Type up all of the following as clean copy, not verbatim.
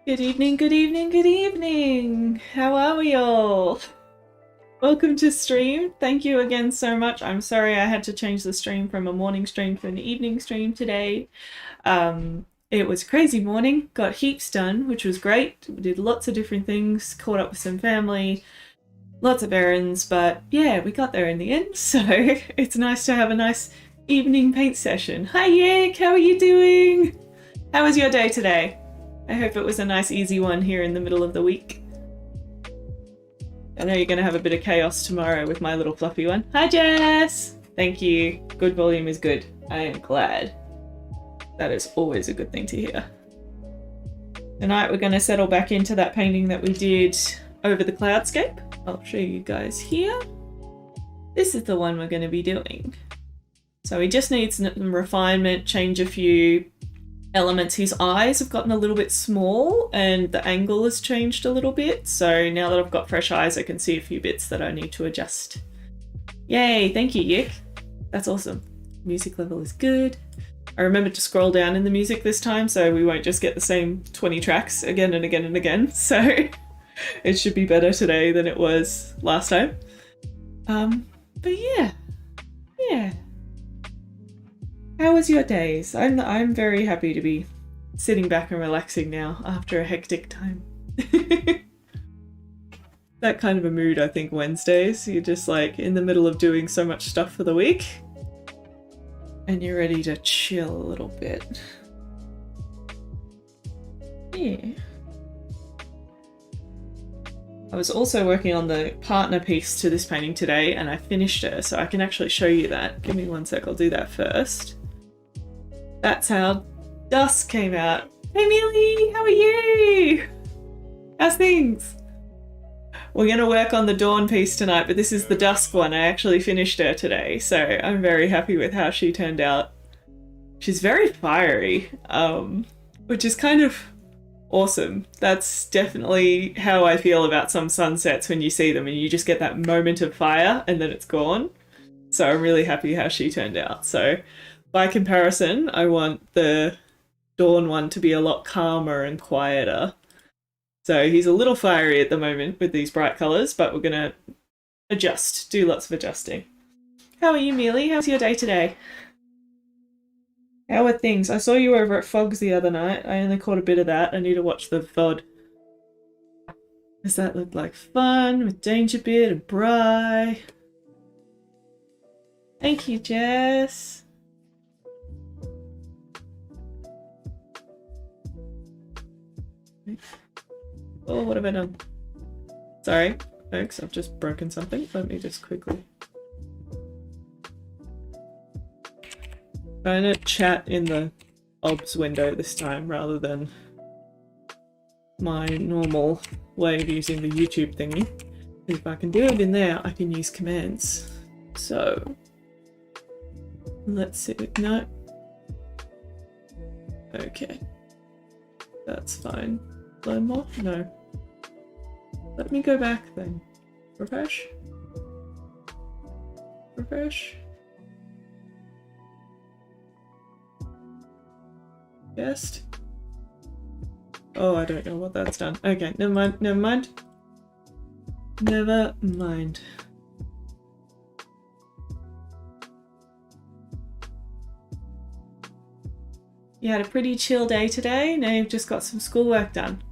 Good evening, good evening, good evening! How are we all? Welcome to stream. Thank you again so much. I'm sorry I had to change the stream from a morning stream to an evening stream today. It was a crazy morning, got heaps done, which was great. We did lots of different things, caught up with some family, lots of errands, but yeah, we got there in the end, so it's nice to have a nice evening paint session. Hi Yik, how are you doing? How was your day today? I hope it was a nice easy one here in the middle of the week. I know you're going to have a bit of chaos tomorrow with my little fluffy one. Hi Jess! Thank you. Good volume is good. I am glad. That is always a good thing to hear. Tonight we're going to settle back into that painting that we did over the cloudscape. I'll show you guys here. This is the one we're going to be doing. So he just needs some refinement, change a few elements. His eyes have gotten a little bit small and the angle has changed a little bit. So now that I've got fresh eyes, I can see a few bits that I need to adjust. Yay, thank you, Yik. That's awesome. Music level is good. I remembered to scroll down in the music this time, so we won't just get the same 20 tracks again and again and again. So it should be better today than it was last time. But yeah. How was your days? I'm very happy to be sitting back and relaxing now after a hectic time. That kind of a mood, I think, Wednesdays. You're just like in the middle of doing so much stuff for the week and you're ready to chill a little bit. Yeah. I was also working on the partner piece to this painting today and I finished it, so I can actually show you that. Give me one sec, I'll do that first. That's how Dusk came out. Hey Millie, how are you? How's things? We're going to work on the Dawn piece tonight, but this is the Dusk one. I actually finished her today, so I'm very happy with how she turned out. She's very fiery, which is kind of awesome. That's definitely how I feel about some sunsets when you see them and you just get that moment of fire and then it's gone. So I'm really happy how she turned out. So by comparison, I want the Dawn one to be a lot calmer and quieter. So he's a little fiery at the moment with these bright colours, but we're going to adjust, do lots of adjusting. How are you, Mealy? How's your day today? How are things? I saw you over at Fogs the other night. I only caught a bit of that. I need to watch the VOD. Does that look like fun with Danger Beard and Bry? Thank you, Jess. Oh, what have I done? Sorry, folks, I've just broken something. Let me just quickly... I'm trying to chat in the OBS window this time rather than my normal way of using the YouTube thingy. If I can do it in there, I can use commands. So, let's see. No. Okay. That's fine. Learn more? No. Let me go back then. Refresh? Refresh? Guest? Oh, I don't know what that's done. Okay, never mind, never mind. Never mind. You had a pretty chill day today, now you've just got some schoolwork done.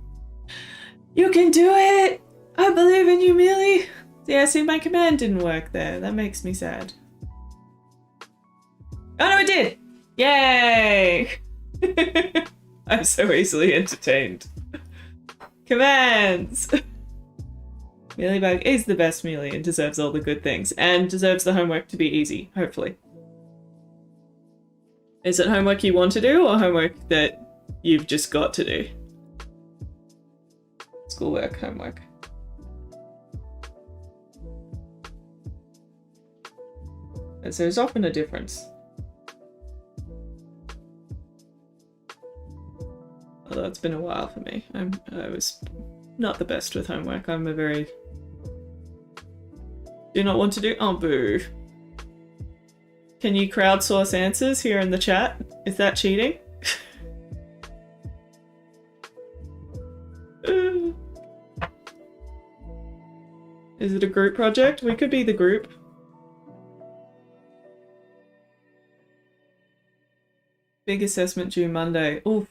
You can do it! I believe in you, Millie! Yeah, see, my command didn't work there. That makes me sad. Oh no, it did! Yay! I'm so easily entertained. Commands! Mealybug is the best mealy and deserves all the good things, and deserves the homework to be easy, hopefully. Is it homework you want to do, or homework that you've just got to do? Schoolwork, homework. As there's often a difference. Although it's been a while for me. I was not the best with homework. I'm a very... Do not want to do... Oh, boo. Can you crowdsource answers here in the chat? Is that cheating? Is it a group project? We could be the group. Big assessment due Monday. Oof.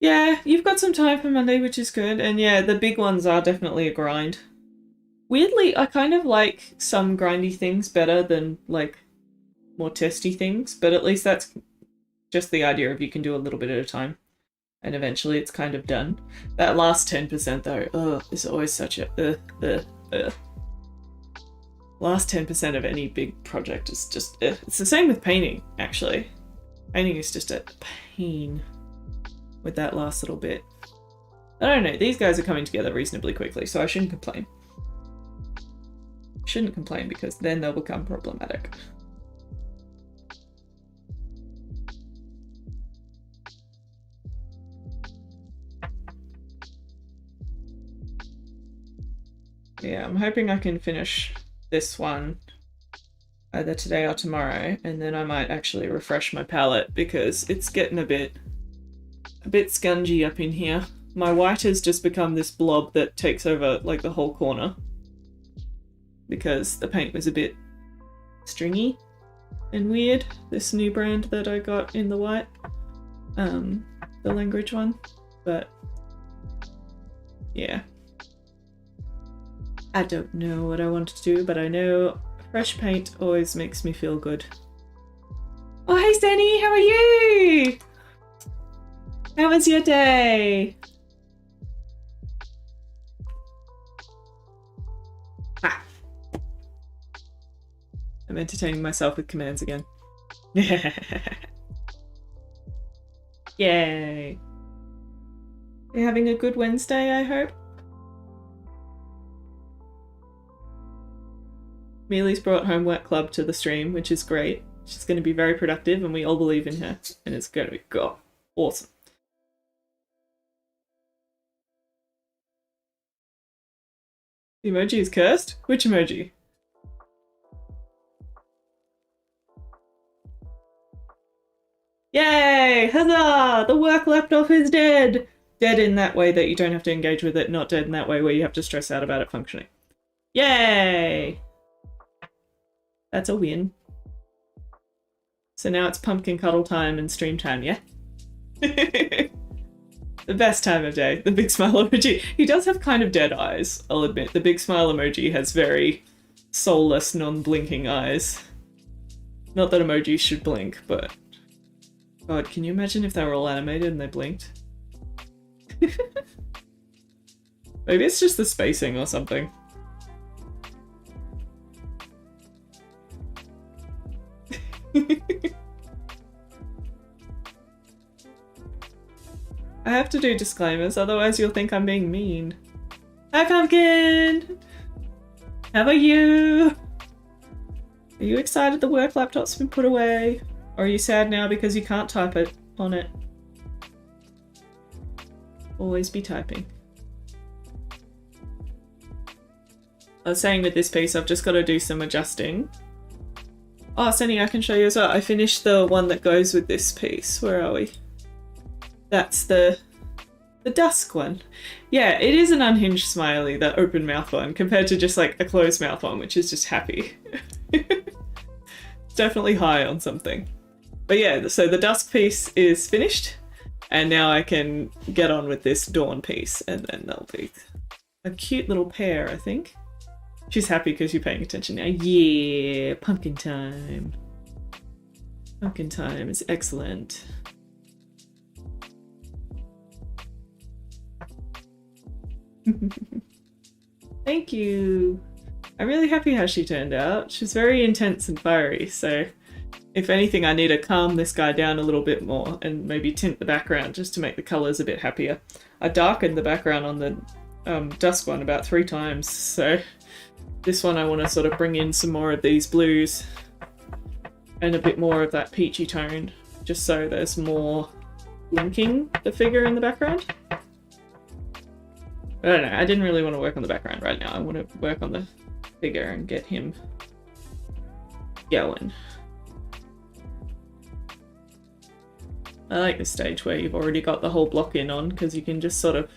Yeah, you've got some time for Monday, which is good. And yeah, the big ones are definitely a grind. Weirdly, I kind of like some grindy things better than, like, more testy things, but at least that's just the idea of you can do a little bit at a time. And eventually it's kind of done. That last 10% though, is always such a Last 10% of any big project is just It's the same with painting, actually. Painting is just a pain with that last little bit. I don't know, these guys are coming together reasonably quickly, so I shouldn't complain. Shouldn't complain because then they'll become problematic. Yeah, I'm hoping I can finish this one either today or tomorrow, and then I might actually refresh my palette because it's getting a bit scungy up in here. My white has just become this blob that takes over like the whole corner because the paint was a bit stringy and weird. This new brand that I got in the white, the language one, but yeah. I don't know what I want to do, but I know fresh paint always makes me feel good. Oh, hey Stanny, how are you? How was your day? Ah. I'm entertaining myself with commands again. Yay. You're having a good Wednesday, I hope? Mealy's brought home Work Club to the stream, which is great. She's going to be very productive and we all believe in her. And it's going to be awesome. The emoji is cursed? Which emoji? Yay! Huzzah! The work laptop is dead! Dead in that way that you don't have to engage with it, not dead in that way where you have to stress out about it functioning. Yay! That's a win. So now it's pumpkin cuddle time and stream time, yeah? The best time of day. The big smile emoji. He does have kind of dead eyes, I'll admit. The big smile emoji has very soulless, non-blinking eyes. Not that emojis should blink, but... God, can you imagine if they were all animated and they blinked? Maybe it's just the spacing or something. I have to do disclaimers, otherwise you'll think I'm being mean. Hi Pumpkin! How are you? Are you excited the work laptop's been put away? Or are you sad now because you can't type it on it? Always be typing. I was saying with this piece, I've just got to do some adjusting. Oh, Senny, I can show you as well. I finished the one that goes with this piece. Where are we? That's the dusk one. Yeah, it is an unhinged smiley, that open mouth one, compared to just like a closed mouth one, which is just happy. It's definitely high on something. But yeah, so the dusk piece is finished, and now I can get on with this dawn piece, and then they'll be a cute little pair, I think. She's happy because you're paying attention now. Yeah, pumpkin time. Pumpkin time is excellent. Thank you. I'm really happy how she turned out. She's very intense and fiery, so if anything I need to calm this guy down a little bit more and maybe tint the background just to make the colours a bit happier. I darkened the background on the dusk one about 3 times, so this one I want to sort of bring in some more of these blues and a bit more of that peachy tone, just so there's more linking the figure in the background. I don't know, I didn't really want to work on the background right now. I want to work on the figure and get him going. I like the stage where you've already got the whole block in on, because you can just sort of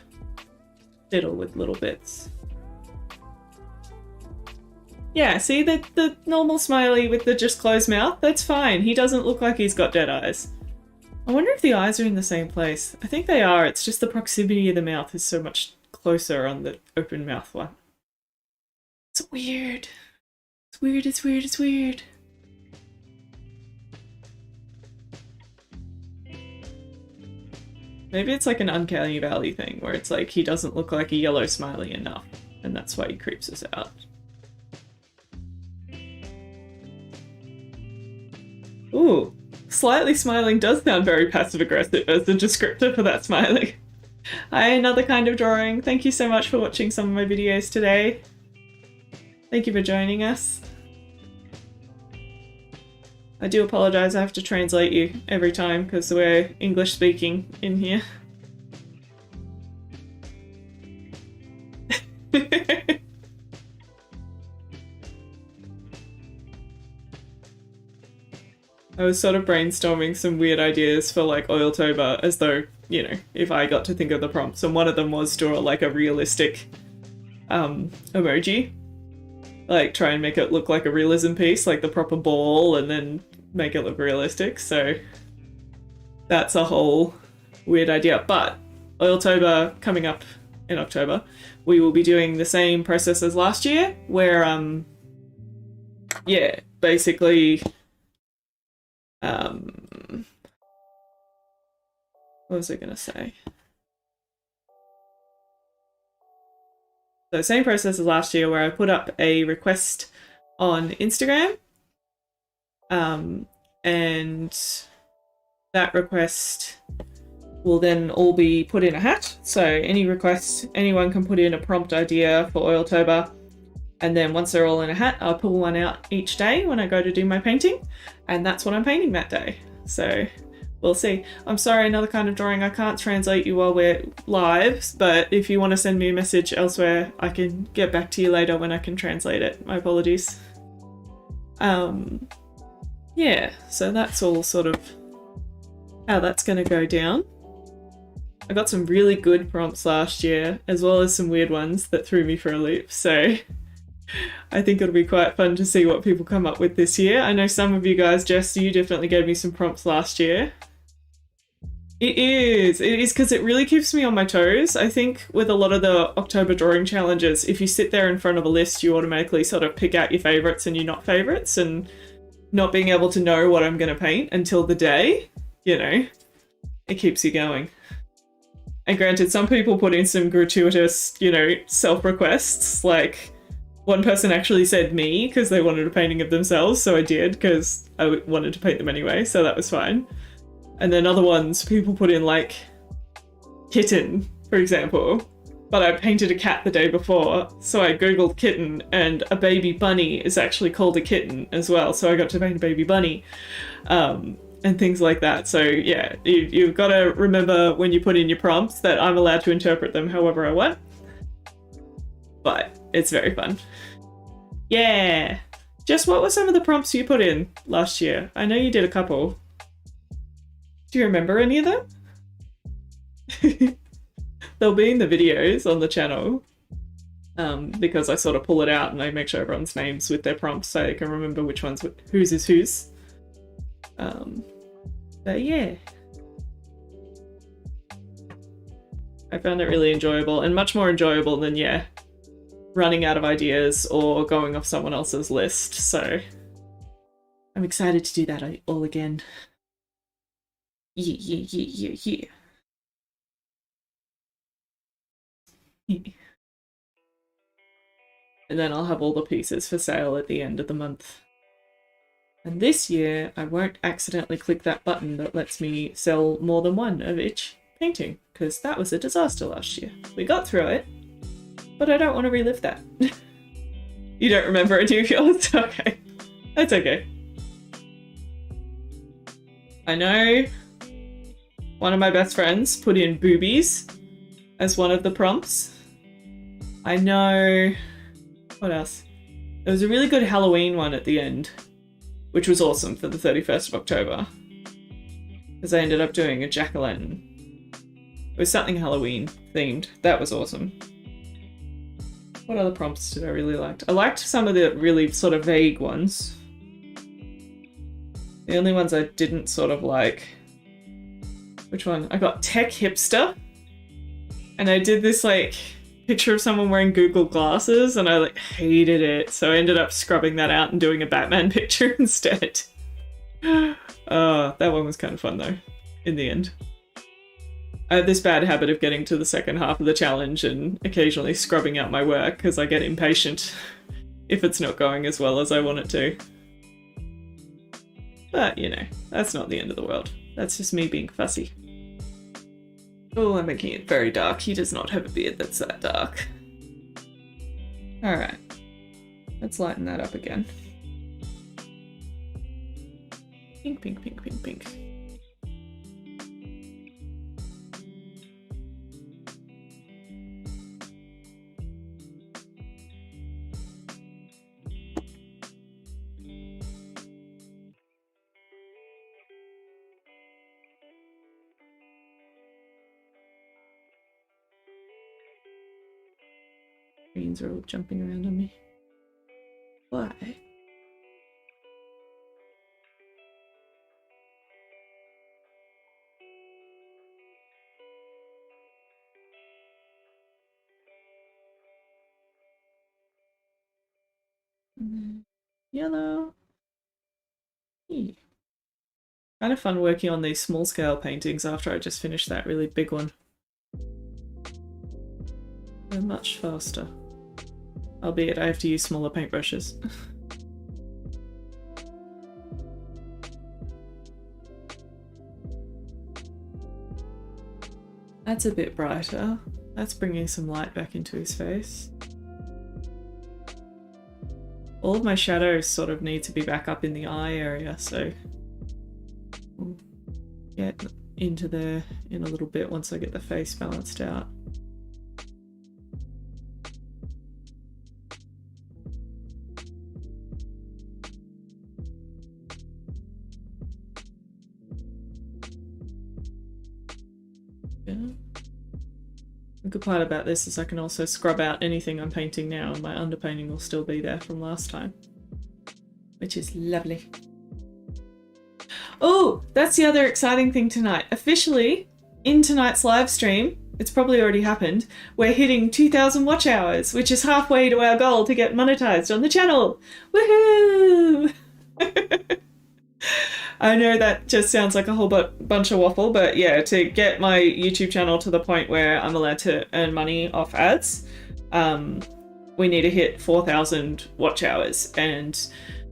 fiddle with little bits. Yeah, see the normal smiley with the just closed mouth? That's fine. He doesn't look like he's got dead eyes. I wonder if the eyes are in the same place. I think they are. It's just the proximity of the mouth is so much closer on the open mouth one. It's weird. It's weird, it's weird, it's weird. Maybe it's like an uncanny valley thing where it's like he doesn't look like a yellow smiley enough and that's why he creeps us out. Ooh, slightly smiling does sound very passive-aggressive as the descriptor for that smiley. Hi, another kind of drawing. Thank you so much for watching some of my videos today. Thank you for joining us. I do apologise, I have to translate you every time because we're English speaking in here. I was sort of brainstorming some weird ideas for like Oiltober as though, you know, if I got to think of the prompts, and one of them was draw like a realistic emoji. Like try and make it look like a realism piece, like the proper ball, and then make it look realistic. So that's a whole weird idea. But Oiltober coming up in October, we will be doing the same process as last year, where yeah, basically what was I gonna say? So same process as last year where I put up a request on Instagram and that request will then all be put in a hat. So any request, anyone can put in a prompt idea for Oiltober, and then once they're all in a hat, I'll pull one out each day when I go to do my painting, and that's what I'm painting that day. So we'll see. I'm sorry, another kind of drawing. I can't translate you while we're live, but if you want to send me a message elsewhere, I can get back to you later when I can translate it. My apologies. Yeah, so that's all sort of how that's going to go down. I got some really good prompts last year, as well as some weird ones that threw me for a loop, so I think it'll be quite fun to see what people come up with this year. I know some of you guys, Jess, you definitely gave me some prompts last year. It is because it really keeps me on my toes. I think with a lot of the October drawing challenges, if you sit there in front of a list, you automatically sort of pick out your favourites and your not favourites, and not being able to know what I'm going to paint until the day, you know, it keeps you going. And granted, some people put in some gratuitous, you know, self-requests, like one person actually said me because they wanted a painting of themselves, so I did because I wanted to paint them anyway, so that was fine. And then other ones, people put in like kitten, for example, but I painted a cat the day before, so I googled kitten, and a baby bunny is actually called a kitten as well, so I got to paint a baby bunny, and things like that. So yeah, you've got to remember when you put in your prompts that I'm allowed to interpret them however I want, but it's very fun. Yeah! Jess, what were some of the prompts you put in last year? I know you did a couple. Do you remember any of them? They'll be in the videos on the channel, because I sort of pull it out and I make sure everyone's names with their prompts so they can remember which one's whose is whose. But yeah. I found it really enjoyable, and much more enjoyable than, yeah, running out of ideas or going off someone else's list, so I'm excited to do that all again. Yeah. And then I'll have all the pieces for sale at the end of the month. And this year, I won't accidentally click that button that lets me sell more than one of each painting, because that was a disaster last year. We got through it, but I don't want to relive that. You don't remember any of yours? Okay. That's okay. I know one of my best friends put in boobies as one of the prompts. I know... what else? There was a really good Halloween one at the end, which was awesome for the 31st of October, because I ended up doing a jack-o'-lantern. It was something Halloween themed. That was awesome. What other prompts did I really like? I liked some of the really sort of vague ones. The only ones I didn't sort of like... Which one? I got tech hipster. And I did this like picture of someone wearing Google glasses and I like hated it. So I ended up scrubbing that out and doing a Batman picture instead. That one was kind of fun though, in the end. I have this bad habit of getting to the second half of the challenge and occasionally scrubbing out my work because I get impatient if it's not going as well as I want it to. But, you know, that's not the end of the world. That's just me being fussy. Oh, I'm making it very dark. He does not have a beard that's that dark. Alright. Let's lighten that up again. Pink, pink, pink, pink, pink. Greens are all jumping around on me. Why? Yellow. Kind of fun working on these small scale paintings after I just finished that really big one. They're much faster. Albeit I have to use smaller paintbrushes. That's a bit brighter. That's bringing some light back into his face. All of my shadows sort of need to be back up in the eye area, so we'll get into there in a little bit once I get the face balanced out. The good part about this is I can also scrub out anything I'm painting now and my underpainting will still be there from last time. Which is lovely. Oh, that's the other exciting thing tonight. Officially, in tonight's live stream, it's probably already happened, we're hitting 2,000 watch hours, which is halfway to our goal to get monetized on the channel. Woohoo! I know that just sounds like a whole bunch of waffle, but yeah, to get my YouTube channel to the point where I'm allowed to earn money off ads, we need to hit 4,000 watch hours. And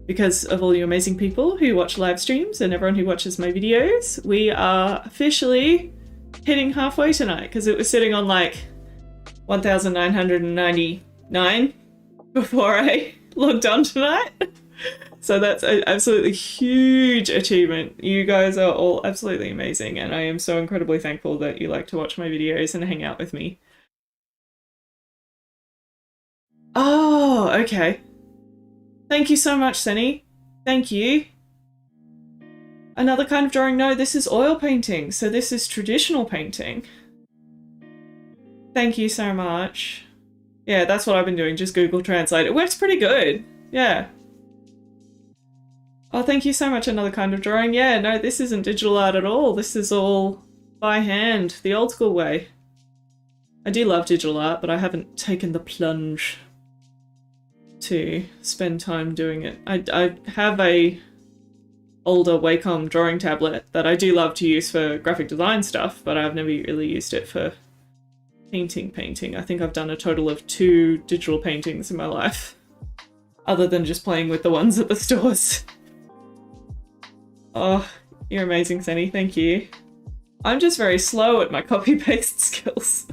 because of all you amazing people who watch live streams and everyone who watches my videos, we are officially hitting halfway tonight, because it was sitting on like 1,999 before I logged on tonight. So that's an absolutely huge achievement. You guys are all absolutely amazing, and I am so incredibly thankful that you like to watch my videos and hang out with me. Oh, okay. Thank you so much, Senny. Thank you. Another kind of drawing? No, this is oil painting, so this is traditional painting. Thank you so much. Yeah, that's what I've been doing, just Google Translate. It works pretty good. Yeah. Oh, thank you so much, Another Kind of Drawing. Yeah, no, this isn't digital art at all. This is all by hand, the old school way. I do love digital art, but I haven't taken the plunge to spend time doing it. I have a older Wacom drawing tablet that I do love to use for graphic design stuff, but I've never really used it for painting. I think I've done a total of 2 digital paintings in my life, other than just playing with the ones at the stores. Oh, you're amazing, Senny. Thank you. I'm just very slow at my copy-paste skills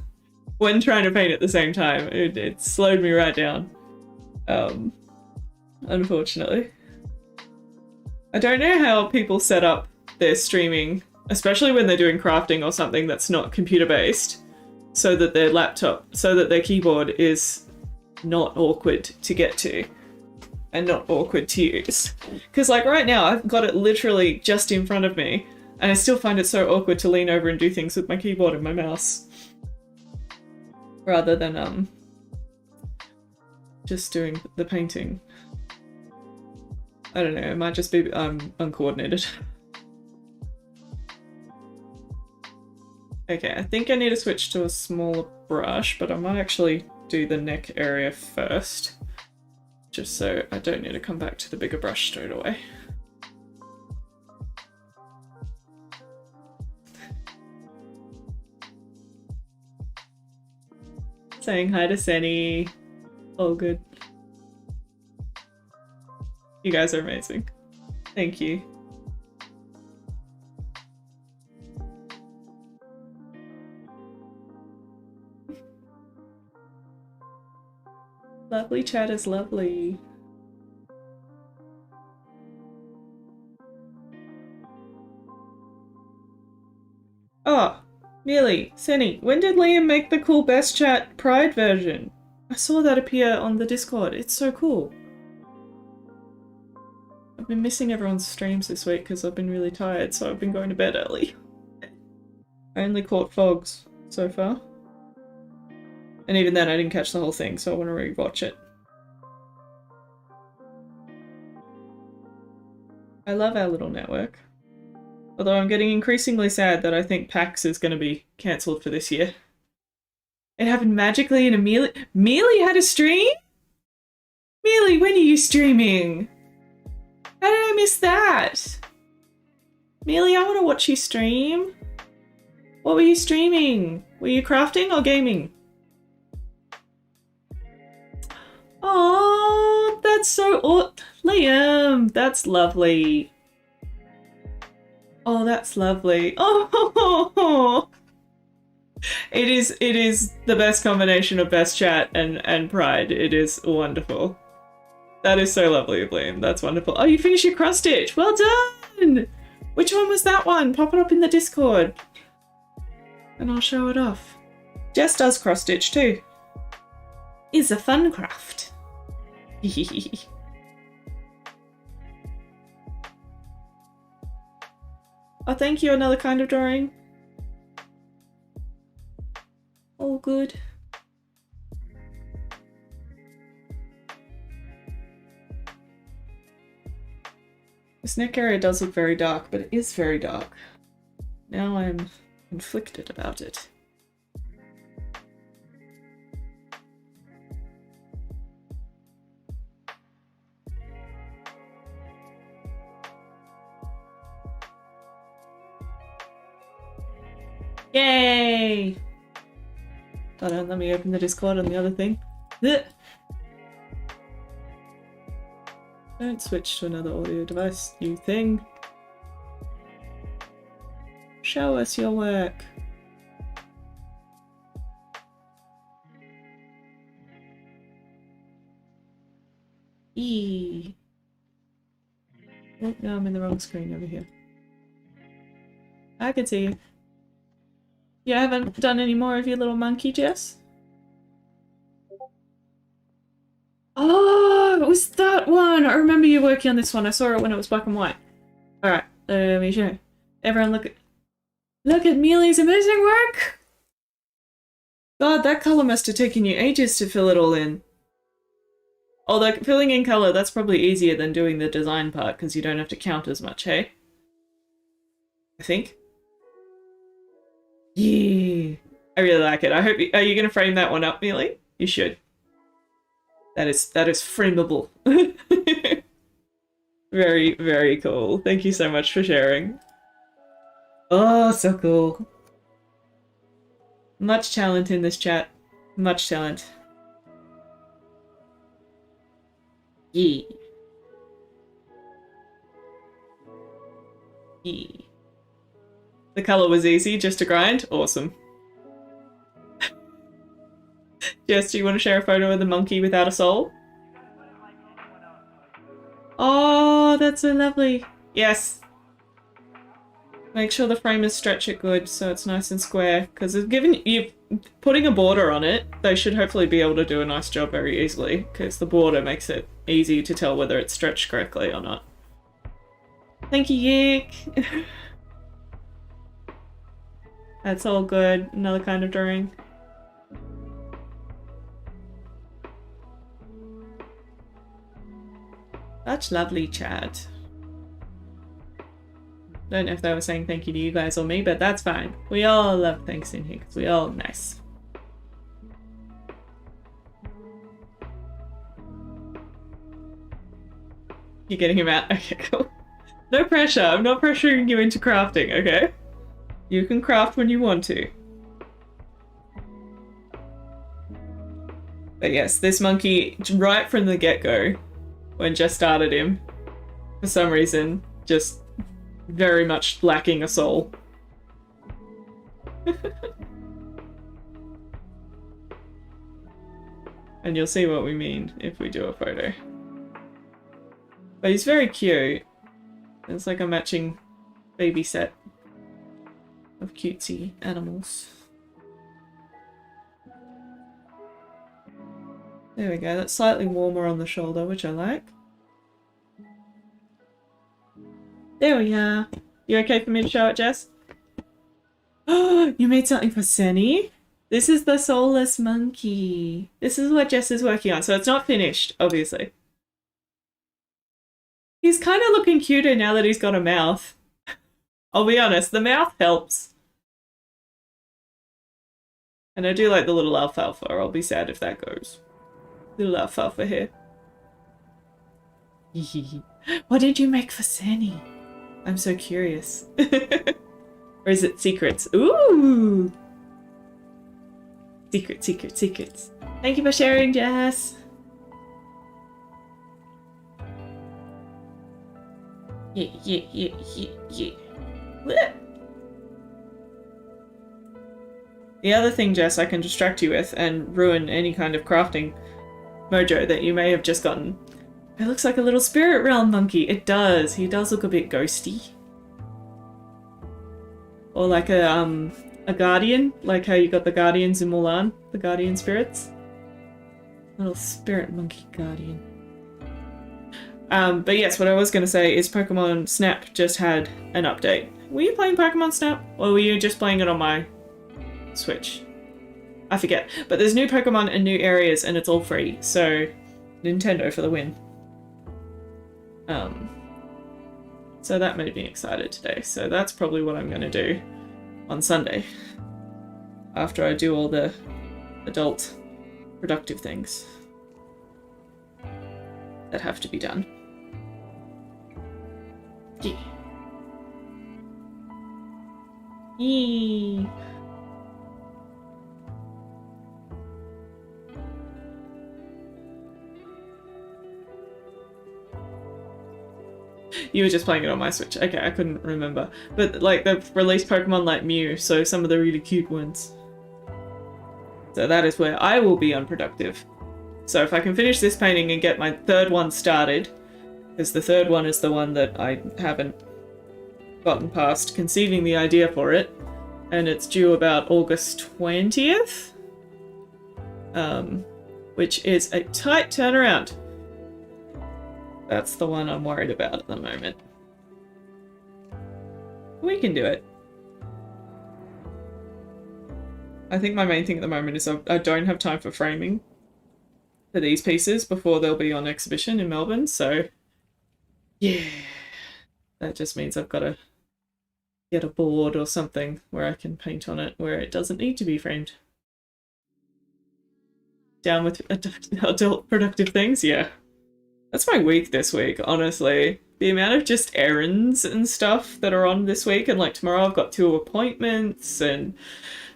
when trying to paint at the same time. It slowed me right down. Unfortunately. I don't know how people set up their streaming, especially when they're doing crafting or something that's not computer-based, so that their keyboard is not awkward to get to. And not awkward to use. Because like right now, I've got it literally just in front of me, and I still find it so awkward to lean over and do things with my keyboard and my mouse. Rather than just doing the painting. I don't know, it might just be uncoordinated. Okay, I think I need to switch to a smaller brush, but I might actually do the neck area first, just so I don't need to come back to the bigger brush straight away. Saying hi to Senny. All good. You guys are amazing. Thank you. Lovely chat is lovely. Oh, Nearly. Senny, when did Liam make the cool Best Chat Pride version? I saw that appear on the Discord. It's so cool. I've been missing everyone's streams this week because I've been really tired, so I've been going to bed early. I only caught Fogs so far. And even then I didn't catch the whole thing, so I want to rewatch it. I love our little network. Although I'm getting increasingly sad that I think PAX is going to be cancelled for this year. It happened magically and Mealy had a stream? Mealy, when are you streaming? How did I miss that? Mealy, I want to watch you stream. What were you streaming? Were you crafting or gaming? Oh, that's so Liam, that's lovely. Oh, that's lovely. Oh, it is the best combination of Best Chat and Pride. It is wonderful. That is so lovely of Liam. That's wonderful. Oh, you finished your cross stitch. Well done. Which one was that one? Pop it up in the Discord, and I'll show it off. Jess does cross stitch too. It's a fun craft. Oh, thank you. Another kind of drawing. All good. This neck area does look very dark, but it is very dark. Now I'm conflicted about it. Yay! Hold on, let me open the Discord on the other thing. Ugh. Don't switch to another audio device, you thing. Show us your work. E. Oh, no, I'm in the wrong screen over here. I can see you. You haven't done any more of your little monkey, Jess? Oh, it was that one! I remember you working on this one. I saw it when it was black and white. Alright, let me show you. Everyone look at Mealy's amazing work! God, that colour must have taken you ages to fill it all in. Although filling in colour, that's probably easier than doing the design part, because you don't have to count as much, hey? I think. Yeah, I really like it. I hope are you going to frame that one up, Mealy? You should. That is frameable. Very, very cool. Thank you so much for sharing. Oh, so cool. Much talent in this chat. Much talent. Yeah. Yeah. The colour was easy, just to grind? Awesome. Jess, do you want to share a photo of the monkey without a soul? Oh, that's so lovely. Yes. Make sure the framers stretch it good so it's nice and square, because given you putting a border on it, they should hopefully be able to do a nice job very easily, because the border makes it easy to tell whether it's stretched correctly or not. Thank you, Yik. That's all good. Another kind of drawing. Such lovely chat. Don't know if they were saying thank you to you guys or me, but that's fine. We all love thanks in here because we all nice. You're getting him out? Okay, cool. No pressure. I'm not pressuring you into crafting, okay? You can craft when you want to. But yes, this monkey, right from the get-go, when Jess started him, for some reason, just very much lacking a soul. And you'll see what we mean if we do a photo. But he's very cute. It's like a matching baby set of cutesy animals. There we go, that's slightly warmer on the shoulder, which I like. There we are. You okay for me to show it, Jess? Oh, you made something for Senny? This is the soulless monkey. This is what Jess is working on, so it's not finished, obviously. He's kind of looking cuter now that he's got a mouth. I'll be honest, the mouth helps. And I do like the little alfalfa. I'll be sad if that goes. Little alfalfa here. What did you make for Senny? I'm so curious. Or is it secrets? Ooh! Secrets, secrets, secrets. Thank you for sharing, Jess. Yeah. The other thing, Jess, I can distract you with and ruin any kind of crafting mojo that you may have just gotten. It looks like a little spirit realm monkey. It does. He does look a bit ghosty. Or like a guardian, like how you got the guardians in Mulan, the guardian spirits. Little spirit monkey guardian. But yes, what I was going to say is Pokemon Snap just had an update. Were you playing Pokemon Snap? Or were you just playing it on my Switch? I forget. But there's new Pokemon and new areas and it's all free. So, Nintendo for the win. So that made me excited today. So that's probably what I'm going to do on Sunday. After I do all the adult productive things that have to be done. Yeah. Yee. You were just playing it on my Switch. Okay, I couldn't remember. But, like, they've released Pokemon like Mew, so some of the really cute ones. So that is where I will be unproductive. So if I can finish this painting and get my third one started, because the third one is the one that I haven't gotten past conceiving the idea for it, and it's due about August 20th, which is a tight turnaround. That's the one I'm worried about at the moment. We can do it. I think my main thing at the moment is I don't have time for framing for these pieces before they'll be on exhibition in Melbourne, so yeah. That just means I've got to get a board or something where I can paint on it where it doesn't need to be framed. Down with adult productive things? Yeah. That's my week this week, honestly. The amount of just errands and stuff that are on this week, and like tomorrow I've got 2 appointments and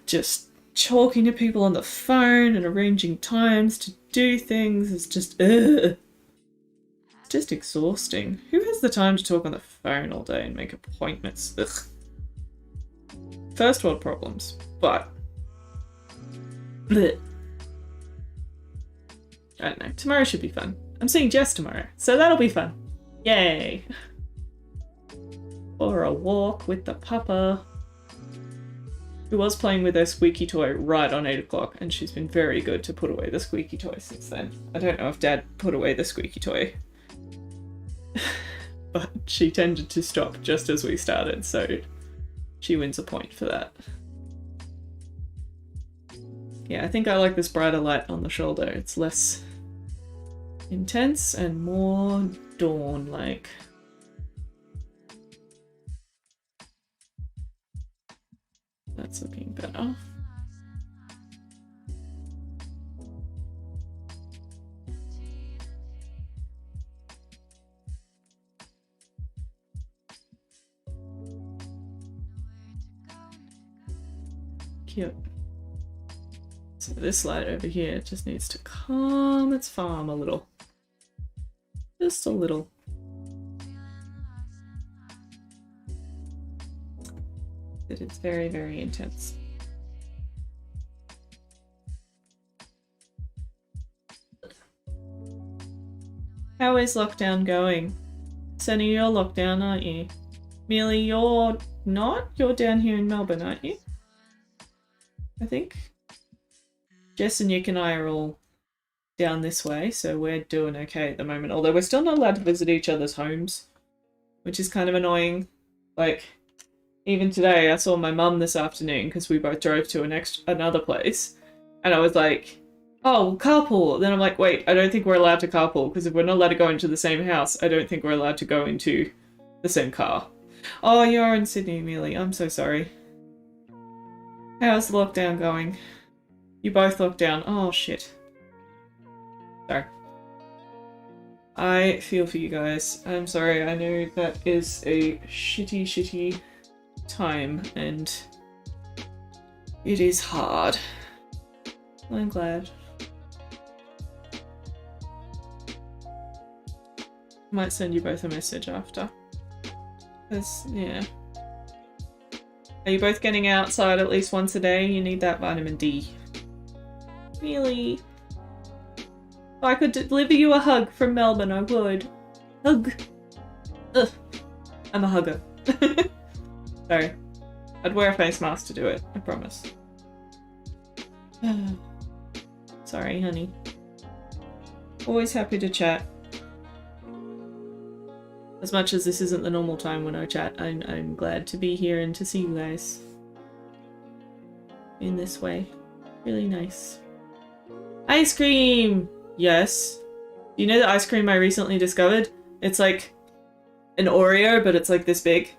just talking to people on the phone and arranging times to do things. It's just, ugh. It's just exhausting. Who has the time to talk on the phone all day and make appointments? Ugh. First world problems, but bleh. I don't know. Tomorrow should be fun. I'm seeing Jess tomorrow, so that'll be fun. Yay! For a walk with the papa. Who was playing with her squeaky toy right on 8 o'clock, and she's been very good to put away the squeaky toy since then. I don't know if Dad put away the squeaky toy. But she tended to stop just as we started, so she wins a point for that. Yeah, I think I like this brighter light on the shoulder. It's less intense and more dawn, like. That's looking better. Cute. So this light over here just needs to calm its farm a little. Just a little. It's very, very intense. How is lockdown going? Sunny, you're locked down, aren't you? Mealy, you're not? You're down here in Melbourne, aren't you? I think. Jess and Nick and I are all down this way, so we're doing okay at the moment. Although we're still not allowed to visit each other's homes, which is kind of annoying. Like, even today, I saw my mum this afternoon because we both drove to another place, and I was like, oh, carpool. Then I'm like, wait, I don't think we're allowed to carpool because if we're not allowed to go into the same house, I don't think we're allowed to go into the same car. Oh, you're in Sydney, Amelie. I'm so sorry. How's the lockdown going? You both locked down. Oh, shit. Sorry. I feel for you guys. I'm sorry. I know that is a shitty time, and it is hard. I'm glad. Might send you both a message after. Because, yeah. Are you both getting outside at least once a day? You need that vitamin D. Really? If I could deliver you a hug from Melbourne, I would. Hug. Ugh. I'm a hugger. Sorry. I'd wear a face mask to do it, I promise. Sorry, honey. Always happy to chat. As much as this isn't the normal time when I chat, I'm glad to be here and to see you guys. In this way. Really nice. Ice cream! Yes. You know the ice cream I recently discovered? It's like an Oreo, but it's like this big.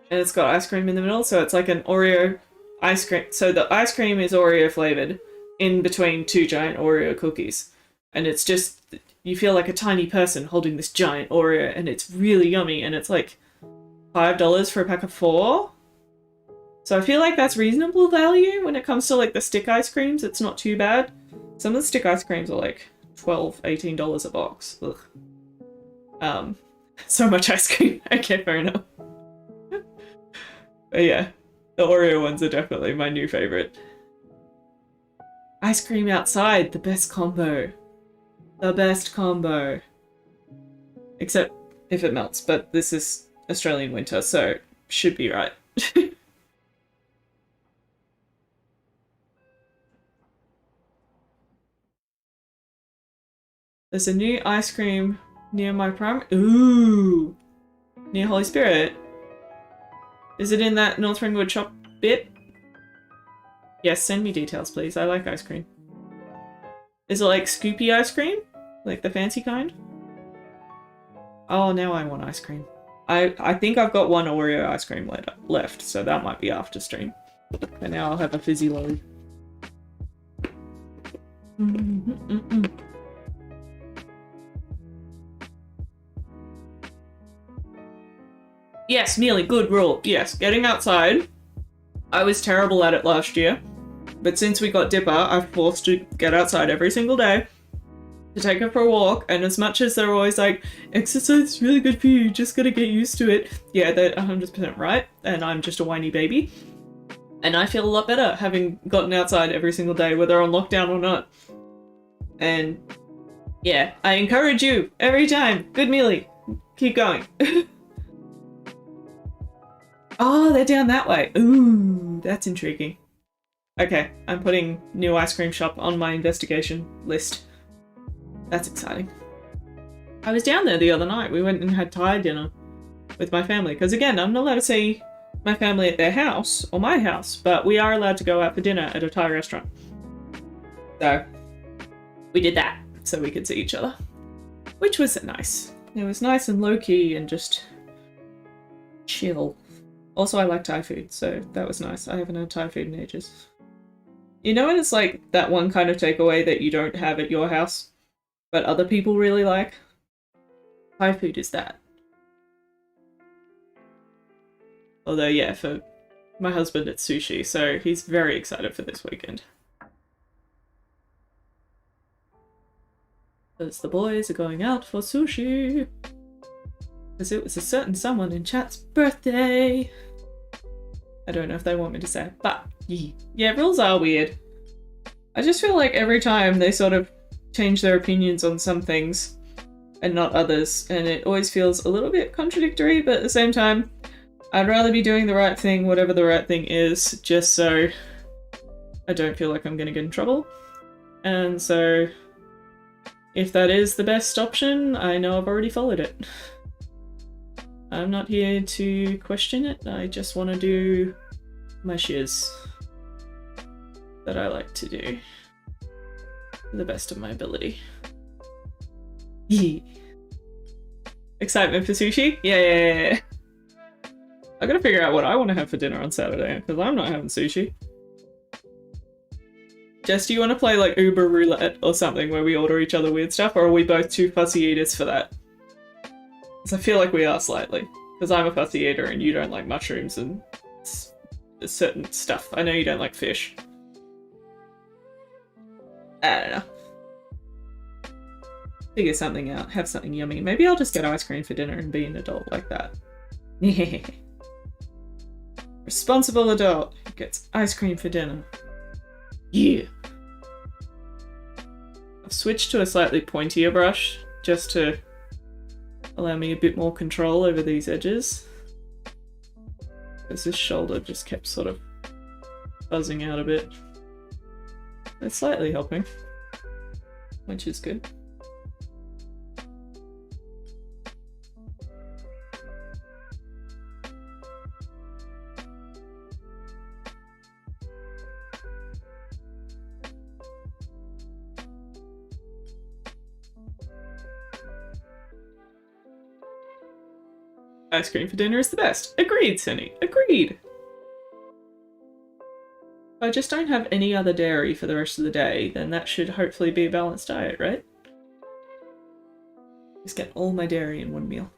And it's got ice cream in the middle, so it's like an Oreo ice cream. So the ice cream is Oreo flavored in between two giant Oreo cookies. And it's just, you feel like a tiny person holding this giant Oreo, and it's really yummy, and it's like $5 for a pack of 4. So I feel like that's reasonable value when it comes to like the stick ice creams. It's not too bad. Some of the stick ice creams are like $12, $18 a box. Ugh. So much ice cream. Okay, fair enough. But yeah, the Oreo ones are definitely my new favorite. Ice cream outside, the best combo. The best combo. Except if it melts, but this is Australian winter, so should be right. There's a new ice cream near my primary. Ooh! Near Holy Spirit. Is it in that North Ringwood shop bit? Yes, send me details, please. I like ice cream. Is it like scoopy ice cream? Like the fancy kind? Oh, now I want ice cream. I think I've got one Oreo ice cream left, so that might be after stream. But now I'll have a fizzy lolly. Yes, Mealy, good rule. Yes, getting outside. I was terrible at it last year, but since we got Dipper, I've forced to get outside every single day to take her for a walk, and as much as they're always like, exercise is really good for you, just gotta get used to it. Yeah, they're 100% right, and I'm just a whiny baby. And I feel a lot better having gotten outside every single day, whether on lockdown or not. And yeah, I encourage you every time. Good Mealy. Keep going. Oh, they're down that way. Ooh, that's intriguing. Okay, I'm putting new ice cream shop on my investigation list. That's exciting. I was down there the other night. We went and had Thai dinner with my family. Because again, I'm not allowed to see my family at their house or my house, but we are allowed to go out for dinner at a Thai restaurant. So we did that so we could see each other, which was nice. It was nice and low-key and just chill. Also, I like Thai food, so that was nice. I haven't had Thai food in ages. You know when it's like that one kind of takeaway that you don't have at your house, but other people really like? Thai food is that. Although, yeah, for my husband it's sushi, so he's very excited for this weekend. Because the boys are going out for sushi. Because it was a certain someone in chat's birthday. I don't know if they want me to say it, but yeah, rules are weird. I just feel like every time they sort of change their opinions on some things and not others, and it always feels a little bit contradictory, but at the same time, I'd rather be doing the right thing, whatever the right thing is, just so I don't feel like I'm gonna get in trouble. And so, if that is the best option, I know I've already followed it. I'm not here to question it, I just want to do my shiz that I like to do to the best of my ability. Yeah. Excitement for sushi? Yeah. I gotta figure out what I want to have for dinner on Saturday, because I'm not having sushi. Jess, do you want to play like Uber Roulette or something where we order each other weird stuff, or are we both too fussy eaters for that? Because I feel like we are slightly. Because I'm a fussy eater and you don't like mushrooms and certain stuff. I know you don't like fish. I don't know. Figure something out. Have something yummy. Maybe I'll just get ice cream for dinner and be an adult like that. Responsible adult who gets ice cream for dinner. Yeah. I've switched to a slightly pointier brush just to allow me a bit more control over these edges. Because this shoulder just kept sort of buzzing out a bit. It's slightly helping, which is good. Ice cream for dinner is the best. Agreed, Cindy. Agreed. If I just don't have any other dairy for the rest of the day, then that should hopefully be a balanced diet, right? Just get all my dairy in one meal.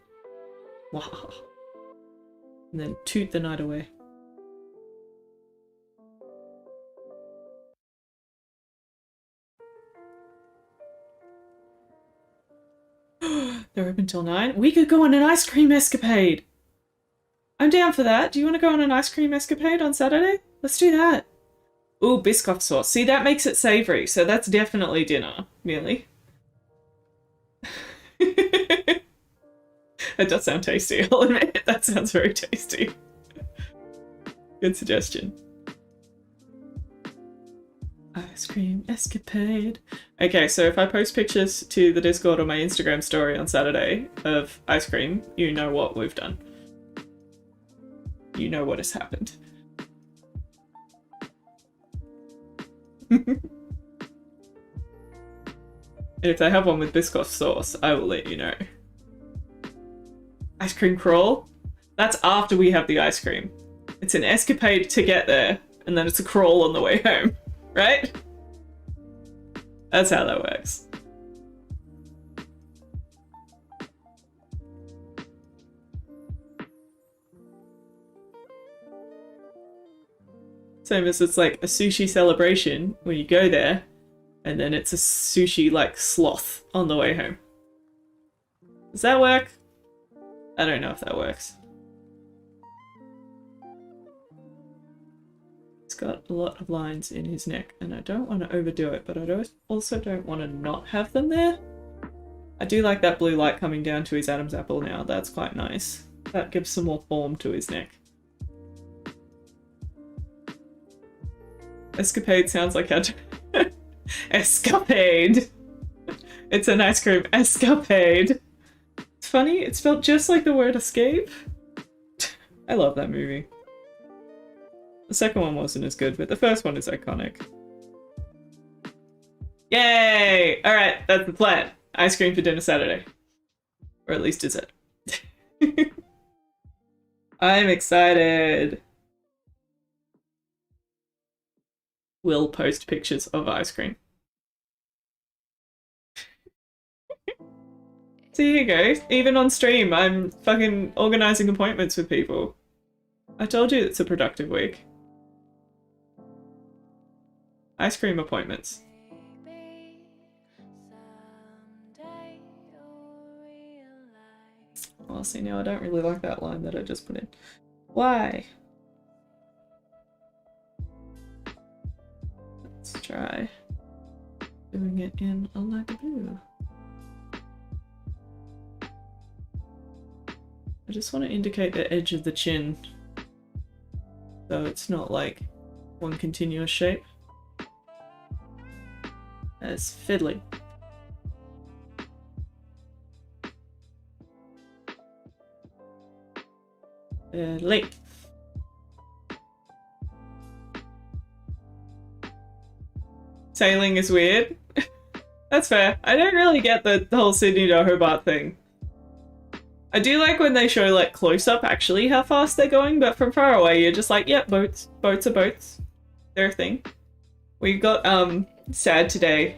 Wow. And then toot the night away. They're open till 9. We could go on an ice cream escapade. I'm down for that. Do you want to go on an ice cream escapade on Saturday? Let's do that. Ooh, Biscoff sauce. See, that makes it savoury, so that's definitely dinner, really. It does sound tasty, I'll admit. That sounds very tasty. Good suggestion. Ice cream escapade. Okay, so if I post pictures to the Discord or my Instagram story on Saturday of ice cream, you know what we've done. You know what has happened. And if they have one with Biscoff sauce, I will let you know. Ice cream crawl? That's after we have the ice cream. It's an escapade to get there, and then it's a crawl on the way home. Right? That's how that works. Same as it's like a sushi celebration when you go there, and then it's a sushi like sloth on the way home. Does that work? I don't know if that works. He's got a lot of lines in his neck, and I don't want to overdo it, but I also don't want to not have them there. I do like that blue light coming down to his Adam's apple now. That's quite nice. That gives some more form to his neck. Escapade sounds like a escapade. It's an ice cream escapade. It's funny, it's spelled just like the word escape. I love that movie. The second one wasn't as good, but the first one is iconic. Yay! Alright, that's the plan. Ice cream for dinner Saturday. Or at least is it? I'm excited. We'll post pictures of ice cream. So here you go. Even on stream, I'm fucking organising appointments with people. I told you it's a productive week. Ice cream appointments. Well, see, now I don't really like that line that I just put in. Why? Let's try doing it in a light blue. I just want to indicate the edge of the chin, so it's not like one continuous shape. That's fiddly. Fiddly. Sailing is weird. That's fair. I don't really get the whole Sydney to Hobart thing. I do like when they show like close up actually how fast they're going, but from far away you're just like, yep, boats. Boats are boats. They're a thing. We got sad today.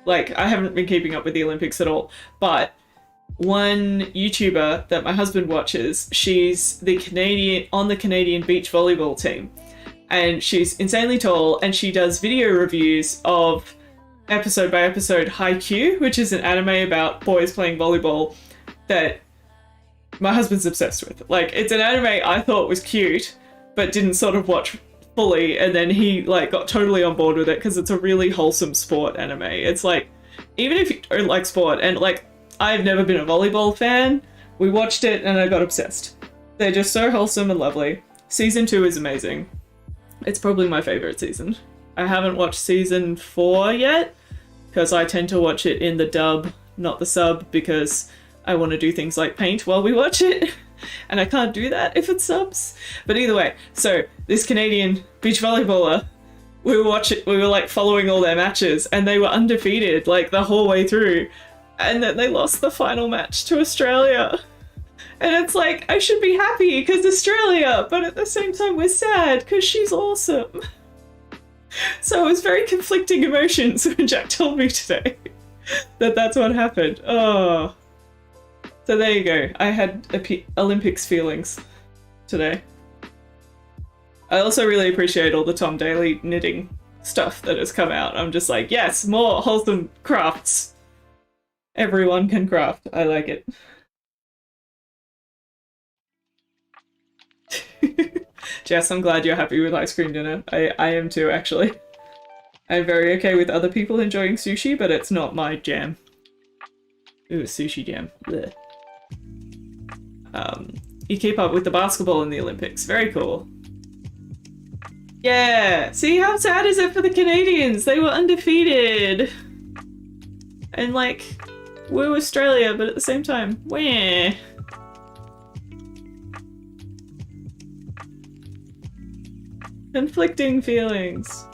Like, I haven't been keeping up with the Olympics at all, but one YouTuber that my husband watches, she's the Canadian beach volleyball team. And she's insanely tall, and she does video reviews of episode by episode Haikyuu, which is an anime about boys playing volleyball that my husband's obsessed with. Like, it's an anime I thought was cute, but didn't sort of watch fully, and then he like got totally on board with it because it's a really wholesome sport anime. It's like, even if you don't like sport, and like, I've never been a volleyball fan, we watched it and I got obsessed. They're just so wholesome and lovely. Season 2 is amazing. It's probably my favourite season. I haven't watched season 4 yet, because I tend to watch it in the dub, not the sub, because I want to do things like paint while we watch it, and I can't do that if it's subs. But either way, so this Canadian beach volleyballer, we were like following all their matches, and they were undefeated like the whole way through, and then they lost the final match to Australia. And it's like, I should be happy because Australia, but at the same time we're sad because she's awesome. So it was very conflicting emotions when Jack told me today that that's what happened. Oh. So there you go. I had Olympics feelings today. I also really appreciate all the Tom Daley knitting stuff that has come out. I'm just like, yes, more wholesome crafts. Everyone can craft. I like it. Jess, I'm glad you're happy with ice cream dinner. I am too, actually. I'm very okay with other people enjoying sushi, but it's not my jam. Ooh, sushi jam. Blech. You keep up with the basketball in the Olympics. Very cool. Yeah! See, how sad is it for the Canadians? They were undefeated! And like, woo Australia, but at the same time, wah! Conflicting feelings.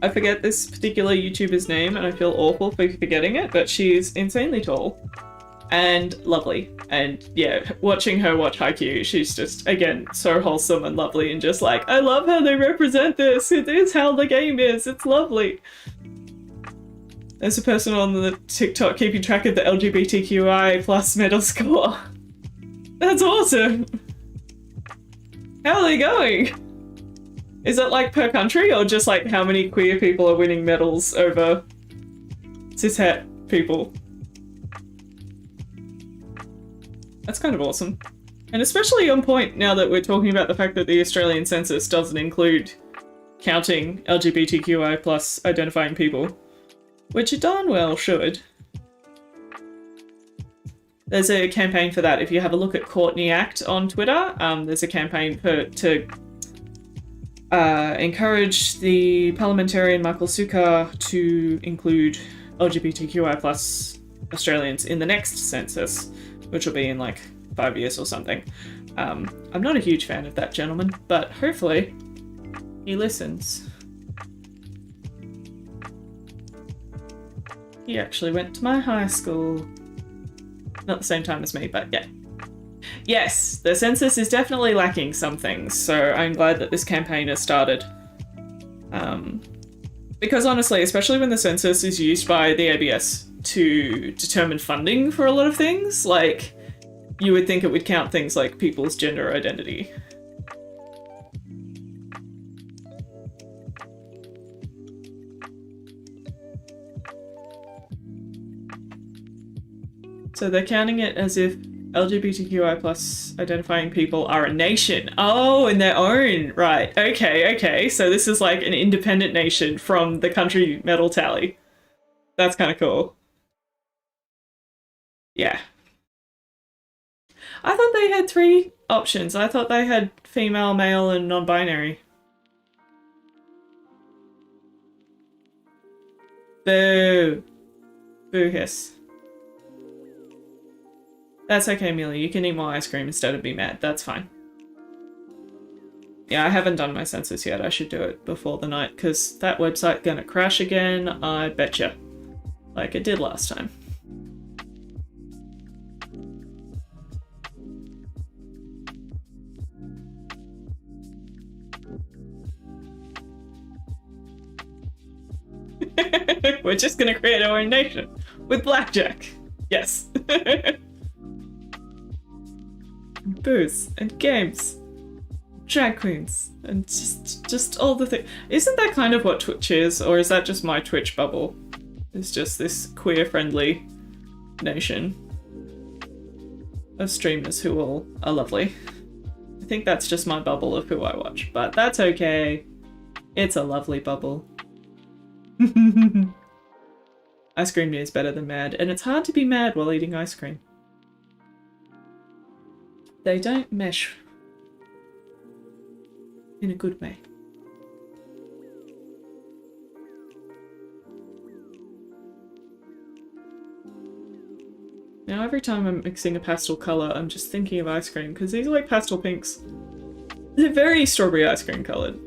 I forget this particular YouTuber's name and I feel awful for forgetting it, but she's insanely tall and lovely. And yeah, watching her watch Haikyuu, she's just, again, so wholesome and lovely and just like, I love how they represent this. It is how the game is. It's lovely. There's a person on the TikTok keeping track of the LGBTQI plus medal score. That's awesome. How are they going? Is it like per country or just like how many queer people are winning medals over cishet people? That's kind of awesome. And especially on point now that we're talking about the fact that the Australian census doesn't include counting LGBTQI plus identifying people, which it darn well should. There's a campaign for that. If you have a look at Courtney Act on Twitter, there's a campaign to encourage the parliamentarian Michael Sukkar to include LGBTQI plus Australians in the next census, which will be in like 5 years or something. I'm not a huge fan of that gentleman, but hopefully he listens. He actually went to my high school. Not the same time as me, but yeah. Yes, the census is definitely lacking some things, so I'm glad that this campaign has started. Because honestly, especially when the census is used by the ABS to determine funding for a lot of things, like, you would think it would count things like people's gender identity. So they're counting it as if LGBTQI plus identifying people are a nation. Oh, in their own. Right. Okay. So this is like an independent nation from the country medal tally. That's kind of cool. Yeah. I thought they had 3 options. I thought they had female, male, and non-binary. Boo. Boo hiss. That's okay, Amelia. You can eat more ice cream instead of be mad. That's fine. Yeah, I haven't done my census yet. I should do it before the night, because that website gonna crash again, I betcha. Like it did last time. We're just gonna create our own nation with blackjack. Yes. Booze and games, drag queens, and just all the things. Isn't that kind of what Twitch is, or is that just my Twitch bubble? It's just this queer-friendly nation of streamers who all are lovely. I think that's just my bubble of who I watch, but that's okay. It's a lovely bubble. Ice cream is better than mad, and it's hard to be mad while eating ice cream. They don't mesh in a good way. Now every time I'm mixing a pastel colour, I'm just thinking of ice cream, because these are like pastel pinks. They're very strawberry ice cream coloured.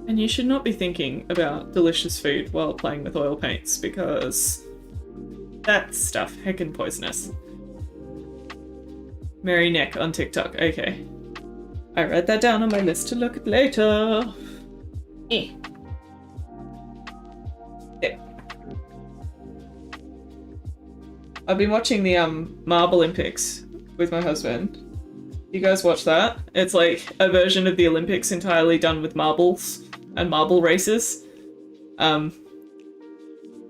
And you should not be thinking about delicious food while playing with oil paints, because that stuff heckin' poisonous. Mary Neck on TikTok, okay. I write that down on my list to look at later. Eh. There. I've been watching the Marble Olympics with my husband. You guys watch that? It's like a version of the Olympics entirely done with marbles and marble races.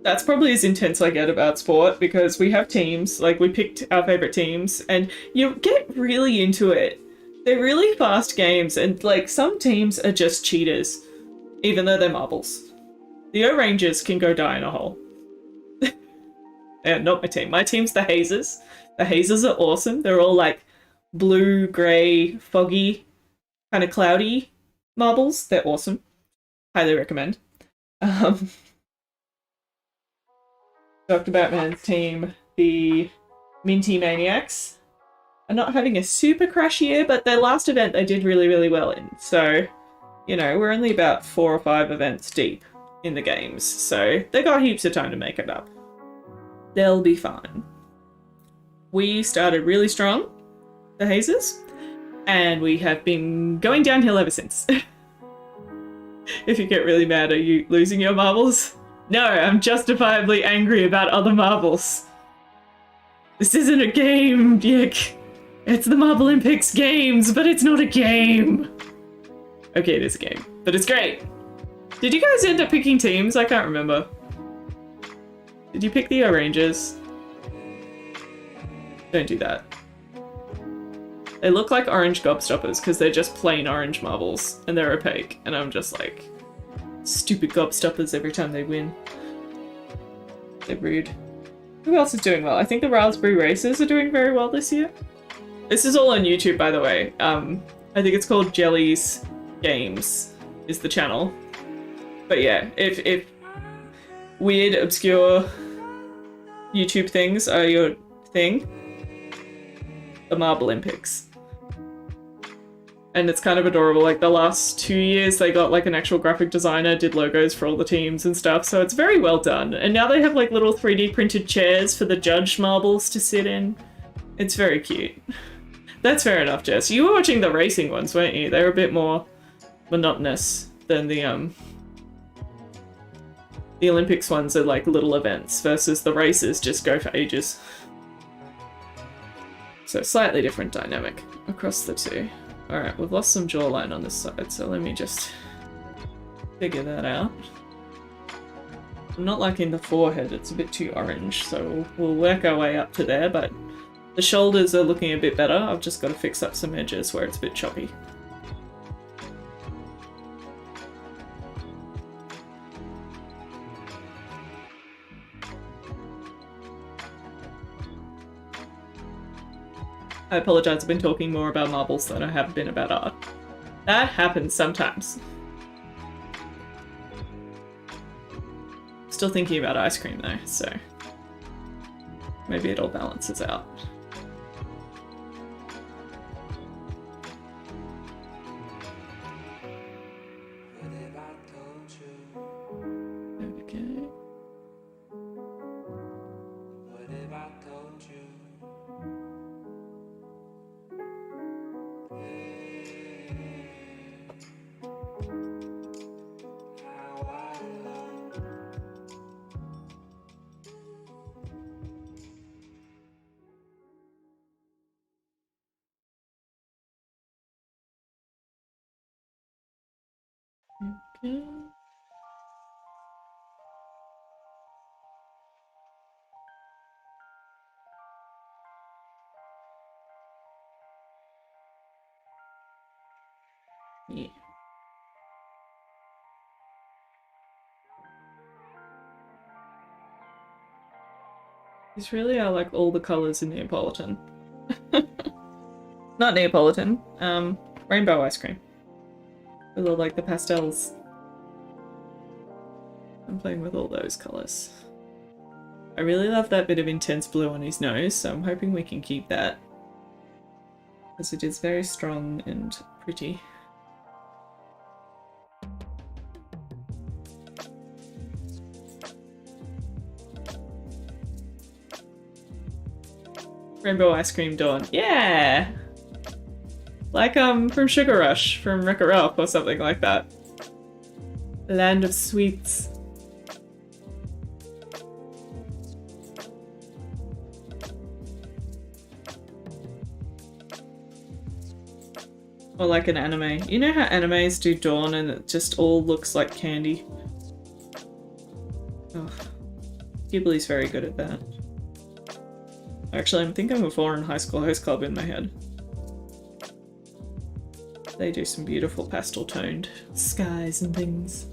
That's probably as intense I get about sport, because we have teams, like we picked our favourite teams, and you get really into it. They're really fast games, and like some teams are just cheaters, even though they're marbles. The O-Rangers can go die in a hole. Yeah, not my team. My team's the Hazers. The Hazers are awesome. They're all like blue, grey, foggy, kind of cloudy marbles. They're awesome. Highly recommend. Dr. Batman's team, the Minty Maniacs, are not having a super crash year, but their last event they did really, really well in. So, you know, we're only about 4 or 5 events deep in the games, so they got heaps of time to make it up. They'll be fine. We started really strong, the Hazers, and we have been going downhill ever since. If you get really mad, are you losing your marbles? No, I'm justifiably angry about other marbles. This isn't a game, Dick. It's the Marble Olympics Games, but it's not a game. Okay, it is a game, but it's great. Did you guys end up picking teams? I can't remember. Did you pick the O-Rangers? Don't do that. They look like orange gobstoppers because they're just plain orange marbles and they're opaque, and I'm just like, stupid gobstoppers every time they win. They're rude. Who else is doing well? I think the Raspberry Racers are doing very well this year. This is all on YouTube, by the way. I think it's called Jelly's Games is the channel. But yeah, if weird, obscure YouTube things are your thing, the Marble Olympics. And it's kind of adorable. Like the last 2 years they got like an actual graphic designer, did logos for all the teams and stuff, so it's very well done. And now they have like little 3D printed chairs for the judge marbles to sit in. It's very cute. That's fair enough, Jess. You were watching the racing ones, weren't you? They were a bit more monotonous than the Olympics ones are like little events versus the races just go for ages. So slightly different dynamic across the two. Alright, we've lost some jawline on this side, so let me just figure that out. I'm not liking the forehead, it's a bit too orange, so we'll work our way up to there, but the shoulders are looking a bit better. I've just got to fix up some edges where it's a bit choppy. I apologise, I've been talking more about marbles than I have been about art. That happens sometimes. Still thinking about ice cream though, so maybe it all balances out. There we go. Okay. Yeah. These really are like all the colours in Neapolitan. Not Neapolitan, rainbow ice cream. With all like the pastels. I'm playing with all those colours. I really love that bit of intense blue on his nose, so I'm hoping we can keep that. Because it is very strong and pretty. Rainbow ice cream dawn. Yeah! Like from Sugar Rush, from Wreck-It Ralph or something like that. Land of sweets. Or like an anime. You know how animes do dawn and it just all looks like candy? Oh, Ghibli's very good at that. Actually, I'm thinking of Foreign High School Host Club in my head. They do some beautiful pastel toned skies and things.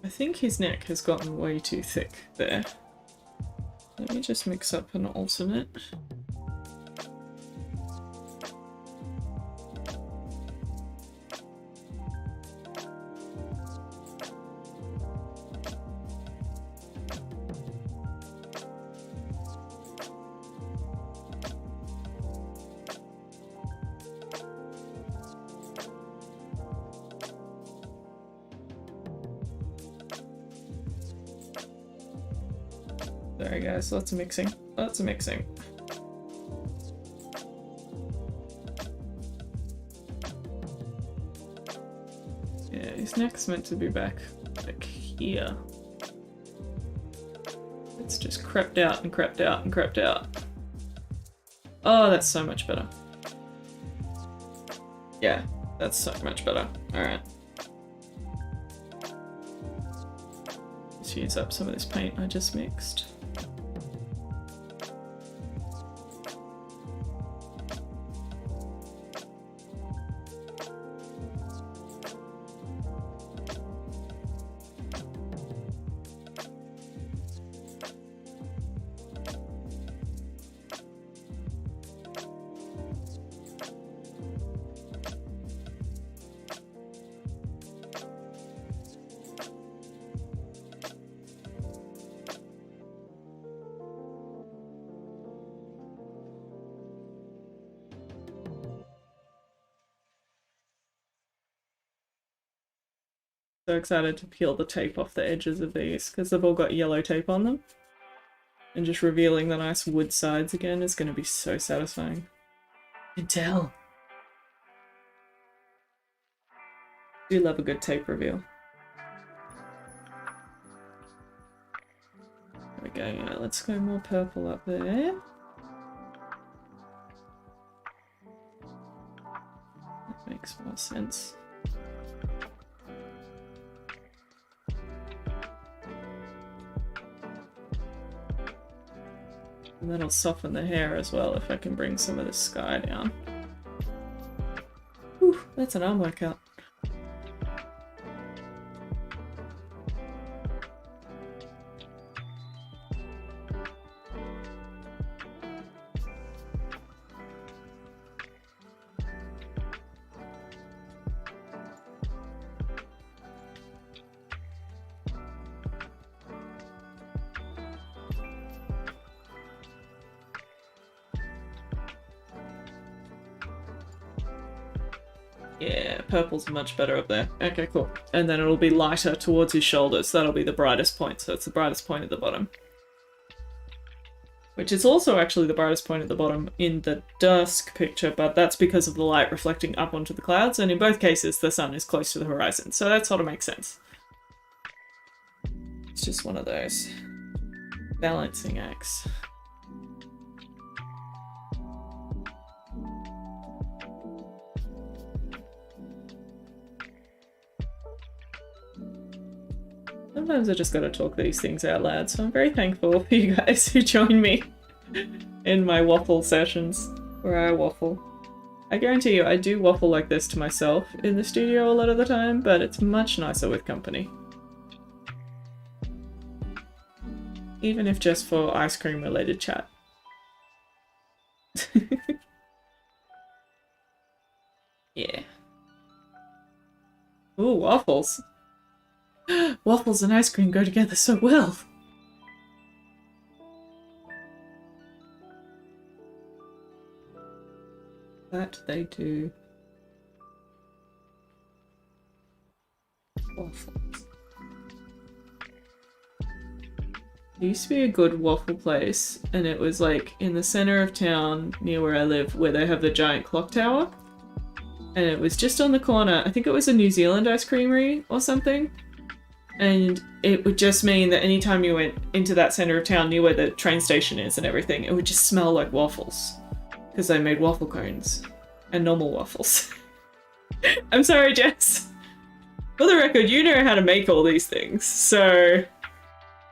I think his neck has gotten way too thick there. Let me just mix up an alternate. Sorry guys, lots of mixing. Lots of mixing. Yeah, his neck's meant to be back like here. It's just crept out and crept out and crept out. Oh, that's so much better. Yeah, that's so much better. Alright. Let's use up some of this paint I just mixed. So excited to peel the tape off the edges of these because they've all got yellow tape on them. And just revealing the nice wood sides again is going to be so satisfying. You can tell. I do love a good tape reveal. There we go, yeah, let's go more purple up there. That makes more sense. And that'll soften the hair as well if I can bring some of the sky down. Whew, that's an arm workout. Yeah, purple's much better up there. Okay, cool. And then it'll be lighter towards his shoulders. That'll be the brightest point. So it's the brightest point at the bottom. Which is also actually the brightest point at the bottom in the dusk picture, but that's because of the light reflecting up onto the clouds. And in both cases, the sun is close to the horizon. So that sort of makes sense. It's just one of those balancing acts. Sometimes I just gotta talk these things out loud, so I'm very thankful for you guys who join me in my waffle sessions, where I waffle. I guarantee you, I do waffle like this to myself in the studio a lot of the time, but it's much nicer with company. Even if just for ice cream related chat. Yeah. Ooh, waffles. Waffles and ice cream go together so well. That they do. Waffles. There used to be a good waffle place, and it was like in the center of town near where I live, where they have the giant clock tower. And it was just on the corner. I think it was a New Zealand ice creamery or something. And it would just mean that anytime you went into that center of town near where the train station is and everything, it would just smell like waffles. Because they made waffle cones. And normal waffles. I'm sorry, Jess. For the record, you know how to make all these things. So,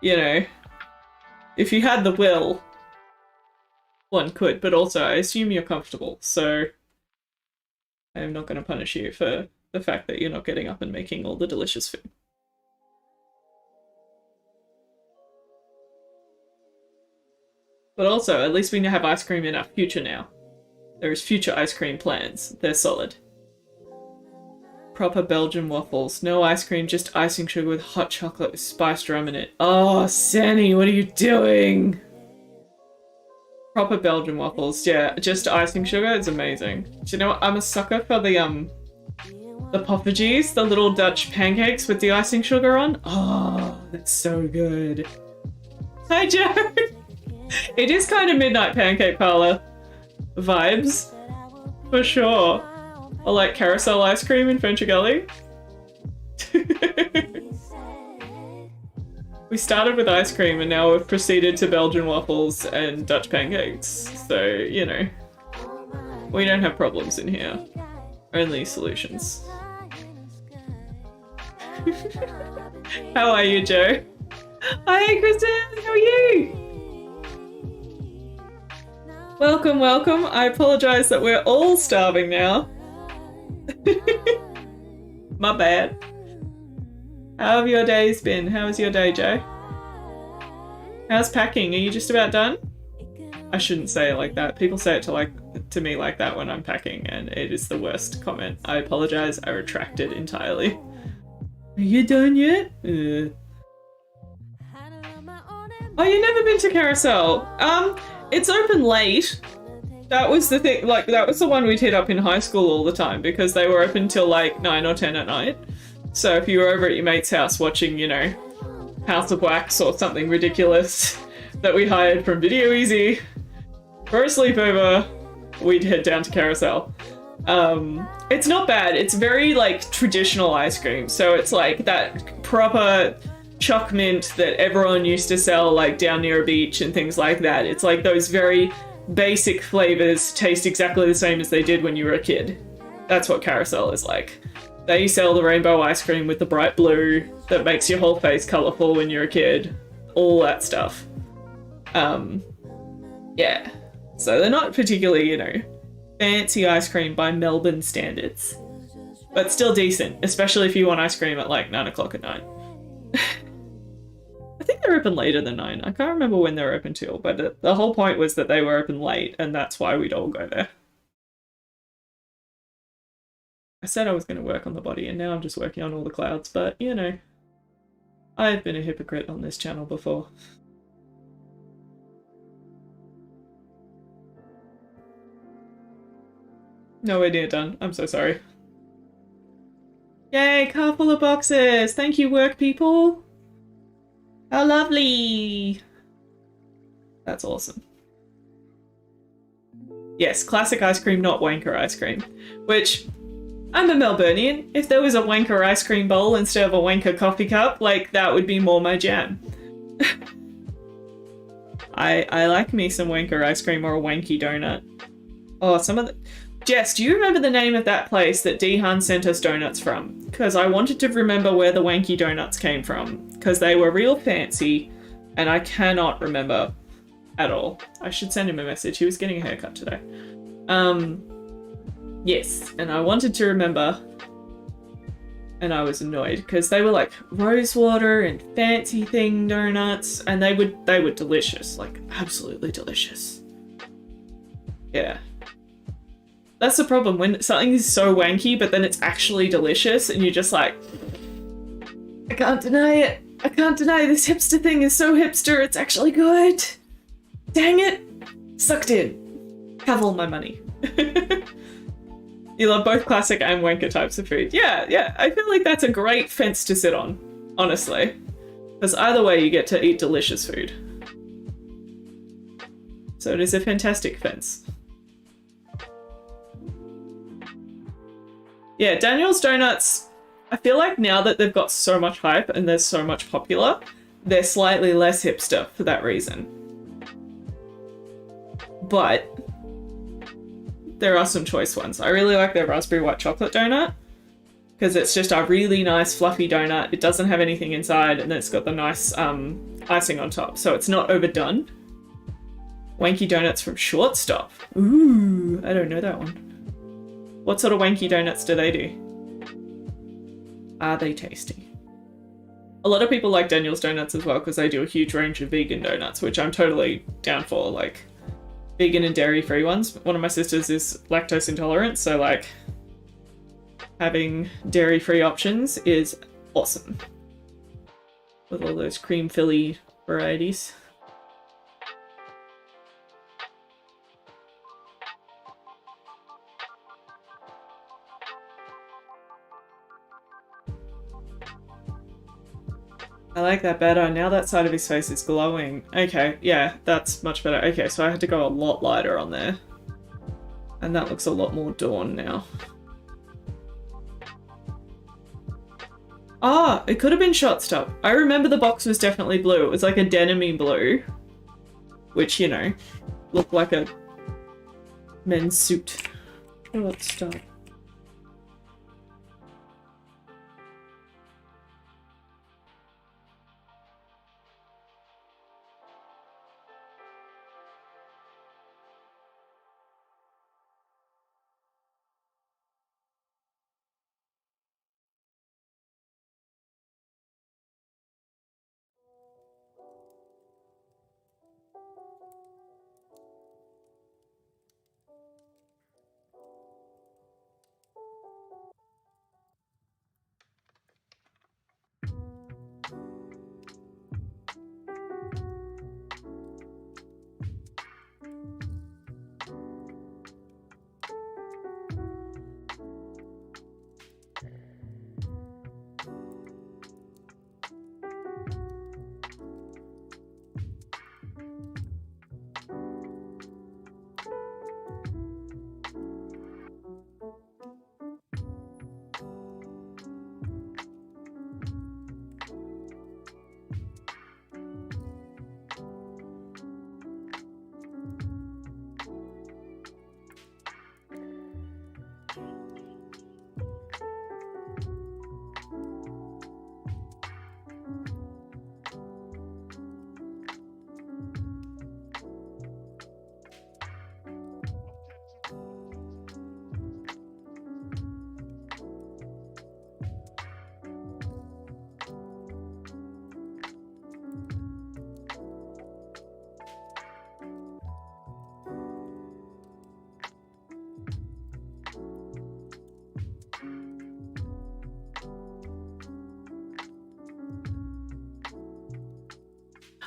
you know, if you had the will, one could. But also, I assume you're comfortable. So, I'm not going to punish you for the fact that you're not getting up and making all the delicious food. But also, at least we have ice cream in our future now. There is future ice cream plans. They're solid. Proper Belgian waffles. No ice cream, just icing sugar with hot chocolate with spiced rum in it. Oh, Sanny, what are you doing? Proper Belgian waffles. Yeah, just icing sugar is amazing. Do you know what? I'm a sucker for the poffertjes, the little Dutch pancakes with the icing sugar on. Oh, that's so good. Hi, Joe! It is kind of midnight pancake parlor vibes, for sure. Or like carousel ice cream in French Gully. We started with ice cream and now we've proceeded to Belgian waffles and Dutch pancakes. So, you know, we don't have problems in here. Only solutions. How are you, Joe? Hi, Kristen! How are you? Welcome, welcome. I apologise that we're all starving now. My bad. How have your days been? How was your day, Joe? How's packing? Are you just about done? I shouldn't say it like that. People say it to me like that when I'm packing, and it is the worst comment. I apologise. I retract it entirely. Are you done yet? Oh, you've never been to Carousel? It's open late. That was the thing, like, that was the one we'd hit up in high school all the time because they were open till like 9 or 10 at night. So if you were over at your mate's house watching, you know, House of Wax or something ridiculous that we hired from Video Easy for a sleepover, we'd head down to Carousel. It's not bad. It's very like traditional ice cream. So it's like that proper choc mint that everyone used to sell like down near a beach and things like that. It's like those very basic flavors taste exactly the same as they did when you were a kid. That's what Carousel is like. They sell the rainbow ice cream with the bright blue that makes your whole face colorful when you're a kid. All that stuff. Yeah. So they're not particularly, you know, fancy ice cream by Melbourne standards. But still decent, especially if you want ice cream at like 9 o'clock at night. I think they're open later than 9. I can't remember when they're open till, but the whole point was that they were open late, and that's why we'd all go there. I said I was going to work on the body, and now I'm just working on all the clouds, but, you know, I've been a hypocrite on this channel before. Nowhere near done. I'm so sorry. Yay, car full of boxes! Thank you, work people! How lovely! That's awesome. Yes, classic ice cream, not wanker ice cream. Which, I'm a Melburnian. If there was a wanker ice cream bowl instead of a wanker coffee cup, like, that would be more my jam. I like me some wanker ice cream or a wanky donut. Oh, some of the... Jess, do you remember the name of that place that Dehan sent us donuts from? Because I wanted to remember where the wanky donuts came from. Because they were real fancy, and I cannot remember at all. I should send him a message. He was getting a haircut today. Yes, and I wanted to remember, and I was annoyed because they were like rosewater and fancy thing donuts, and they were delicious, like absolutely delicious. Yeah. That's the problem, when something is so wanky, but then it's actually delicious, and you're just like, I can't deny it. I can't deny this hipster thing is so hipster, it's actually good. Dang it. Sucked in. Have all my money. You love both classic and wanker types of food. Yeah, I feel like that's a great fence to sit on, honestly. Because either way, you get to eat delicious food. So it is a fantastic fence. Yeah, Daniel's Donuts, I feel like now that they've got so much hype and they're so much popular, they're slightly less hipster for that reason. But there are some choice ones. I really like their raspberry white chocolate donut because it's just a really nice fluffy donut. It doesn't have anything inside, and then it's got the nice icing on top, so it's not overdone. Wanky donuts from Shortstop. Ooh, I don't know that one. What sort of wanky donuts do they do? Are they tasty? A lot of people like Daniel's Donuts as well because they do a huge range of vegan donuts, which I'm totally down for, like vegan and dairy-free ones. One of my sisters is lactose intolerant, so like having dairy-free options is awesome. With all those cream filly varieties. I like that better. Now that side of his face is glowing. Okay, yeah, that's much better. Okay, so I had to go a lot lighter on there. And that looks a lot more Dawn now. Ah, it could have been Shot Stop. I remember the box was definitely blue. It was like a denim-y blue. Which, you know, looked like a men's suit. Shot Stop.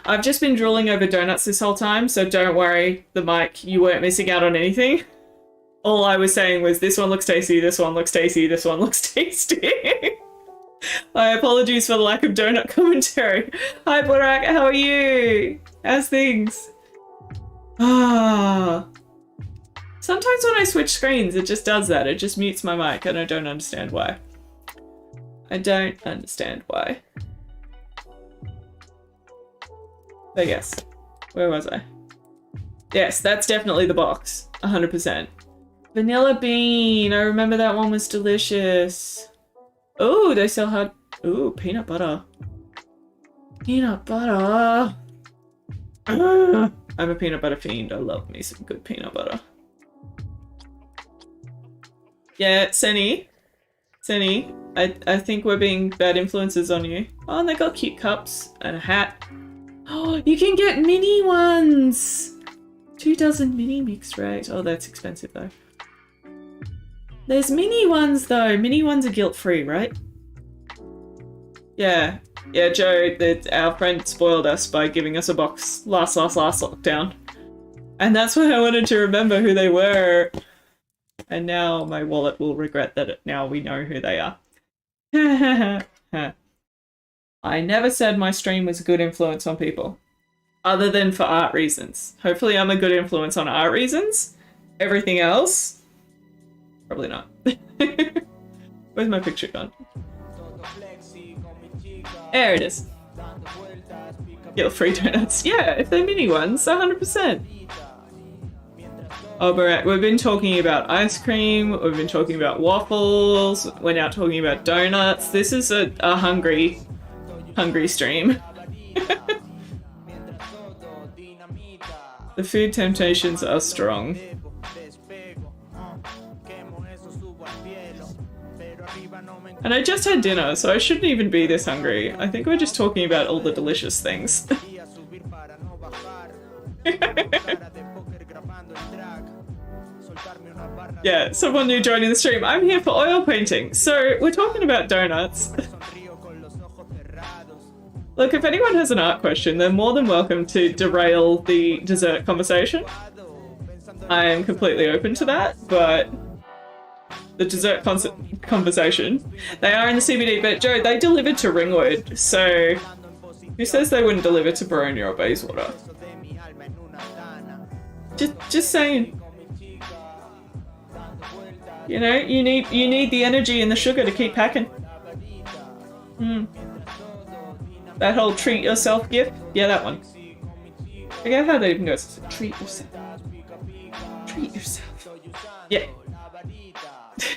I've just been drooling over donuts this whole time, so don't worry, the mic, you weren't missing out on anything. All I was saying was this one looks tasty, this one looks tasty, this one looks tasty. My apologies for the lack of donut commentary. Hi Burak, how are you? How's things? Ah. Sometimes when I switch screens, it just does that. It just mutes my mic and I don't understand why. I don't understand why. But yes, where was I? Yes, that's definitely the box, 100%. Vanilla bean, I remember that one was delicious. Oh, they still had, ooh, peanut butter. Peanut butter. I'm a peanut butter fiend, I love me some good peanut butter. Yeah, Senny, I think we're being bad influences on you. Oh, and they got cute cups and a hat. Oh, you can get mini ones! 2 dozen mini mixed right. Oh, that's expensive though. There's mini ones though. Mini ones are guilt-free, right? Yeah. Yeah, Joe, our friend spoiled us by giving us a box last lockdown. And that's why I wanted to remember who they were. And now my wallet will regret that now we know who they are. I never said my stream was a good influence on people. Other than for art reasons. Hopefully I'm a good influence on art reasons. Everything else, probably not. Where's my picture gone? There it is. Guilt-free donuts. Yeah, if they're mini ones, 100%. Oh, Barack, we've been talking about ice cream, we've been talking about waffles, we're now talking about donuts. This is a hungry stream. The food temptations are strong. And I just had dinner, so I shouldn't even be this hungry. I think we're just talking about all the delicious things. Yeah, someone new joining the stream. I'm here for oil painting. So we're talking about donuts. Look, if anyone has an art question, they're more than welcome to derail the dessert conversation. I am completely open to that, but the dessert conversation, they are in the CBD, but Joe, they delivered to Ringwood, so who says they wouldn't deliver to Baronia or Bayswater? Just saying. You know, you need the energy and the sugar to keep packing. That whole treat yourself gift? Yeah, that one. I forget how that even goes. Treat yourself. Treat yourself. Yeah.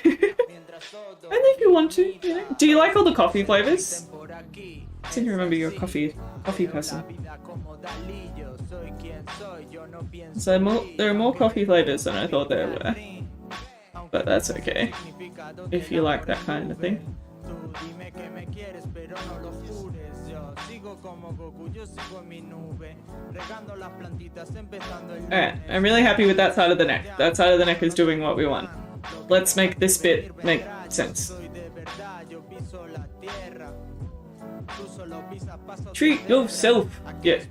Only if you want to, you know. Do you like all the coffee flavors? I seem to remember you're a coffee person. So there are more coffee flavors than I thought there were. But that's okay. If you like that kind of thing. Alright, I'm really happy with that side of the neck. That side of the neck is doing what we want. Let's make this bit make sense. Treat yourself. Yeah.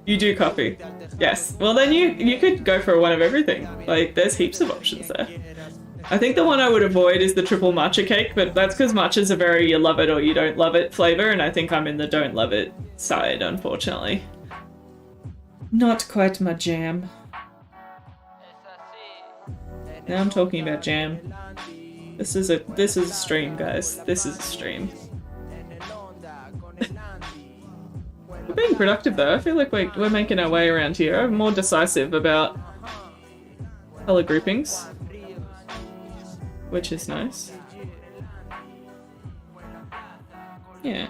You do coffee. Yes. Well then you could go for one of everything. Like there's heaps of options there. I think the one I would avoid is the triple matcha cake, but that's because matcha's a very you love it or you don't love it flavor, and I think I'm in the don't love it side, unfortunately. Not quite my jam. Now I'm talking about jam. This is a stream, guys. This is a stream. We're being productive though. I feel like we're making our way around here. I'm more decisive about color groupings, which is nice. Yeah,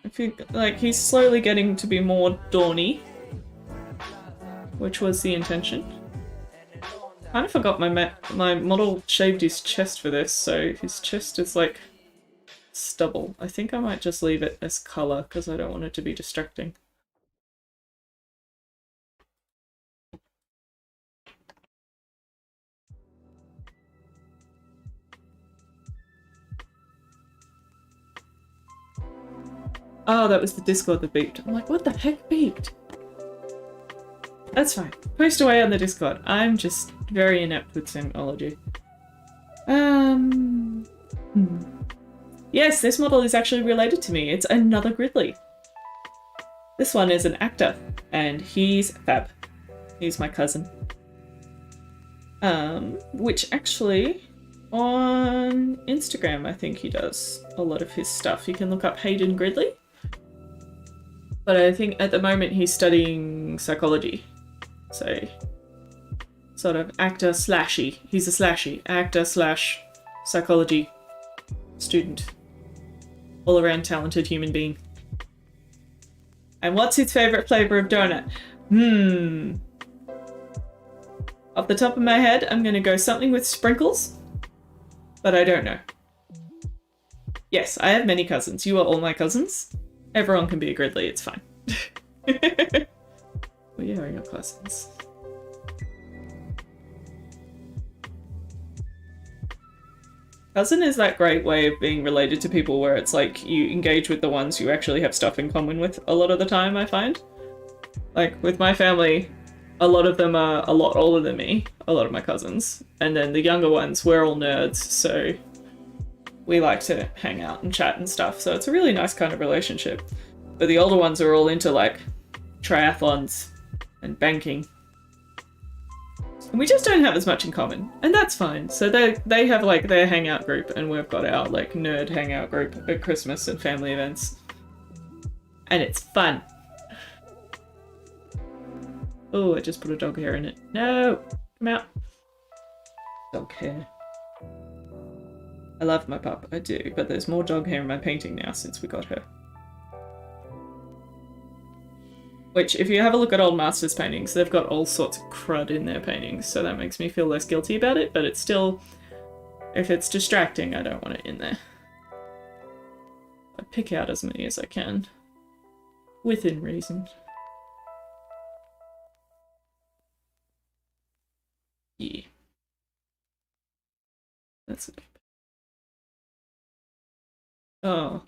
I feel like he's slowly getting to be more dawny, which was the intention. I kind of forgot my model shaved his chest for this, so his chest is like stubble. I think I might just leave it as color because I don't want it to be distracting. Oh, that was the Discord that beeped. I'm like, what the heck beeped? That's fine. Post away on the Discord. I'm just very inept with symbology. Yes, this model is actually related to me. It's another Gridley. This one is an actor, and he's fab. He's my cousin. Which actually, on Instagram, I think he does a lot of his stuff. You can look up Hayden Gridley. But I think at the moment he's studying psychology. So, sort of actor slashy. He's a slashy. Actor slash psychology student. All around talented human being. And what's his favourite flavour of donut? Off the top of my head, I'm going to go something with sprinkles. But I don't know. Yes, I have many cousins. You are all my cousins. Everyone can be a Gridley, it's fine. We are your cousins. Cousin is that great way of being related to people where it's like you engage with the ones you actually have stuff in common with a lot of the time, I find. Like with my family, a lot of them are a lot older than me, a lot of my cousins. And then the younger ones, we're all nerds, so we like to hang out and chat and stuff. So it's a really nice kind of relationship. But the older ones are all into like triathlons and banking. And we just don't have as much in common, and that's fine. So they have like their hangout group, and we've got our like nerd hangout group at Christmas and family events. And it's fun. Oh, I just put a dog hair in it. No! Come out. Dog hair. I love my pup, I do, but there's more dog hair in my painting now since we got her. Which, if you have a look at old masters paintings, they've got all sorts of crud in their paintings, so that makes me feel less guilty about it, but it's still, if it's distracting, I don't want it in there. I pick out as many as I can, within reason. Yeah. That's okay. Oh,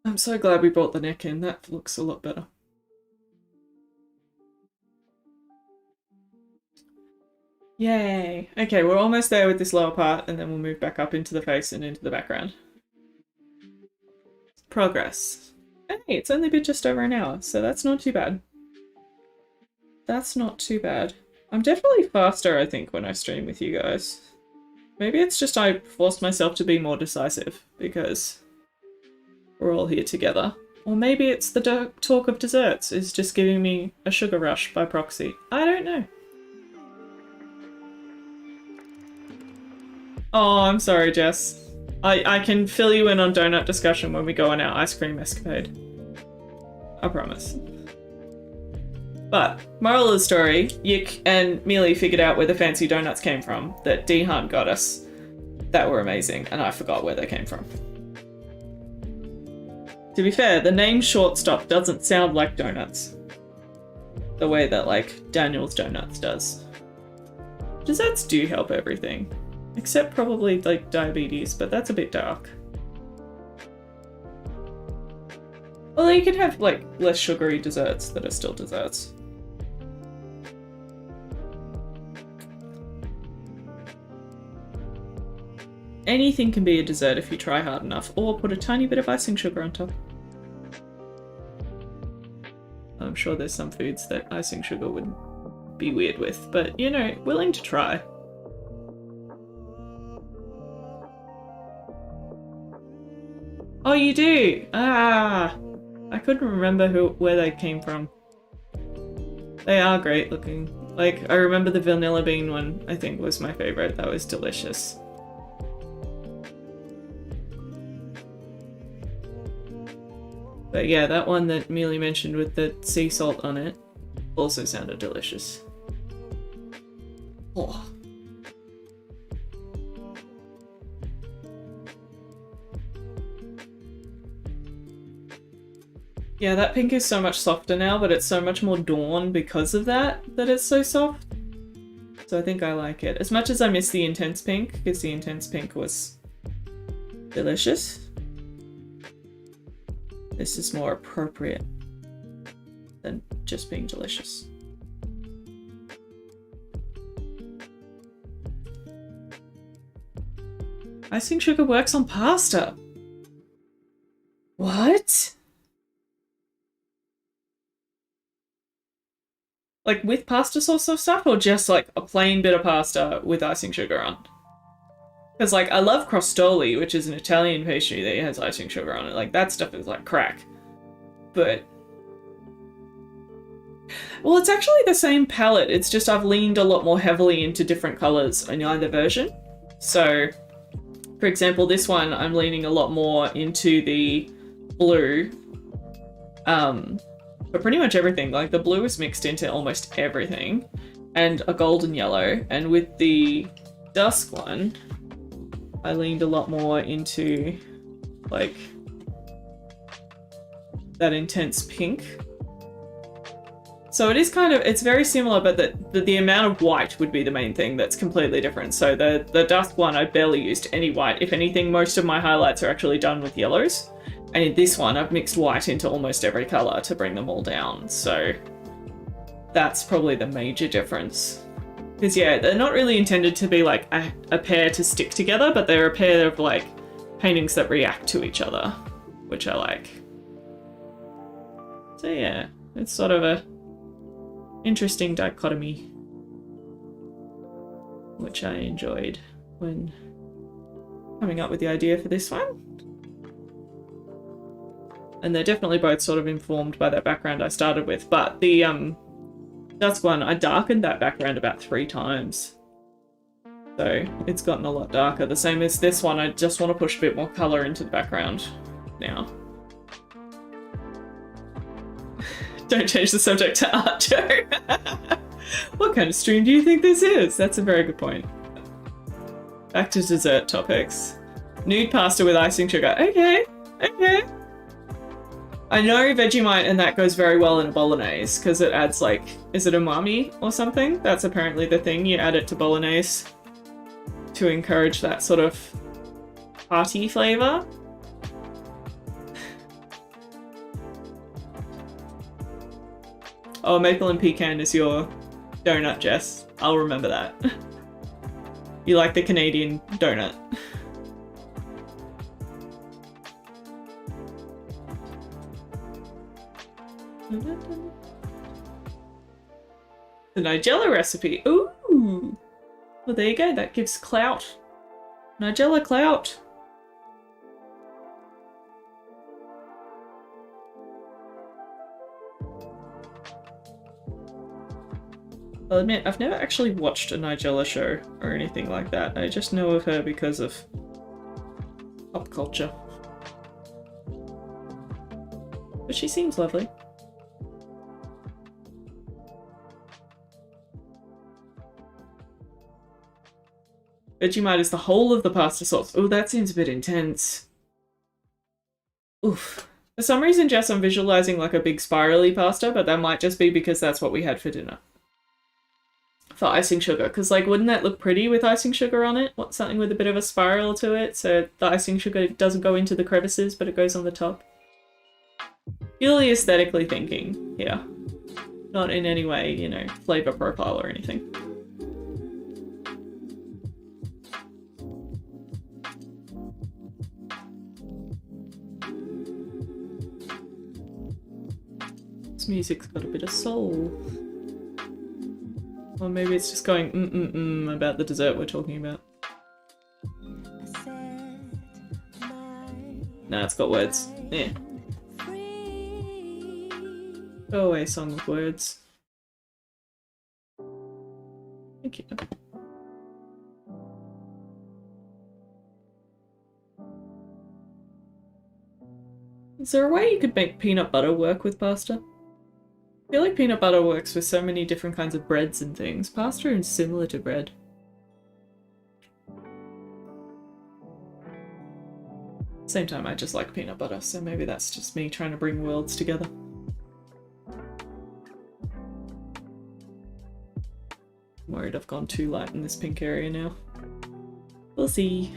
I'm so glad we brought the neck in, that looks a lot better. Yay! Okay, we're almost there with this lower part, and then we'll move back up into the face and into the background. Progress. Hey, it's only been just over an hour, so that's not too bad. That's not too bad. I'm definitely faster, I think, when I stream with you guys. Maybe it's just I forced myself to be more decisive, because we're all here together. Or maybe it's the talk of desserts is just giving me a sugar rush by proxy. I don't know. Oh, I'm sorry, Jess. I can fill you in on donut discussion when we go on our ice cream escapade. I promise. But, moral of the story, Yik and Mealy figured out where the fancy donuts came from that D Hunt got us. That were amazing, and I forgot where they came from. To be fair, the name Shortstop doesn't sound like donuts. The way that, like, Daniel's Donuts does. Desserts do help everything. Except probably, like, diabetes, but that's a bit dark. Although you can have, like, less sugary desserts that are still desserts. Anything can be a dessert if you try hard enough, or put a tiny bit of icing sugar on top. I'm sure there's some foods that icing sugar would be weird with, but, you know, willing to try. Oh, you do? Ah! I couldn't remember where they came from. They are great looking. Like, I remember the vanilla bean one, I think, was my favourite. That was delicious. But yeah, that one that Mealy mentioned with the sea salt on it also sounded delicious. Oh. Yeah, that pink is so much softer now, but it's so much more dawn because of that it's so soft. So I think I like it. As much as I miss the intense pink, because the intense pink was delicious. This is more appropriate than just being delicious. Icing sugar works on pasta. What? Like with pasta sauce or stuff, or just like a plain bit of pasta with icing sugar on? Because like I love crostoli, which is an Italian pastry that has icing sugar on it. Like that stuff is like crack. But well, it's actually the same palette. It's just I've leaned a lot more heavily into different colors in either version. So, for example, this one I'm leaning a lot more into the blue. But pretty much everything. Like the blue is mixed into almost everything, and a golden yellow. And with the dusk one, I leaned a lot more into like that intense pink. So it is kind of, it's very similar, but the amount of white would be the main thing that's completely different. So the dusk one, I barely used any white. If anything, most of my highlights are actually done with yellows. And in this one, I've mixed white into almost every color to bring them all down. So that's probably the major difference. Because yeah, they're not really intended to be like a pair to stick together, but they're a pair of like paintings that react to each other, which I like. So yeah, it's sort of a interesting dichotomy, which I enjoyed when coming up with the idea for this one. And they're definitely both sort of informed by that background I started with, but the dusk one, I darkened that background about 3 times. So it's gotten a lot darker. The same as this one, I just want to push a bit more colour into the background now. Don't change the subject to art, Joe. What kind of stream do you think this is? That's a very good point. Back to dessert topics. Nude pasta with icing sugar. Okay, okay. I know Vegemite and that goes very well in a bolognese because it adds like, is it umami or something? That's apparently the thing. You add it to bolognese to encourage that sort of hearty flavour. Oh, maple and pecan is your donut, Jess. I'll remember that. You like the Canadian donut. The Nigella recipe. Ooh! Well, there you go. That gives clout. Nigella clout. I'll admit, I've never actually watched a Nigella show or anything like that. I just know of her because of pop culture. But she seems lovely. Vegemite is the whole of the pasta sauce. Oh, that seems a bit intense. Oof. For some reason, Jess, I'm visualizing like a big spirally pasta, but that might just be because that's what we had for dinner. For icing sugar, because like, wouldn't that look pretty with icing sugar on it? Want something with a bit of a spiral to it, so the icing sugar doesn't go into the crevices, but it goes on the top. Purely aesthetically thinking, yeah. Not in any way, you know, flavor profile or anything. This music's got a bit of soul. Or maybe it's just going about the dessert we're talking about. Nah, it's got words. Yeah. Go away, song with words. Thank you. Is there a way you could make peanut butter work with pasta? I feel like peanut butter works with so many different kinds of breads and things. Pasta is similar to bread. Same time, I just like peanut butter, so maybe that's just me trying to bring worlds together. I'm worried I've gone too light in this pink area now. We'll see.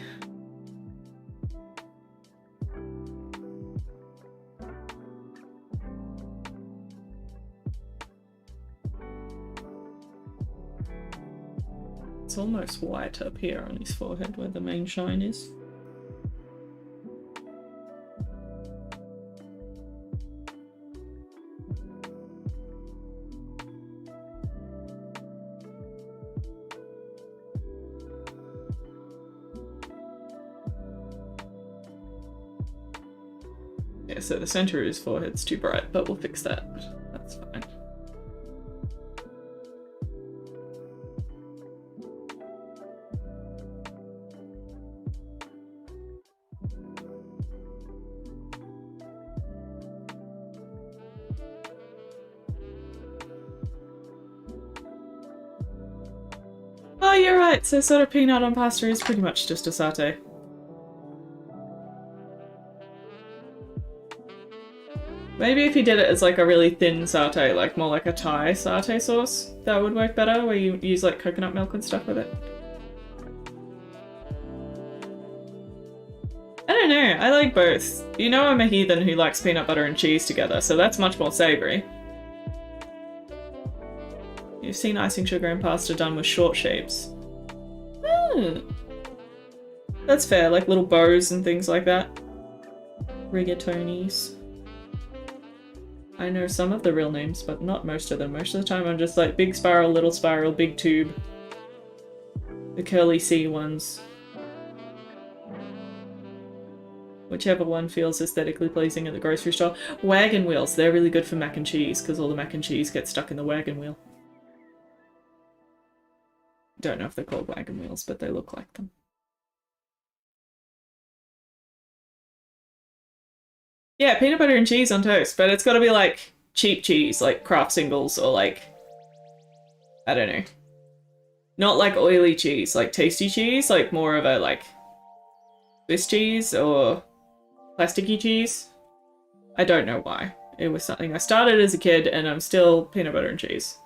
It's almost white up here on his forehead where the main shine is. Yeah, so the center of his forehead's too bright, but we'll fix that. That's fine. Oh, you're right. So sort of peanut on pasta is pretty much just a satay. Maybe if you did it as like a really thin satay, like more like a Thai satay sauce, that would work better, where you use like coconut milk and stuff with it. I don't know, I like both. You know I'm a heathen who likes peanut butter and cheese together, so that's much more savoury. You've seen icing sugar and pasta done with short shapes. That's fair, like little bows and things like that. Rigatonis. I know some of the real names, but not most of them. Most of the time I'm just like big spiral, big tube. The curly C ones. Whichever one feels aesthetically pleasing at the grocery store. Wagon wheels, they're really good for mac and cheese because all the mac and cheese gets stuck in the wagon wheel. Don't know if they're called wagon wheels, but they look like them. Yeah, peanut butter and cheese on toast, but it's got to be like cheap cheese, like Kraft Singles, or like, I don't know. Not like oily cheese, like tasty cheese, like more of a like Swiss cheese or plasticky cheese. I don't know why. It was something I started as a kid and I'm still peanut butter and cheese.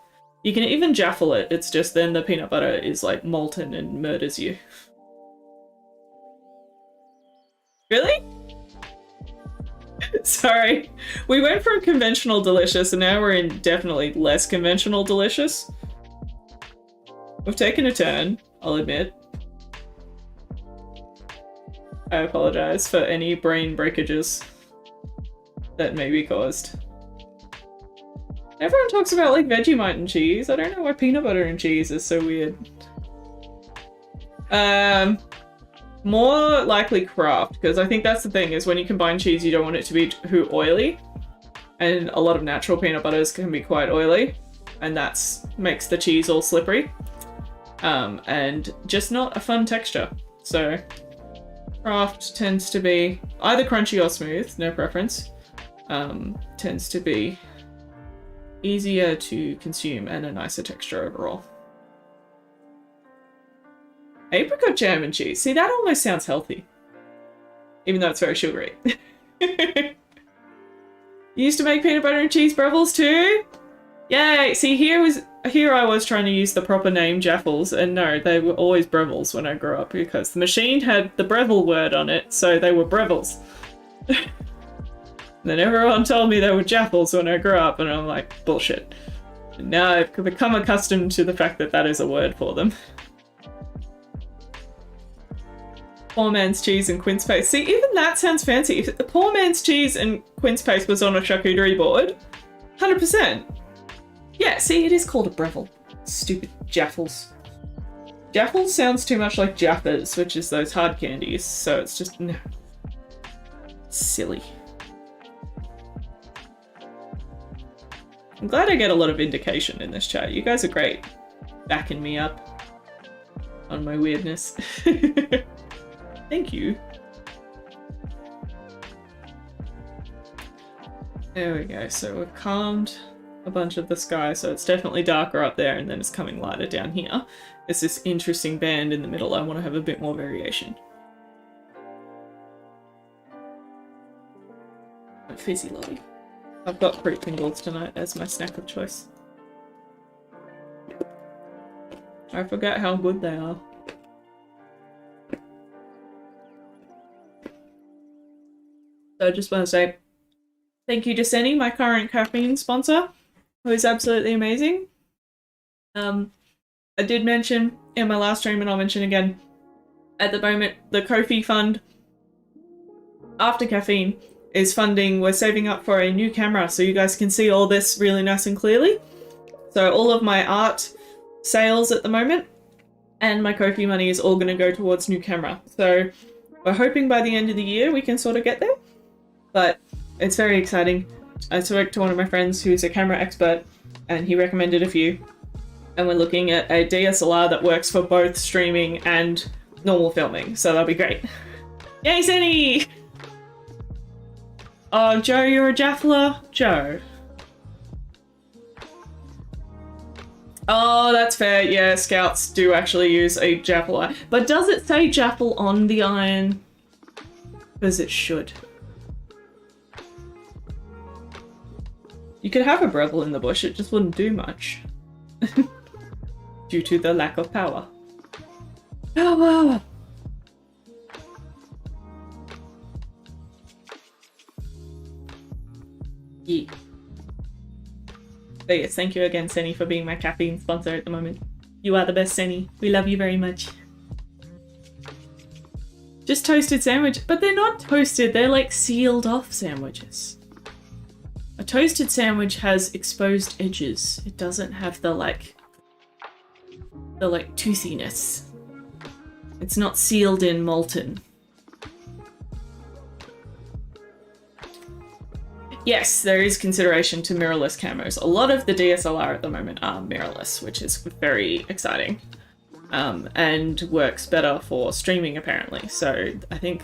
You can even jaffle it, it's just then the peanut butter is like molten and murders you. Really? Sorry. We went from conventional delicious and now we're in definitely less conventional delicious. We've taken a turn, I'll admit. I apologize for any brain breakages that may be caused. Everyone talks about like Vegemite and cheese. I don't know why peanut butter and cheese is so weird. More likely Kraft, because I think that's the thing, is when you combine cheese you don't want it to be too oily. And a lot of natural peanut butters can be quite oily. And that's makes the cheese all slippery. And just not a fun texture. So Kraft tends to be either crunchy or smooth, no preference. Tends to be easier to consume and a nicer texture overall. Apricot jam and cheese. See, that almost sounds healthy. Even though it's very sugary. You used to make peanut butter and cheese brevels too? Yay! See, here I was trying to use the proper name Jaffles, and no, they were always brevels when I grew up because the machine had the Breville word on it, so they were brevels. Then everyone told me they were Jaffles when I grew up, and I'm like, bullshit. And now I've become accustomed to the fact that that is a word for them. Poor man's cheese and quince paste. See, even that sounds fancy. If the poor man's cheese and quince paste was on a charcuterie board, 100%. Yeah, see, it is called a Breville. Stupid Jaffles. Jaffles sounds too much like Jaffas, which is those hard candies, so it's just, no. Silly. I'm glad I get a lot of indication in this chat. You guys are great. Backing me up on my weirdness. Thank you. There we go. So we've calmed a bunch of the sky, so it's definitely darker up there and then it's coming lighter down here. There's this interesting band in the middle. I want to have a bit more variation. A fizzy lolly. I've got fruit Pringles tonight as my snack of choice. I forget how good they are. So I just want to say thank you to Senny, my current caffeine sponsor, who is absolutely amazing. I did mention in my last stream, and I'll mention again, at the moment, the Ko-fi fund, After Caffeine, is funding, we're saving up for a new camera so you guys can see all this really nice and clearly. So all of my art sales at the moment and my Ko-fi money is all going to go towards new camera. So we're hoping by the end of the year we can sort of get there, but it's very exciting. I spoke to one of my friends who's a camera expert and he recommended a few, and we're looking at a DSLR that works for both streaming and normal filming, so that'll be great. Yay, Senny! Oh, Joe, you're a jaffler? Joe. Oh, that's fair. Yeah, scouts do actually use a jaffle eye. But does it say jaffle on the iron? Because it should. You could have a Breville in the bush, it just wouldn't do much. Due to the lack of power. Power! Yeah. But yes, thank you again, Senny, for being my caffeine sponsor at the moment. You are the best, Senny. We love you very much. Just toasted sandwich, but they're not toasted, they're like sealed off sandwiches. A toasted sandwich has exposed edges. It doesn't have the like toothiness. It's not sealed in molten. Yes, there is consideration to mirrorless cameras. A lot of the DSLR at the moment are mirrorless, which is very exciting. And works better for streaming apparently. So I think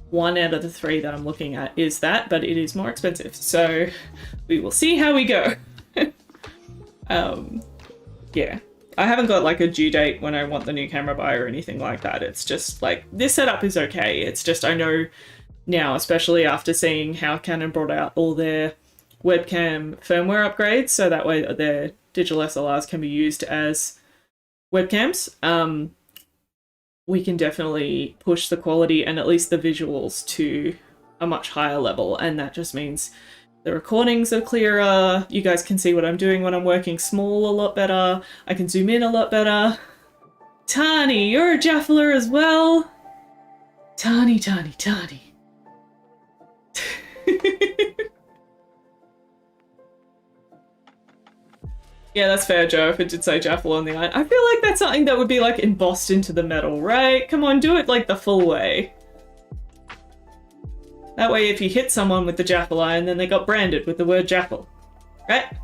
1 out of the 3 that I'm looking at is that, but it is more expensive. So we will see how we go. Yeah. I haven't got like a due date when I want the new camera by or anything like that. It's just like, this setup is okay. It's just, I know now, especially after seeing how Canon brought out all their webcam firmware upgrades, so that way their digital SLRs can be used as webcams, we can definitely push the quality and at least the visuals to a much higher level, and that just means the recordings are clearer, you guys can see what I'm doing when I'm working small a lot better, I can zoom in a lot better. Tani, you're a jaffler as well! Tani, Tani, Tani. Yeah, that's fair, Joe, if it did say jaffle on the iron. I feel like that's something that would be like embossed into the metal, right? Come on, do it like the full way. That way if you hit someone with the jaffle iron, then they got branded with the word jaffle, right?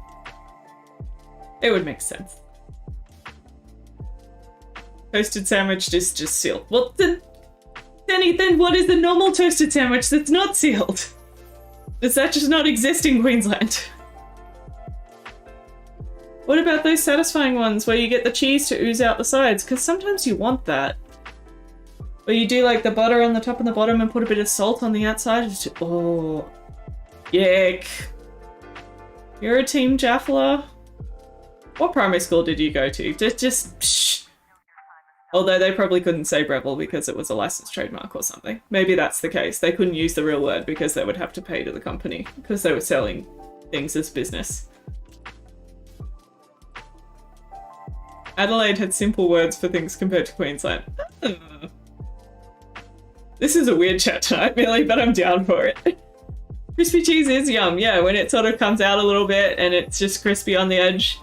It would make sense. Toasted sandwich is just sealed. Well, then what is the normal toasted sandwich that's not sealed? Does that just not exist in Queensland? What about those satisfying ones where you get the cheese to ooze out the sides? Because sometimes you want that. Where you do like the butter on the top and the bottom and put a bit of salt on the outside. Oh, yuck. You're a team jaffler? What primary school did you go to? Just psh. Although they probably couldn't say Breville because it was a licensed trademark or something. Maybe that's the case. They couldn't use the real word because they would have to pay to the company because they were selling things as business. Adelaide had simple words for things compared to Queensland. This is a weird chat tonight, Millie, but I'm down for it. Crispy cheese is yum, yeah, when it sort of comes out a little bit and it's just crispy on the edge.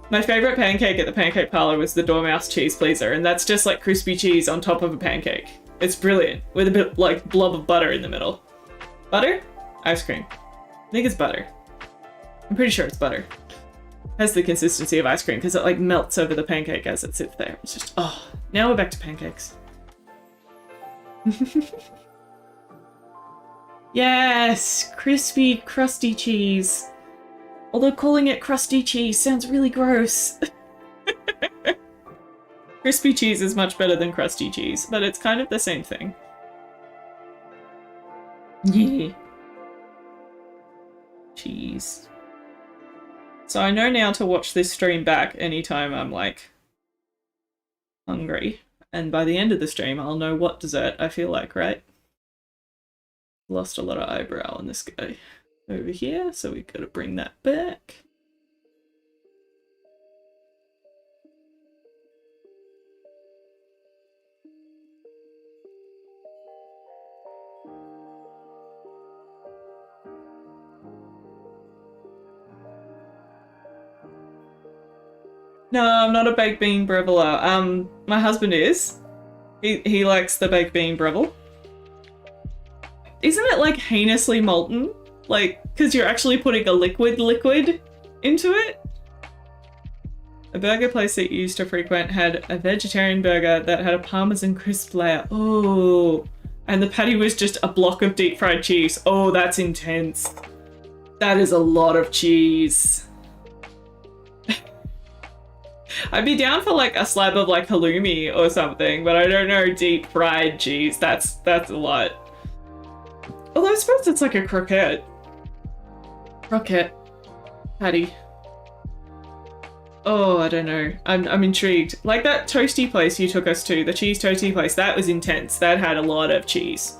My favourite pancake at the Pancake Parlour was the Dormouse Cheese Pleaser, and that's just like crispy cheese on top of a pancake. It's brilliant, with a bit like blob of butter in the middle. Butter? Ice cream. I think it's butter. I'm pretty sure it's butter. Has the consistency of ice cream because it like melts over the pancake as it sits there. It's just, oh, now we're back to pancakes. Yes, crispy, crusty cheese. Although calling it crusty cheese sounds really gross. Crispy cheese is much better than crusty cheese, but it's kind of the same thing. Yeah. Cheese. So I know now to watch this stream back anytime I'm like hungry. And by the end of the stream, I'll know what dessert I feel like, right? Lost a lot of eyebrow on this guy over here, so we've got to bring that back. No, I'm not a baked bean breveler. My husband is. He likes the baked bean brevel. Isn't it like heinously molten? Like, because you're actually putting a liquid into it? A burger place that you used to frequent had a vegetarian burger that had a parmesan crisp layer. Oh, and the patty was just a block of deep fried cheese. Oh, that's intense. That is a lot of cheese. I'd be down for like a slab of like halloumi or something, but I don't know, deep fried cheese. That's a lot. Although I suppose it's like a croquette. Croquette patty. Oh, I don't know. I'm intrigued. Like that toasty place you took us to, the cheese toasty place, that was intense. That had a lot of cheese.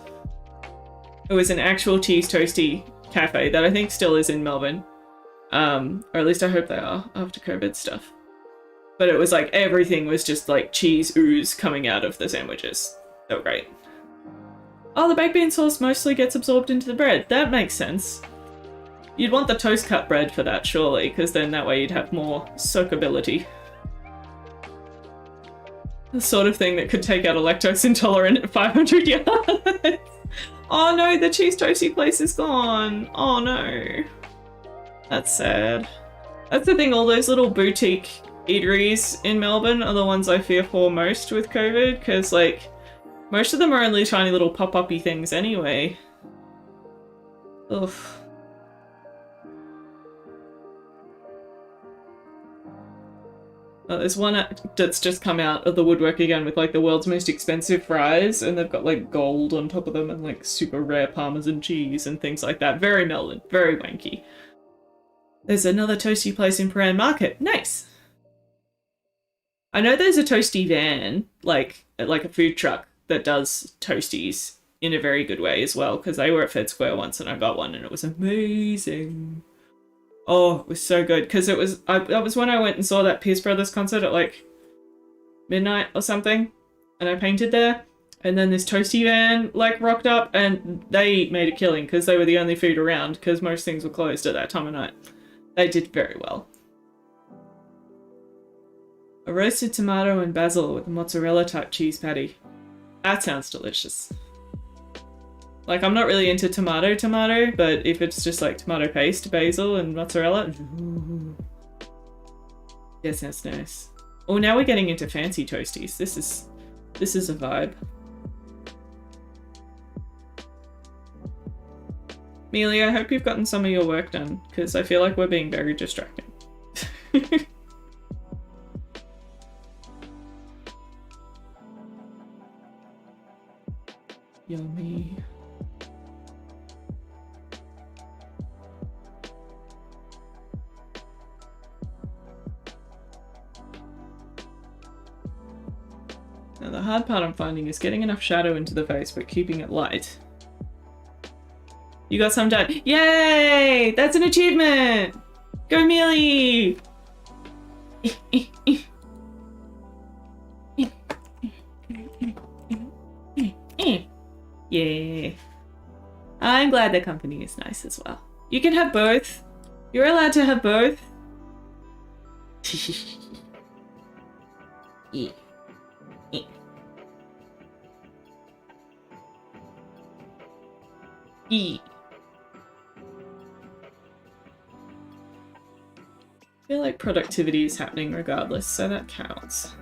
It was an actual cheese toasty cafe that I think still is in Melbourne. Or at least I hope they are after COVID stuff. But it was like everything was just like cheese ooze coming out of the sandwiches. They were great. Oh, the baked bean sauce mostly gets absorbed into the bread. That makes sense. You'd want the toast cut bread for that, surely, because then that way you'd have more soakability. The sort of thing that could take out a lactose intolerant at 500 yards. Oh no, the cheese toasty place is gone. Oh no. That's sad. That's the thing, all those little boutique eateries in Melbourne are the ones I fear for most with COVID, because like most of them are only tiny little pop-up-y things anyway. Ugh. Oh, there's one that's just come out of the woodwork again with like the world's most expensive fries, and they've got like gold on top of them and like super rare parmesan cheese and things like that. Very Melbourne, very wanky. There's another toasty place in Paran Market. Nice. I know there's a toasty van, like a food truck that does toasties in a very good way as well, because they were at Fed Square once and I got one and it was amazing. Oh, it was so good, because that was when I went and saw that Pierce Brothers concert at like midnight or something, and I painted there, and then this toasty van like rocked up and they made a killing because they were the only food around because most things were closed at that time of night. They did very well. A roasted tomato and basil with a mozzarella type cheese patty. That sounds delicious. Like, I'm not really into tomato, but if it's just like tomato paste, basil, and mozzarella. Ooh. Yes, that's nice. Oh, now we're getting into fancy toasties. This is a vibe. Mealy, I hope you've gotten some of your work done, because I feel like we're being very distracting. Yummy. Now the hard part I'm finding is getting enough shadow into the face but keeping it light. You got some done. Yay! That's an achievement! Go Mealy! Yeah. I'm glad the company is nice as well. You can have both. You're allowed to have both. Yeah. Yeah. I feel like productivity is happening regardless, so that counts.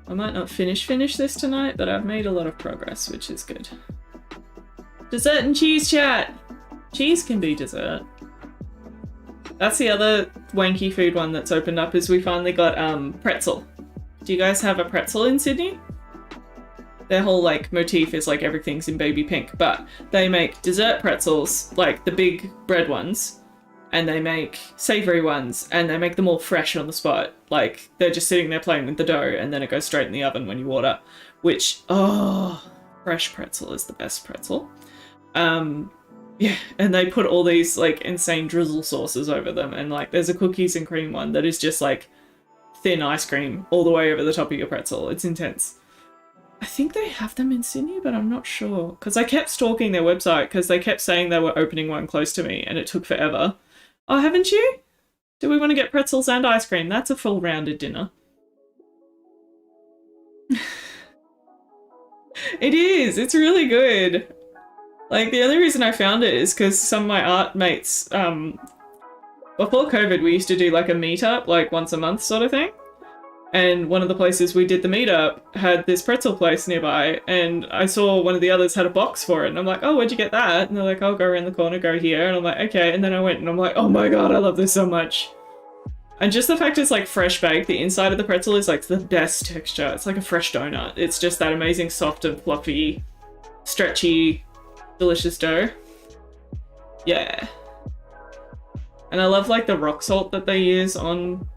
I might not finish this tonight, but I've made a lot of progress, which is good. Dessert and cheese chat! Cheese can be dessert. That's the other wanky food one that's opened up, is we finally got pretzel. Do you guys have a pretzel in Sydney? Their whole like motif is like everything's in baby pink, but they make dessert pretzels, like the big bread ones, and they make savory ones, and they make them all fresh on the spot. Like they're just sitting there playing with the dough, and then it goes straight in the oven when you order, which, oh, fresh pretzel is the best pretzel. Yeah, and they put all these like insane drizzle sauces over them, and like there's a cookies and cream one that is just like thin ice cream all the way over the top of your pretzel. It's intense. I think they have them in Sydney, but I'm not sure. Because I kept stalking their website because they kept saying they were opening one close to me and it took forever. Oh, haven't you? Do we want to get pretzels and ice cream? That's a full rounded dinner. It is. It's really good. Like, the only reason I found it is because some of my art mates, before COVID, we used to do like a meetup, like once a month sort of thing. And one of the places we did the meetup had this pretzel place nearby, and I saw one of the others had a box for it, and I'm like, oh, where'd you get that? And they're like, I'll go around the corner, go here. And I'm like, okay. And then I went and I'm like, oh my god, I love this so much. And just the fact it's like fresh baked, the inside of the pretzel is like the best texture. It's like a fresh donut. It's just that amazing soft and fluffy, stretchy, delicious dough. Yeah. And I love like the rock salt that they use on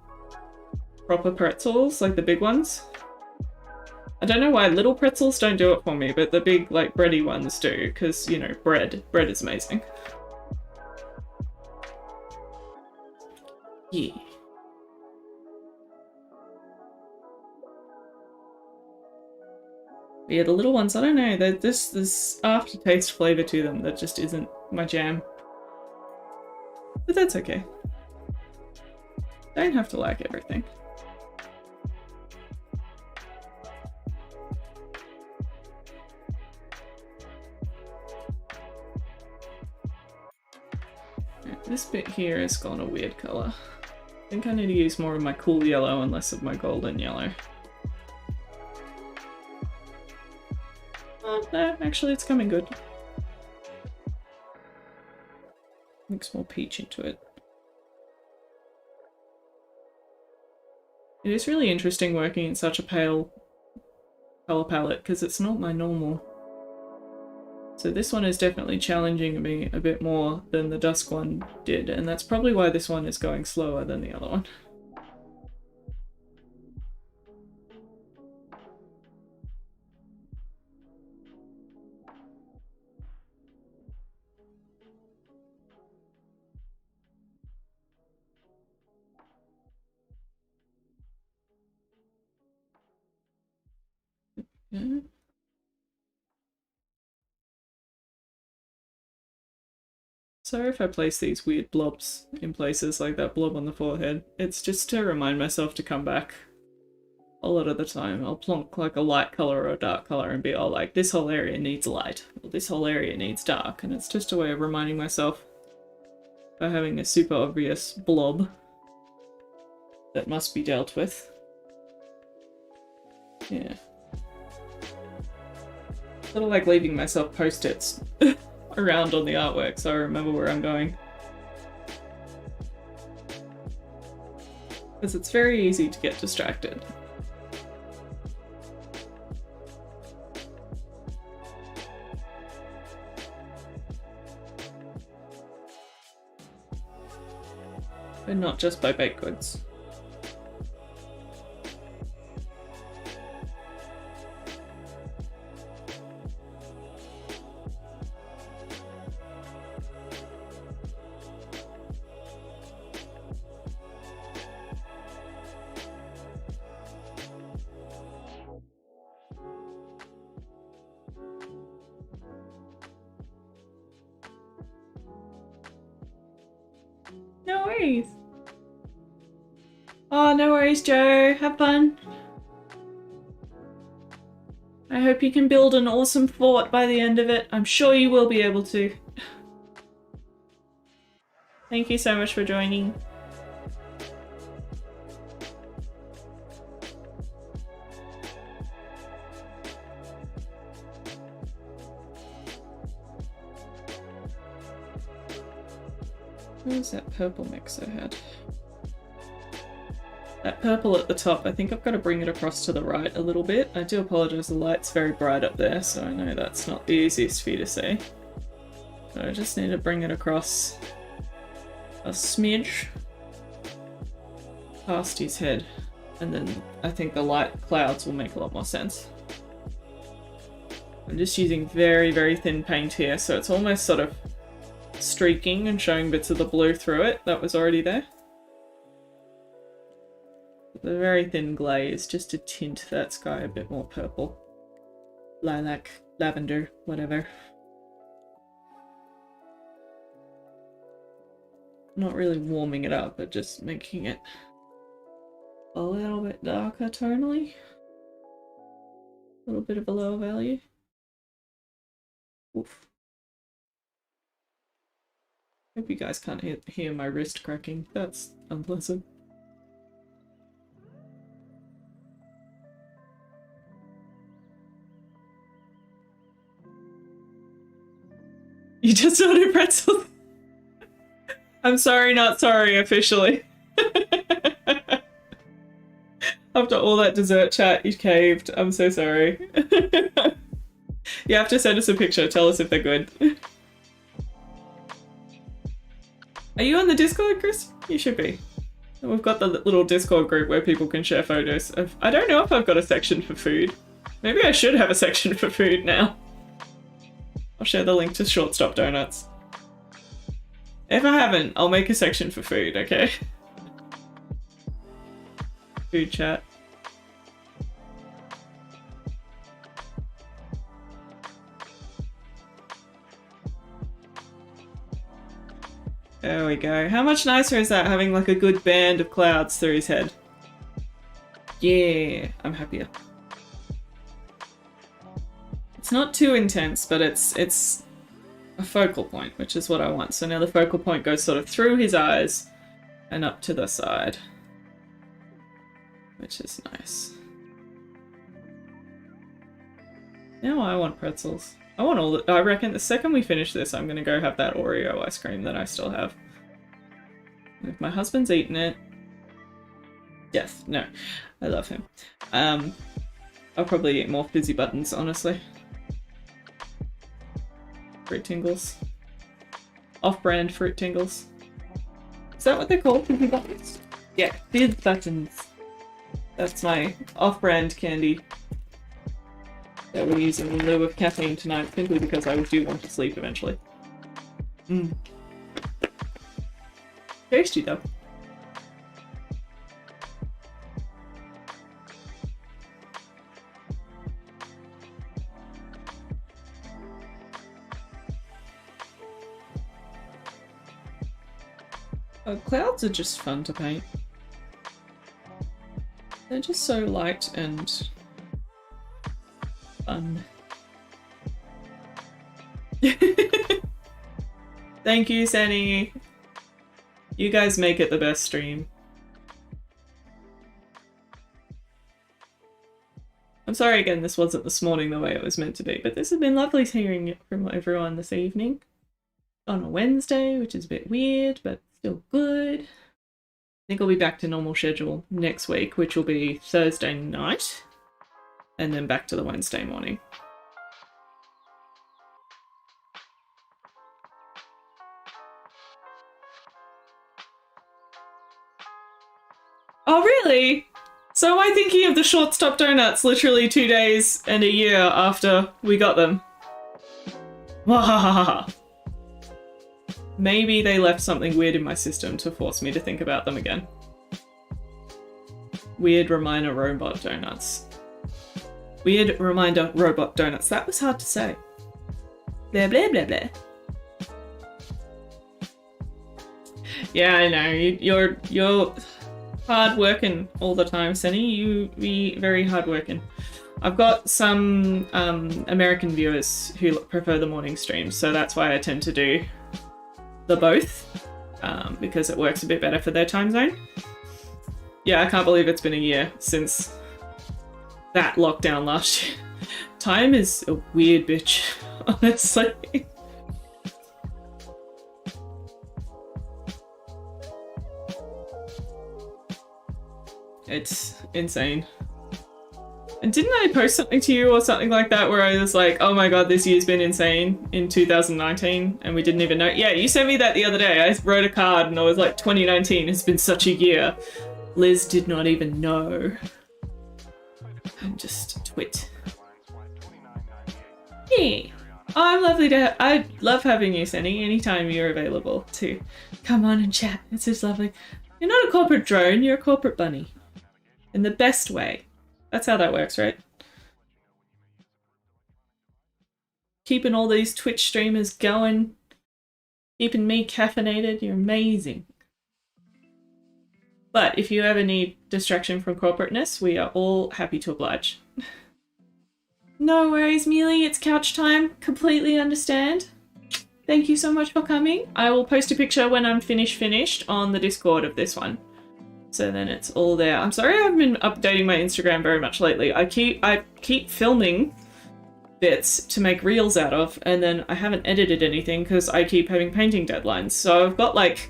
proper pretzels, like the big ones. I don't know why little pretzels don't do it for me, but the big like bready ones do, because, you know, bread is amazing. Yeah. But yeah, the little ones, I don't know, they're this aftertaste flavour to them that just isn't my jam. But that's okay. Don't have to like everything. This bit here has gone a weird colour. I think I need to use more of my cool yellow and less of my golden yellow. Oh, no, actually it's coming good. Mix more peach into it. It is really interesting working in such a pale colour palette because it's not my normal. So this one is definitely challenging me a bit more than the dusk one did, and that's probably why this one is going slower than the other one. Yeah. Sorry if I place these weird blobs in places like that blob on the forehead. It's just to remind myself to come back. A lot of the time I'll plonk like a light colour or a dark colour and be all like, this whole area needs light, or this whole area needs dark, and it's just a way of reminding myself by having a super obvious blob that must be dealt with. Yeah. Sort of like leaving myself post-its around on the artwork so I remember where I'm going. Because it's very easy to get distracted. And not just by baked goods. No worries. Oh, no worries, Joe. Have fun. I hope you can build an awesome fort by the end of it. I'm sure you will be able to. Thank you so much for joining. Where's that purple mix I had? That purple at the top, I think I've got to bring it across to the right a little bit. I do apologise, the light's very bright up there, so I know that's not the easiest for you to see. So I just need to bring it across a smidge past his head, and then I think the light clouds will make a lot more sense. I'm just using very, very thin paint here, so it's almost sort of streaking and showing bits of the blue through it that was already there. The very thin glaze, just to tint that sky a bit more purple. Lilac, lavender, whatever. Not really warming it up, but just making it a little bit darker tonally. A little bit of a lower value. Oof. Hope you guys can't hear my wrist cracking. That's unpleasant. You just ordered pretzels? I'm sorry, not sorry, officially. After all that dessert chat, you caved. I'm so sorry. You have to send us a picture. Tell us if they're good. Are you on the Discord, Chris? You should be. We've got the little Discord group where people can share photos of... I don't know if I've got a section for food. Maybe I should have a section for food now. I'll share the link to Shortstop Donuts. If I haven't, I'll make a section for food, okay? Food chat. There we go. How much nicer is that, having like a good band of clouds through his head? Yeah, I'm happier. It's not too intense, but it's a focal point, which is what I want. So now the focal point goes sort of through his eyes and up to the side, which is nice. Now I want pretzels. I want all the- I reckon the second we finish this, I'm gonna go have that Oreo ice cream that I still have. And if my husband's eaten it... Yes, no. I love him. I'll probably eat more fizzy buttons, honestly. Fruit tingles. Off-brand fruit tingles. Is that what they're called? Fizzy buttons? Yeah, fizz buttons. That's my off-brand candy that we're using in lieu of caffeine tonight, simply because I do want to sleep eventually. Tasty though. Clouds are just fun to paint. They're just so light and fun. Thank you, Sani. You guys make it the best stream. I'm sorry again this wasn't this morning the way it was meant to be, but this has been lovely hearing it from everyone this evening. On a Wednesday, which is a bit weird, but still good. I think I'll be back to normal schedule next week, which will be Thursday night, and then back to the Wednesday morning. Oh, really? So am I thinking of the Shortstop Donuts literally 2 days and a year after we got them? Wahahaha. Maybe they left something weird in my system to force me to think about them again. Weird reminder robot donuts. Weird reminder robot donuts. That was hard to say. Blah blah blah blah. Yeah, I know. You're hard working all the time, Sunny. You be very hard working. I've got some American viewers who prefer the morning streams, so that's why I tend to do the both, because it works a bit better for their time zone. Yeah, I can't believe it's been a year since that lockdown last year. Time is a weird bitch, honestly. It's insane. And didn't I post something to you or something like that where I was like, oh my god, this year's been insane in 2019 and we didn't even know? Yeah, you sent me that the other day. I wrote a card and I was like, 2019 has been such a year. Liz did not even know. I'm just twit. Yeah. Oh, I'm lovely to I love having you, Senny, anytime you're available to come on and chat. It's just lovely. You're not a corporate drone, you're a corporate bunny. In the best way. That's how that works, right? Keeping all these Twitch streamers going. Keeping me caffeinated, you're amazing. But if you ever need distraction from corporateness, we are all happy to oblige. No worries, Mealy, it's couch time. Completely understand. Thank you so much for coming. I will post a picture when I'm finished on the Discord of this one. So then it's all there. I'm sorry I haven't been updating my Instagram very much lately. I keep filming bits to make reels out of, and then I haven't edited anything because I keep having painting deadlines. So I've got like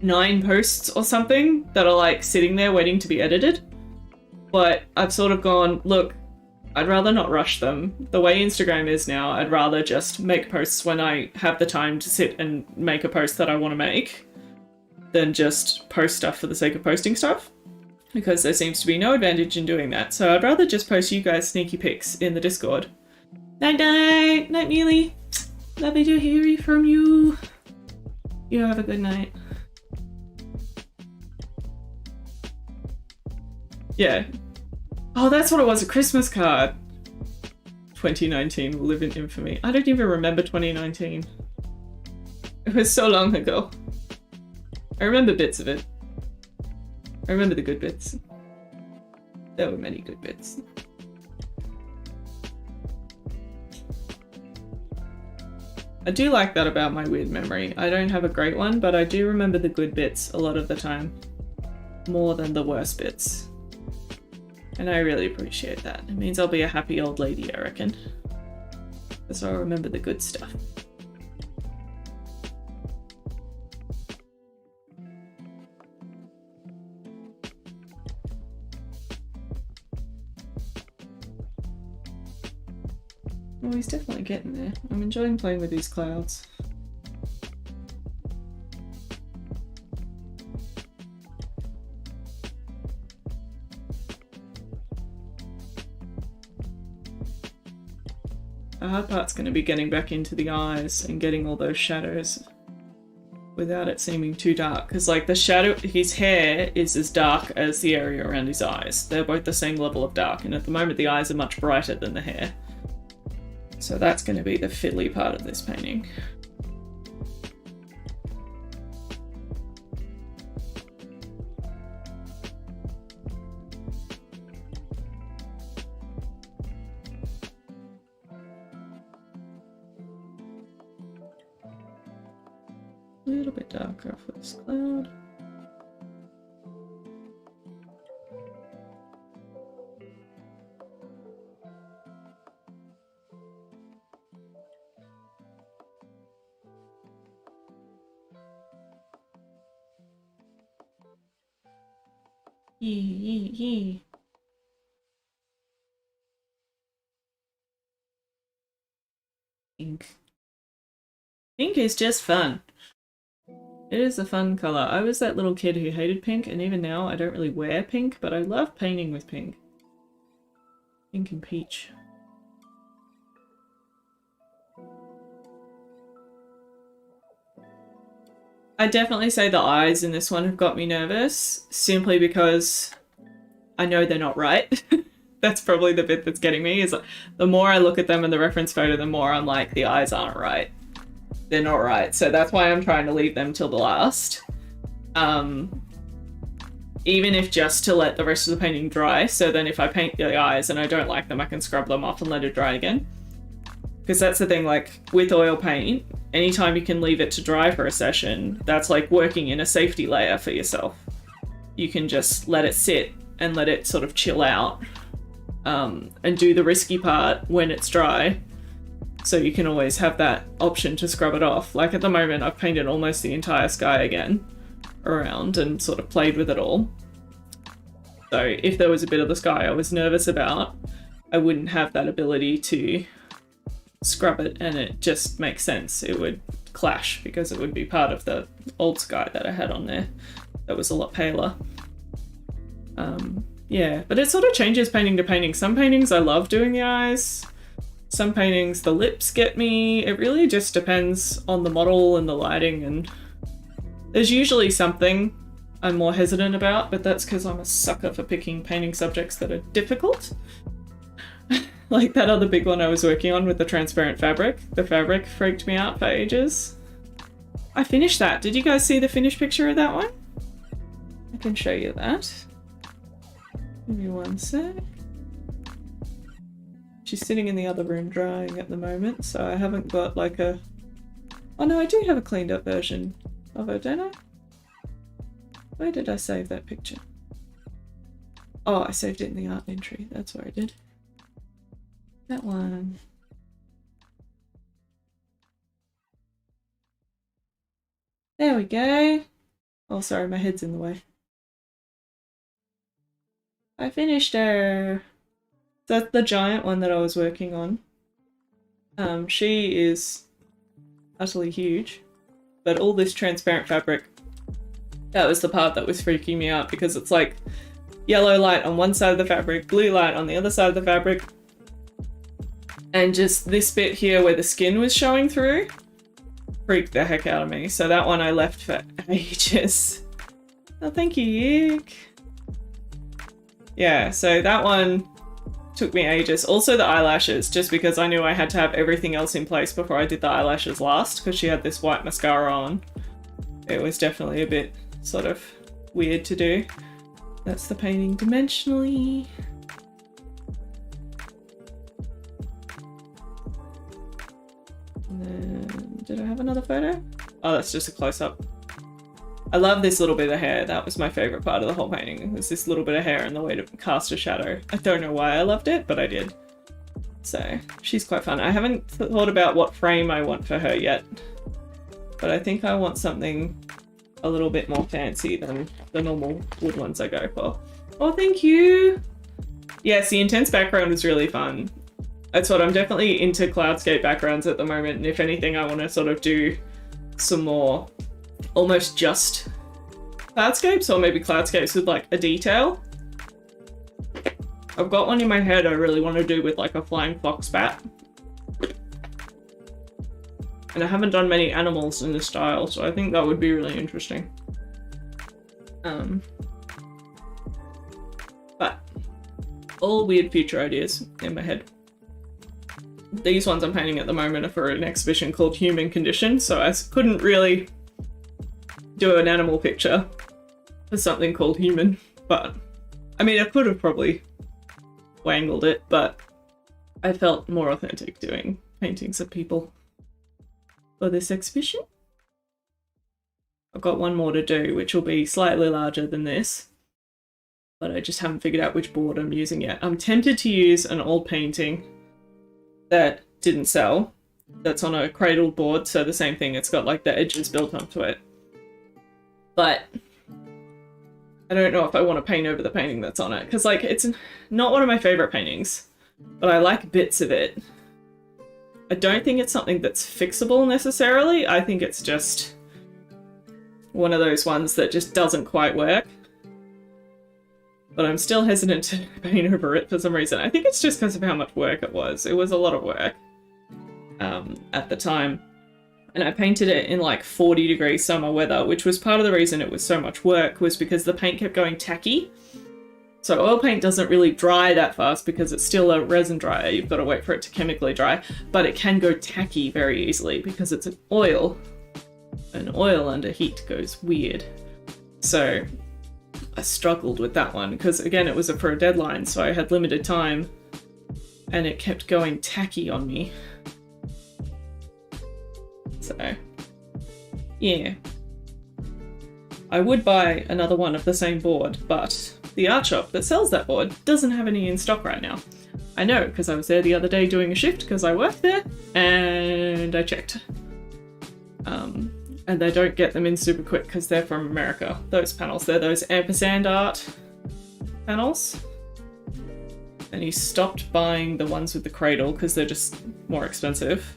9 posts or something that are like sitting there waiting to be edited. But I've sort of gone, look, I'd rather not rush them. The way Instagram is now, I'd rather just make posts when I have the time to sit and make a post that I want to make than just post stuff for the sake of posting stuff, because there seems to be no advantage in doing that. So I'd rather just post you guys sneaky pics in the Discord. Night night! Night Mealy! Lovely to hear from you. You have a good night. Yeah. Oh, that's what it was, a Christmas card. 2019 will live in infamy. I don't even remember 2019. It was so long ago. I remember bits of it. I remember the good bits. There were many good bits. I do like that about my weird memory. I don't have a great one, but I do remember the good bits a lot of the time. More than the worst bits. And I really appreciate that. It means I'll be a happy old lady, I reckon. Because I'll remember the good stuff. Oh, he's definitely getting there. I'm enjoying playing with these clouds. The hard part's going to be getting back into the eyes and getting all those shadows without it seeming too dark. Because like the shadow, his hair is as dark as the area around his eyes. They're both the same level of dark, and at the moment the eyes are much brighter than the hair. So that's going to be the fiddly part of this painting. A little bit darker for this cloud. Yee. Pink. Pink is just fun. It is a fun colour. I was that little kid who hated pink, and even now I don't really wear pink, but I love painting with pink. Pink and peach. I definitely say the eyes in this one have got me nervous, simply because I know they're not right. That's probably the bit that's getting me, is like, the more I look at them in the reference photo, the more I'm like, the eyes aren't right. They're not right. So that's why I'm trying to leave them till the last. Even if just to let the rest of the painting dry, so then if I paint the eyes and I don't like them, I can scrub them off and let it dry again. Because that's the thing, like, with oil paint, anytime you can leave it to dry for a session, that's like working in a safety layer for yourself. You can just let it sit and let it sort of chill out, and do the risky part when it's dry. So you can always have that option to scrub it off. Like at the moment, I've painted almost the entire sky again around and sort of played with it all. So if there was a bit of the sky I was nervous about, I wouldn't have that ability to scrub it, and it just makes sense. It would clash because it would be part of the old sky that I had on there that was a lot paler. Yeah, but it sort of changes painting to painting. Some paintings I love doing the eyes. Some paintings the lips get me. It really just depends on the model and the lighting, and there's usually something I'm more hesitant about, but that's because I'm a sucker for picking painting subjects that are difficult. Like that other big one I was working on with the transparent fabric. The fabric freaked me out for ages. I finished that. Did you guys see the finished picture of that one? I can show you that. Give me one sec. She's sitting in the other room drying at the moment, so I haven't got like a... Oh no, I do have a cleaned up version of her, don't I? Where did I save that picture? Oh, I saved it in the art entry. That's where I did. That one. There we go. Oh, sorry, my head's in the way. I finished her. That's the giant one that I was working on. She is utterly huge, but all this transparent fabric, that was the part that was freaking me out, because it's like yellow light on one side of the fabric, blue light on the other side of the fabric, and just this bit here where the skin was showing through freaked the heck out of me. So that one I left for ages. Oh, thank you, Yik. Yeah, so that one took me ages. Also the eyelashes, just because I knew I had to have everything else in place before I did the eyelashes last, because she had this white mascara on. It was definitely a bit sort of weird to do. That's the painting dimensionally. And then, did I have another photo? Oh, that's just a close-up. I love this little bit of hair. That was my favourite part of the whole painting. It was this little bit of hair and the way to cast a shadow. I don't know why I loved it, but I did. So, she's quite fun. I haven't thought about what frame I want for her yet, but I think I want something a little bit more fancy than the normal wood ones I go for. Oh, thank you! Yes, the intense background was really fun. That's what I'm definitely into, cloudscape backgrounds at the moment, and if anything I want to sort of do some more almost just cloudscapes, or maybe cloudscapes with like a detail. I've got one in my head I really want to do with like a flying fox bat. And I haven't done many animals in this style, so I think that would be really interesting. But all weird future ideas in my head. These ones I'm painting at the moment are for an exhibition called Human Condition, so I couldn't really do an animal picture for something called Human, but I mean, I could have probably wangled it, but I felt more authentic doing paintings of people for this exhibition. I've got one more to do, which will be slightly larger than this, but I just haven't figured out which board I'm using yet. I'm tempted to use an old painting that didn't sell, that's on a cradled board, so the same thing, it's got like the edges built onto it. But I don't know if I want to paint over the painting that's on it, because like it's not one of my favourite paintings, but I like bits of it. I don't think it's something that's fixable necessarily. I think it's just one of those ones that just doesn't quite work. But I'm still hesitant to paint over it for some reason. I think it's just because of how much work it was. It was a lot of work at the time. And I painted it in like 40-degree summer weather, which was part of the reason it was so much work, was because the paint kept going tacky. So oil paint doesn't really dry that fast because it's still a resin dryer. You've got to wait for it to chemically dry, but it can go tacky very easily because it's an oil. And oil under heat goes weird. So I struggled with that one because, again, it was for a deadline, so I had limited time and it kept going tacky on me. So, yeah. I would buy another one of the same board, but the art shop that sells that board doesn't have any in stock right now. I know, because I was there the other day doing a shift because I work there, and I checked. And they don't get them in super quick because they're from America. Those panels, they're those ampersand art panels. And he stopped buying the ones with the cradle because they're just more expensive.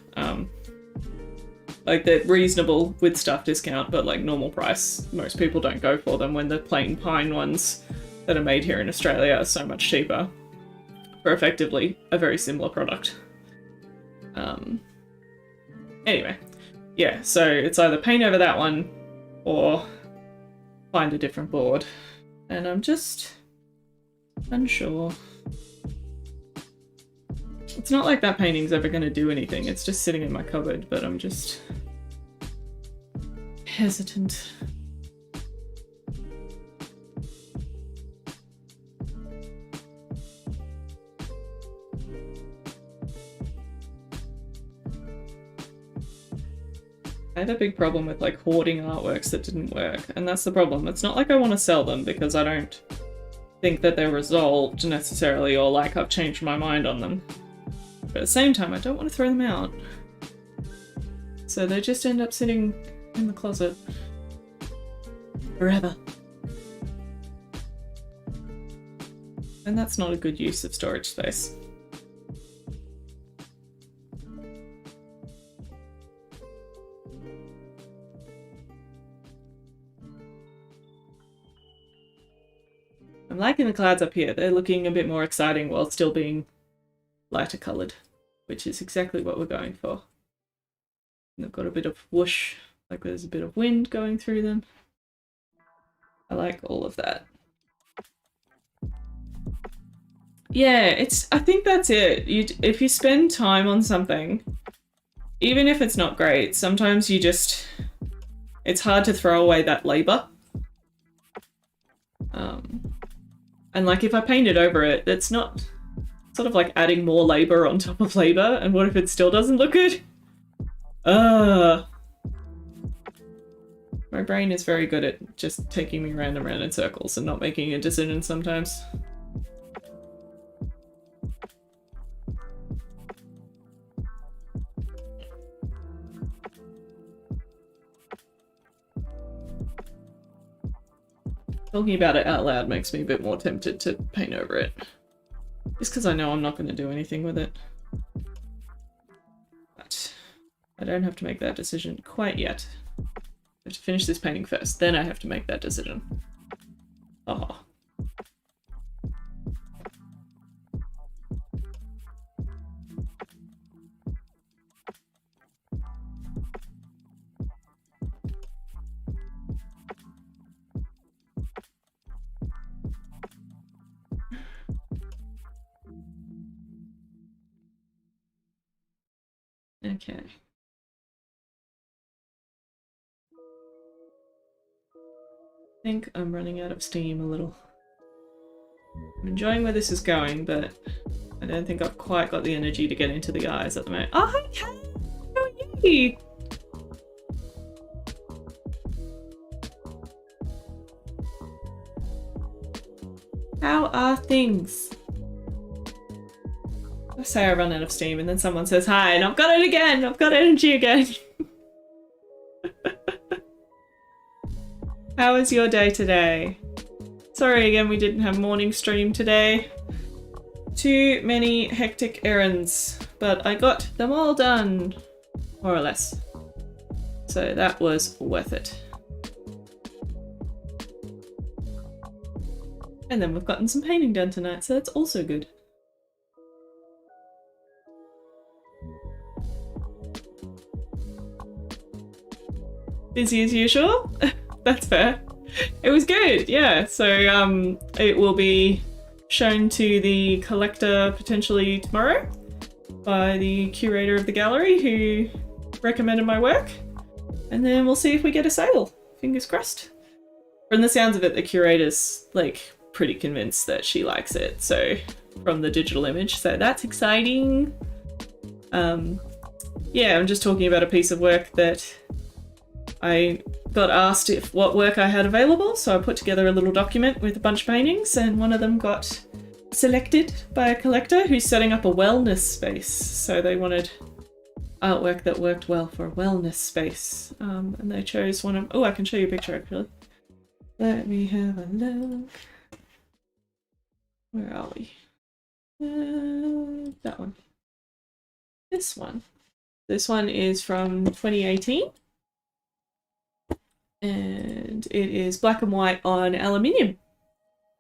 Like, they're reasonable with stuff discount, but like normal price, most people don't go for them when the plain pine ones that are made here in Australia are so much cheaper for effectively a very similar product. Anyway, yeah, so it's either paint over that one or find a different board. And I'm just unsure. It's not like that painting's ever going to do anything, it's just sitting in my cupboard, but I'm just hesitant. I had a big problem with like hoarding artworks that didn't work, and that's the problem. It's not like I want to sell them because I don't think that they're resolved necessarily, or like I've changed my mind on them. But at the same time, I don't want to throw them out. So they just end up sitting in the closet forever. And that's not a good use of storage space. I'm liking the clouds up here. They're looking a bit more exciting while still being lighter coloured, which is exactly what we're going for. And they've got a bit of whoosh, like there's a bit of wind going through them. I like all of that. Yeah, I think that's it. If you spend time on something, even if it's not great, sometimes it's hard to throw away that labour. And like if I painted over it, it's not sort of like adding more labour on top of labour, and what if it still doesn't look good? My brain is very good at just taking me round and round in circles and not making a decision sometimes. Talking about it out loud makes me a bit more tempted to paint over it. Just because I know I'm not going to do anything with it. But I don't have to make that decision quite yet. I have to finish this painting first, then I have to make that decision. Oh. Okay. I think I'm running out of steam a little. I'm enjoying where this is going, but I don't think I've quite got the energy to get into the eyes at the moment. Oh, hi, how are you? How are things? I say I run out of steam and then someone says hi and I've got it again! I've got energy again! How was your day today? Sorry again we didn't have morning stream today. Too many hectic errands, but I got them all done, more or less. So that was worth it. And then we've gotten some painting done tonight, so that's also good. Busy as usual? That's fair. It was good, yeah. So it will be shown to the collector potentially tomorrow by the curator of the gallery who recommended my work. And then we'll see if we get a sale. Fingers crossed. From the sounds of it, the curator's like pretty convinced that she likes it. So from the digital image, so that's exciting. Yeah, I'm just talking about a piece of work that I got asked what work I had available, so I put together a little document with a bunch of paintings, and one of them got selected by a collector who's setting up a wellness space. So they wanted artwork that worked well for a wellness space, and they chose one of... Oh, I can show you a picture actually. Let me have a look. Where are we? That one. This one. This one is from 2018. And it is black and white on aluminium.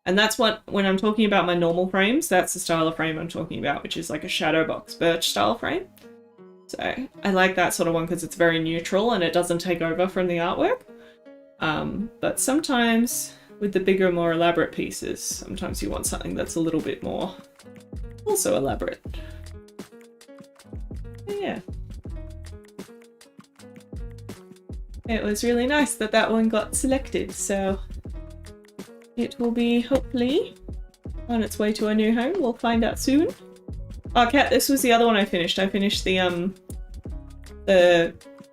And that's what, when I'm talking about my normal frames, that's the style of frame I'm talking about, which is like a shadow box birch style frame. So I like that sort of one because it's very neutral and it doesn't take over from the artwork. But sometimes with the bigger, more elaborate pieces, sometimes you want something that's a little bit more also elaborate. But yeah. it was really nice that that one got selected, so it will be hopefully on its way to a new home. We'll find out soon. Oh, Kat, this was the other one I finished. I finished the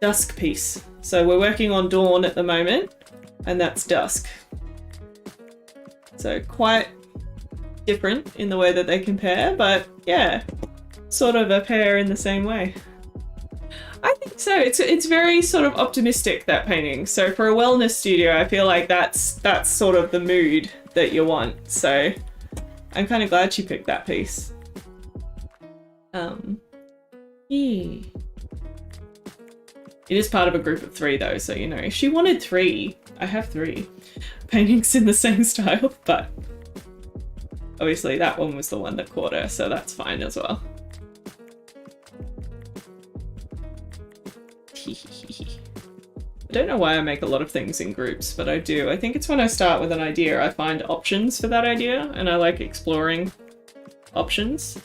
dusk piece. So we're working on dawn at the moment, and that's dusk. So quite different in the way that they compare, but yeah, sort of a pair in the same way. I think so. It's very sort of optimistic, that painting. So for a wellness studio, I feel like that's sort of the mood that you want. So I'm kind of glad she picked that piece. Yeah. It is part of a group of 3 though, so you know, if she wanted 3, I have 3 paintings in the same style, but obviously that one was the one that caught her, so that's fine as well. I don't know why I make a lot of things in groups, but I do. I think it's when I start with an idea, I find options for that idea, and I like exploring options.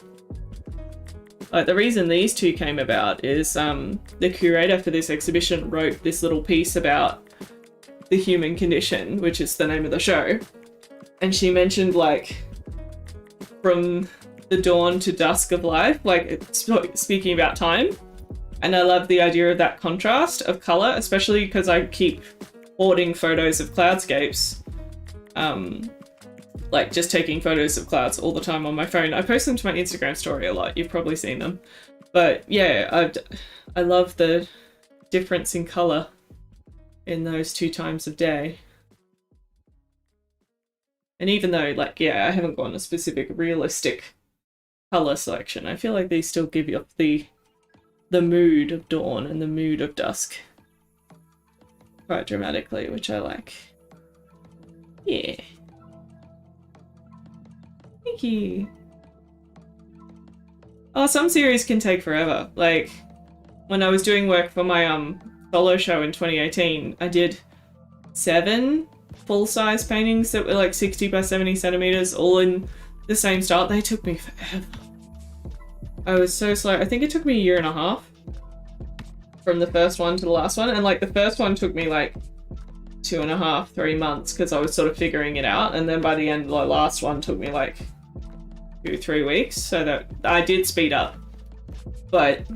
Like the reason these 2 came about is the curator for this exhibition wrote this little piece about the human condition, which is the name of the show. And she mentioned like from the dawn to dusk of life, like speaking about time. And I love the idea of that contrast of colour, especially because I keep hoarding photos of cloudscapes. Like just taking photos of clouds all the time on my phone. I post them to my Instagram story a lot. You've probably seen them. But yeah, I love the difference in colour in those 2 times of day. And even though, like, yeah, I haven't gone a specific realistic colour selection, I feel like these still give you the mood of dawn and the mood of dusk quite dramatically, which I like. Yeah. Thank you. Oh, some series can take forever. Like, when I was doing work for my solo show in 2018, I did 7 full-size paintings that were like 60 by 70 centimeters, all in the same style. They took me forever. I was so slow. I think it took me a year and a half from the first one to the last one, and like the first one took me like 2.5, 3 months because I was sort of figuring it out, and then by the end the last one took me like 2-3 weeks, so that I did speed up. But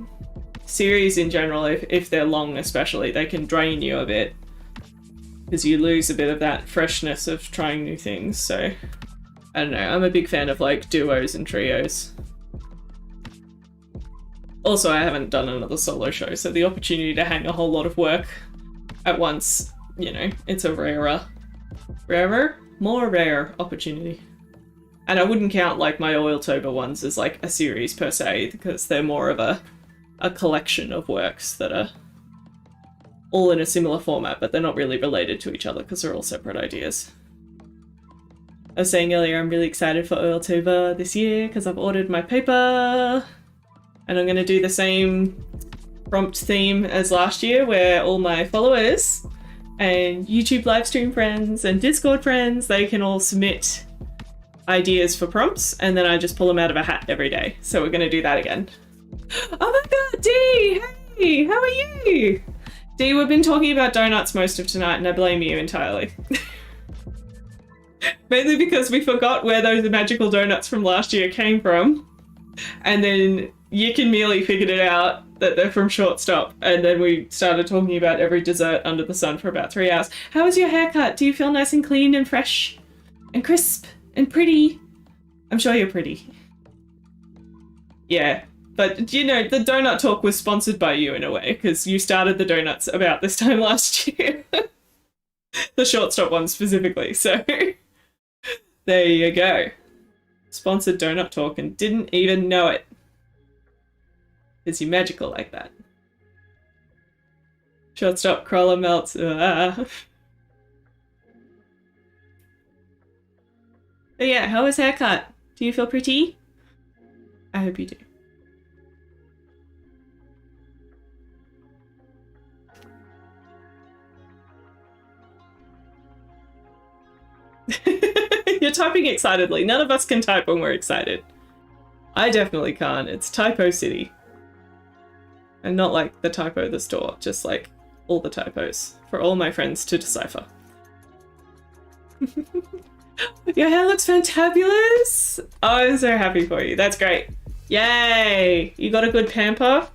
series in general, if they're long especially, they can drain you a bit because you lose a bit of that freshness of trying new things. So I don't know, I'm a big fan of like duos and trios. Also, I haven't done another solo show, so the opportunity to hang a whole lot of work at once, you know, it's a more rare opportunity. And I wouldn't count like my Oiltober ones as like a series per se, because they're more of a collection of works that are all in a similar format, but they're not really related to each other because they're all separate ideas. I was saying earlier, I'm really excited for Oiltober this year because I've ordered my paper, and I'm going to do the same prompt theme as last year, where all my followers and YouTube livestream friends and Discord friends, they can all submit ideas for prompts, and then I just pull them out of a hat every day. So we're going to do that again. Oh my god, Dee! Hey! How are you? Dee, we've been talking about donuts most of tonight, and I blame you entirely. Mainly because we forgot where those magical donuts from last year came from, and then Yik and Mealy figured it out that they're from Shortstop, and then we started talking about every dessert under the sun for about 3 hours. How was your haircut? Do you feel nice and clean and fresh and crisp and pretty? I'm sure you're pretty. Yeah, but you know, the donut talk was sponsored by you in a way, because you started the donuts about this time last year. The Shortstop one specifically, so there you go. Sponsored donut talk and didn't even know it. Because you're magical like that. Shortstop crawler melts. But yeah, how was haircut? Do you feel pretty? I hope you do. You're typing excitedly. None of us can type when we're excited. I definitely can't. It's typo city. And not like the typo the store, just like all the typos for all my friends to decipher. Your hair looks fantabulous! Oh, I'm so happy for you. That's great. Yay! You got a good pamper?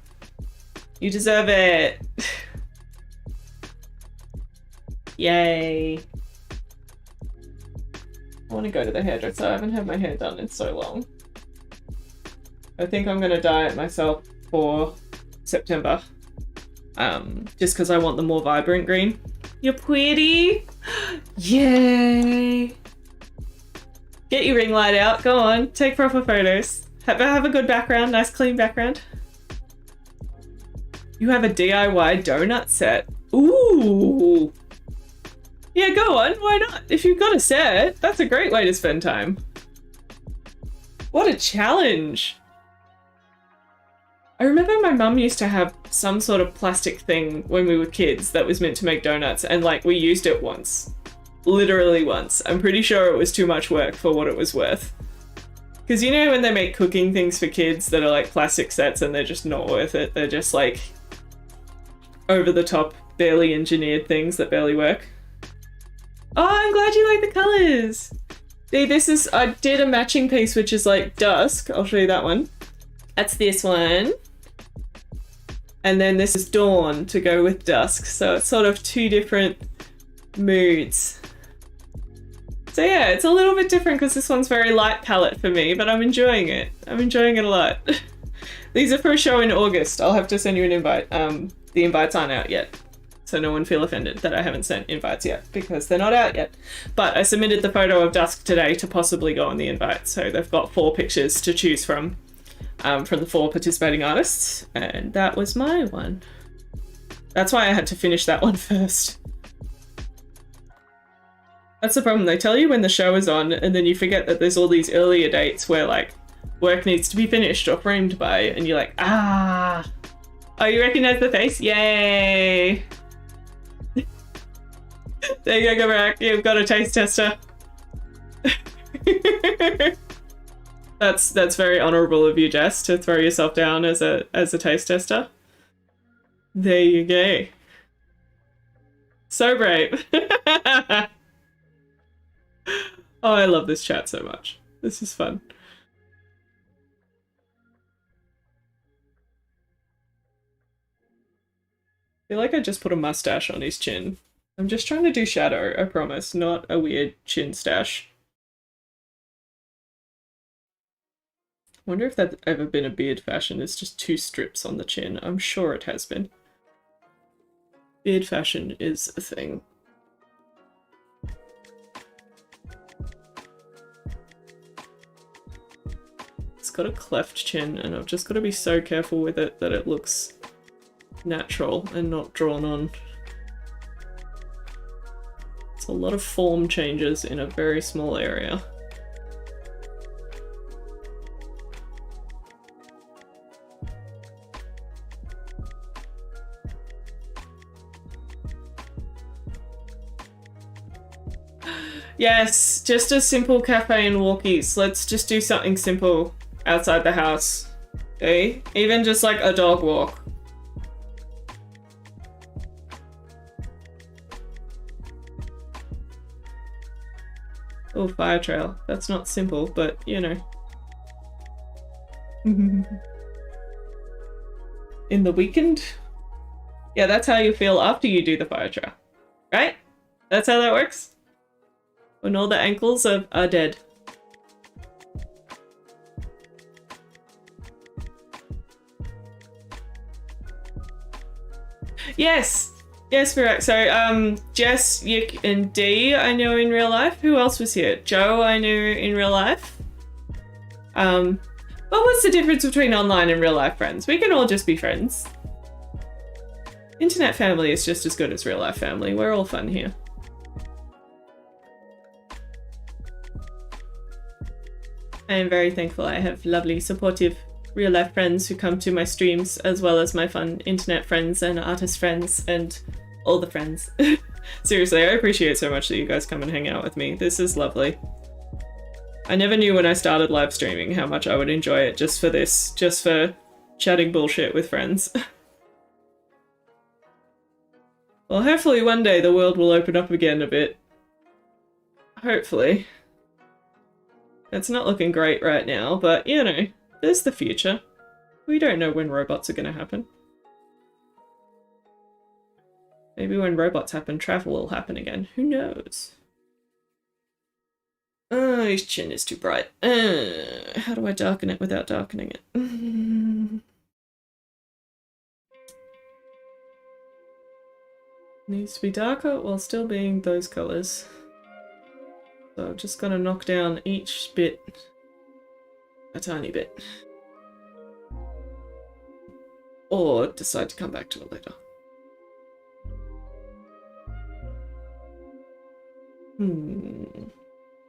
You deserve it. Yay. I want to go to the hairdresser. I haven't had my hair done in so long. I think I'm going to dye it myself for September. Just because I want the more vibrant green. You're pretty! Yay! Get your ring light out. Go on. Take proper photos. Have a good background. Nice clean background. You have a DIY donut set. Ooh! Yeah, go on. Why not? If you've got a set, that's a great way to spend time. What a challenge! I remember my mum used to have some sort of plastic thing when we were kids that was meant to make donuts, and like we used it once. Literally once. I'm pretty sure it was too much work for what it was worth. Because you know when they make cooking things for kids that are like plastic sets and they're just not worth it? They're just like over the top, barely engineered things that barely work. Oh, I'm glad you like the colours! See, I did a matching piece which is like dusk. I'll show you that one. That's this one. And then this is dawn to go with dusk. So it's sort of two different moods. So yeah, it's a little bit different because this one's very light palette for me, but I'm enjoying it. I'm enjoying it a lot. These are for a show in August. I'll have to send you an invite. The invites aren't out yet. So no one feel offended that I haven't sent invites yet because they're not out yet. But I submitted the photo of dusk today to possibly go on the invite. So they've got 4 pictures to choose from the 4 participating artists. And that was my one. That's why I had to finish that one first. That's the problem. They tell you when the show is on and then you forget that there's all these earlier dates where like work needs to be finished or framed by and you're like, ah. Oh, you recognize the face? Yay. There you go, Garak. You've got a taste tester. That's very honourable of you, Jess, to throw yourself down as a taste tester. There you go. So brave. Oh, I love this chat so much. This is fun. I feel like I just put a mustache on his chin. I'm just trying to do shadow, I promise, not a weird chin stash. I wonder if that's ever been a beard fashion. It's just 2 strips on the chin. I'm sure it has been. Beard fashion is a thing. It's got a cleft chin and I've just got to be so careful with it that it looks natural and not drawn on. It's a lot of form changes in a very small area. Yes, just a simple cafe and walkies. Let's just do something simple outside the house. Okay? Even just like a dog walk. Oh, fire trail. That's not simple, but you know. In the weekend? Yeah, that's how you feel after you do the fire trail. Right? That's how that works? When all the ankles are dead. Yes! Yes, correct. So, Jess, Yik, and Dee I know in real life. Who else was here? Joe I knew in real life. But what's the difference between online and real life friends? We can all just be friends. Internet family is just as good as real life family. We're all fun here. I am very thankful I have lovely, supportive, real-life friends who come to my streams, as well as my fun internet friends and artist friends and all the friends. Seriously, I appreciate so much that you guys come and hang out with me. This is lovely. I never knew when I started live streaming how much I would enjoy it just for this, just for chatting bullshit with friends. Well, hopefully one day the world will open up again a bit. Hopefully. It's not looking great right now, but, you know, there's the future. We don't know when robots are going to happen. Maybe when robots happen, travel will happen again. Who knows? Oh, his chin is too bright. How do I darken it without darkening it? Needs to be darker while still being those colours. So I'm just gonna knock down each bit a tiny bit. Or decide to come back to it later.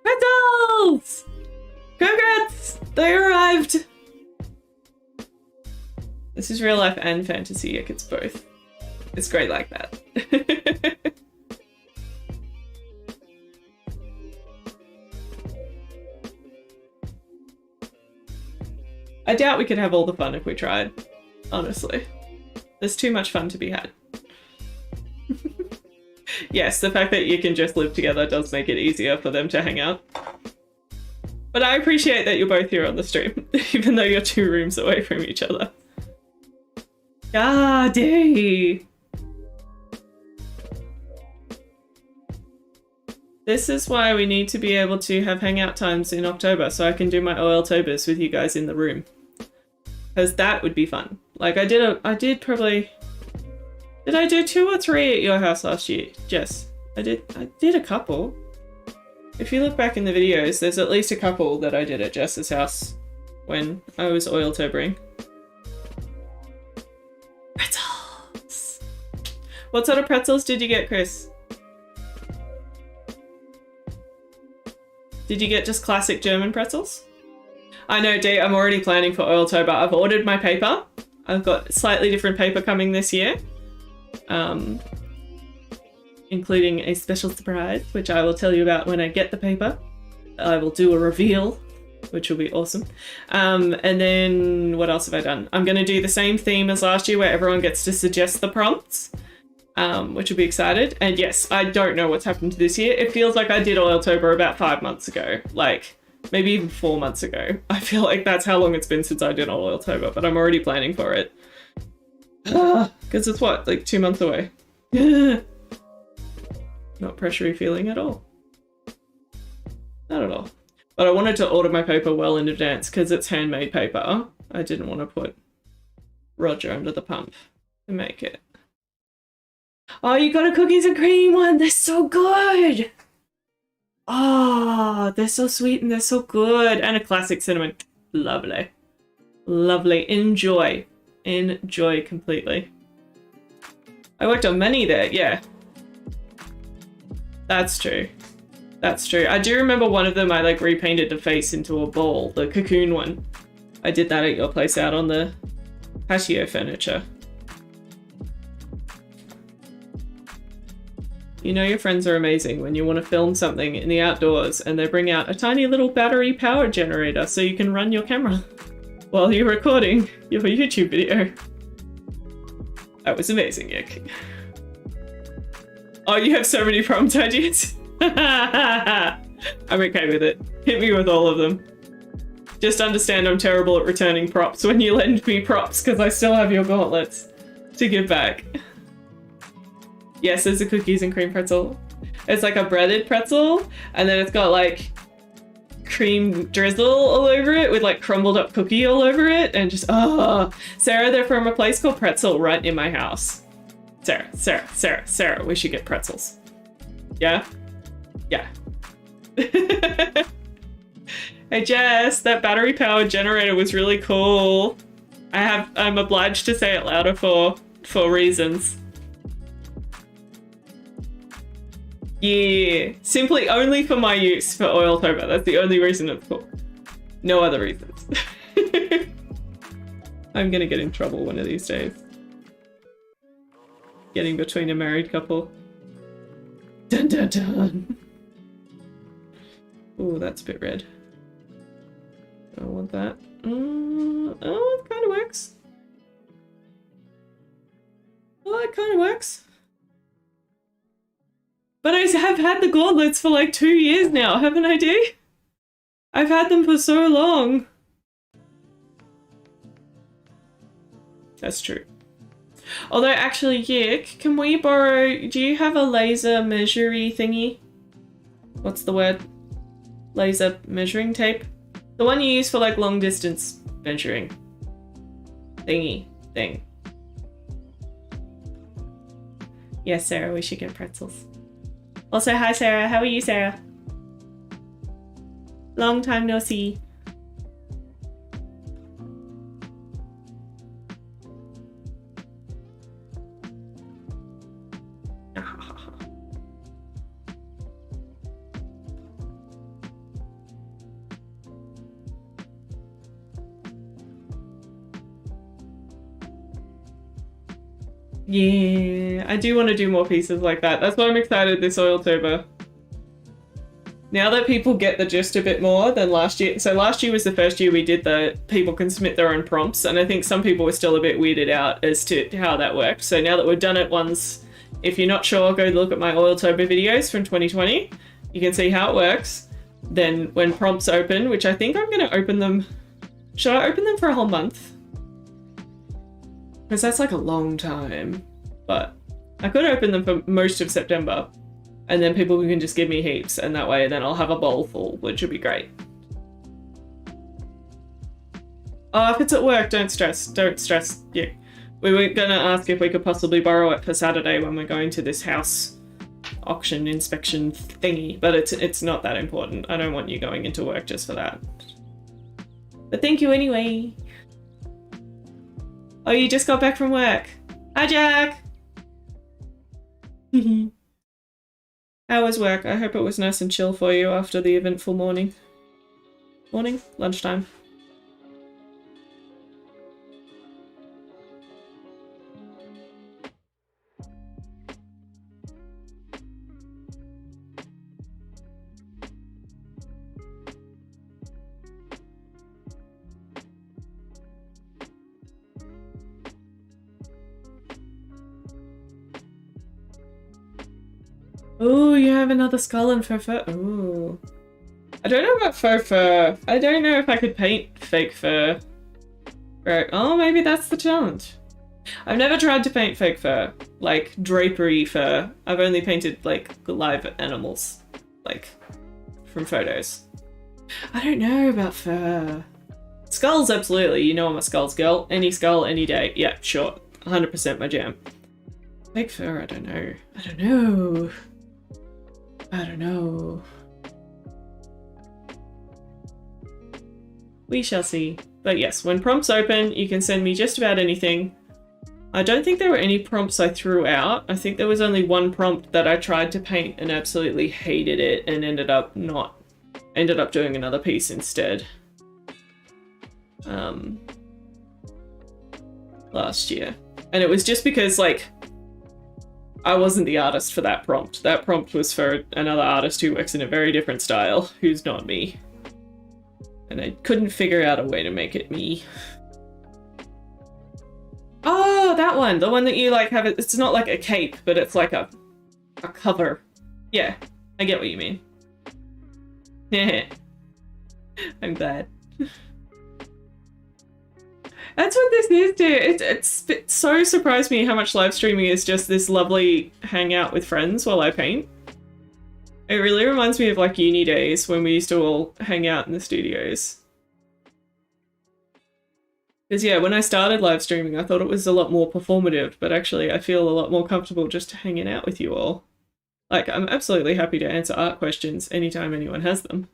Pretzels! Congrats! They arrived! This is real life and fantasy, it gets both. It's great like that. I doubt we could have all the fun if we tried, honestly. There's too much fun to be had. Yes, the fact that you can just live together does make it easier for them to hang out. But I appreciate that you're both here on the stream, even though you're 2 rooms away from each other. Yay! This is why we need to be able to have hangout times in October, so I can do my Oiltobers with you guys in the room. Because that would be fun. Like, I did I do 2 or 3 at your house last year? Jess, I did a couple. If you look back in the videos, there's at least a couple that I did at Jess's house when I was Oiltobering. Pretzels! What sort of pretzels did you get, Chris? Did you get just classic German pretzels? I know, Dee, I'm already planning for Oiltober. I've ordered my paper. I've got slightly different paper coming this year. Including a special surprise, which I will tell you about when I get the paper. I will do a reveal, which will be awesome. And then what else have I done? I'm going to do the same theme as last year where everyone gets to suggest the prompts, which will be excited. And yes, I don't know what's happened this year. It feels like I did Oiltober about 5 months ago, like maybe even 4 months ago. I feel like that's how long it's been since I did Oiltober, but I'm already planning for it. Because it's what, like 2 months away. Not pressury feeling at all. Not at all. But I wanted to order my paper well in advance because it's handmade paper. I didn't want to put Roger under the pump to make it. Oh, you got a cookies and cream one! They're so good! Oh, they're so sweet and they're so good. And a classic cinnamon. Lovely. Lovely. Enjoy. Enjoy completely. I worked on many there, yeah. That's true. That's true. I do remember one of them I like repainted the face into a ball, the cocoon one. I did that at your place out on the patio furniture. You know your friends are amazing when you want to film something in the outdoors and they bring out a tiny little battery power generator so you can run your camera while you're recording your YouTube video. That was amazing, Yick. Oh, you have so many prompt ideas. I'm okay with it. Hit me with all of them. Just understand I'm terrible at returning props when you lend me props because I still have your gauntlets to give back. Yes, there's a cookies and cream pretzel. It's like a breaded pretzel and then it's got like cream drizzle all over it with like crumbled up cookie all over it and just, oh. Sarah, they're from a place called Pretzel right in my house. Sarah, we should get pretzels. Yeah? Yeah. Hey Jess, that battery powered generator was really cool. I'm obliged to say it louder for reasons. Yeah, simply only for my use for Oiltober. That's the only reason it's cool. No other reasons. I'm gonna get in trouble one of these days. Getting between a married couple. Dun dun dun. Oh, that's a bit red. I don't want that. Oh, it kind of works. Oh, it kind of works. But I have had the gauntlets for like 2 years now, haven't I, Dee? I've had them for so long. That's true. Although, actually, Yik, can we borrow... Do you have a laser measuring thingy? What's the word? Laser measuring tape? The one you use for, like, long-distance measuring. Thingy. Thing. Yes, Sarah, we should get pretzels. Also, hi, Sarah. How are you, Sarah? Long time no see. Yeah, I do want to do more pieces like that. That's why I'm excited this Oiltober. Now that people get the gist a bit more than last year. So last year was the first year we did the people can submit their own prompts, and I think some people were still a bit weirded out as to how that worked. So now that we've done it once, if you're not sure, go look at my Oiltober videos from 2020. You can see how it works. Then when prompts open, which I think I'm going to open them... Should I open them for a whole month? Because that's like a long time. But I could open them for most of September. And then people can just give me heaps. And that way then I'll have a bowl full, which would be great. Oh, if it's at work, don't stress. Don't stress. Yeah. We were going to ask if we could possibly borrow it for Saturday when we're going to this house auction inspection thingy. But it's not that important. I don't want you going into work just for that. But thank you anyway. Oh, you just got back from work. Hi, Jack! How was work? I hope it was nice and chill for you after the eventful morning. Morning? Lunchtime. Oh, you have another skull and faux fur. Oh. I don't know about faux fur. I don't know if I could paint fake fur. Right. Oh, maybe that's the challenge. I've never tried to paint fake fur. Like, drapery fur. I've only painted, like, live animals. Like, from photos. I don't know about fur. Skulls, absolutely. You know I'm a skulls girl. Any skull, any day. Yeah, sure. 100% my jam. Fake fur, I don't know. I don't know. I don't know. We shall see. But yes, when prompts open, you can send me just about anything. I don't think there were any prompts I threw out. I think there was only one prompt that I tried to paint and absolutely hated it and ended up doing another piece instead. Last year. And it was just because, like, I wasn't the artist for that prompt. That prompt was for another artist who works in a very different style, who's not me. And I couldn't figure out a way to make it me. Oh, that one! The one that you, like, have... It's not like a cape, but it's like a cover. Yeah, I get what you mean. I'm glad. That's what this is, dude. It so surprised me how much live streaming is just this lovely hangout with friends while I paint. It really reminds me of like uni days when we used to all hang out in the studios. Because yeah, when I started live streaming, I thought it was a lot more performative, but actually I feel a lot more comfortable just hanging out with you all. Like, I'm absolutely happy to answer art questions anytime anyone has them.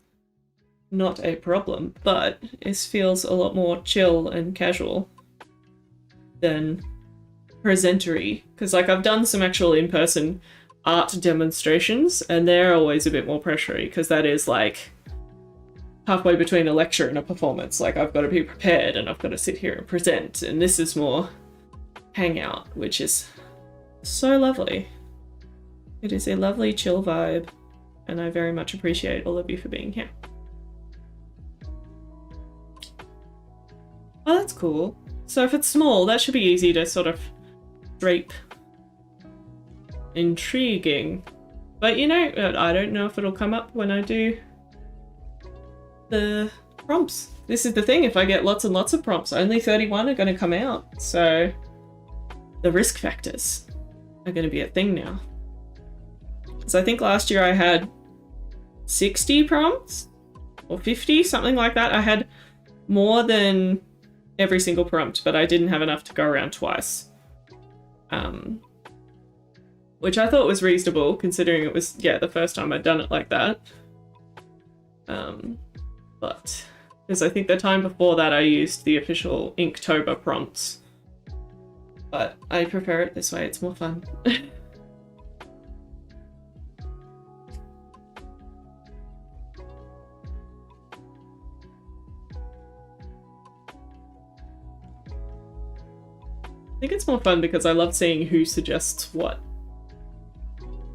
Not a problem, but it feels a lot more chill and casual than presentery. Because, like, I've done some actual in-person art demonstrations, and they're always a bit more pressury, because that is, like, halfway between a lecture and a performance. Like, I've got to be prepared, and I've got to sit here and present, and this is more hangout, which is so lovely. It is a lovely, chill vibe, and I very much appreciate all of you for being here. Oh, that's cool. So if it's small, that should be easy to sort of drape. Intriguing. But you know, I don't know if it'll come up when I do the prompts. This is the thing, if I get lots and lots of prompts, only 31 are going to come out. So the risk factors are going to be a thing now. So I think last year I had 60 prompts or 50, something like that. I had more than every single prompt, but I didn't have enough to go around twice. Which I thought was reasonable considering it was, yeah, the first time I'd done it like that. But because I think the time before that I used the official Inktober prompts. But I prefer it this way, it's more fun. I think it's more fun because I love seeing who suggests what.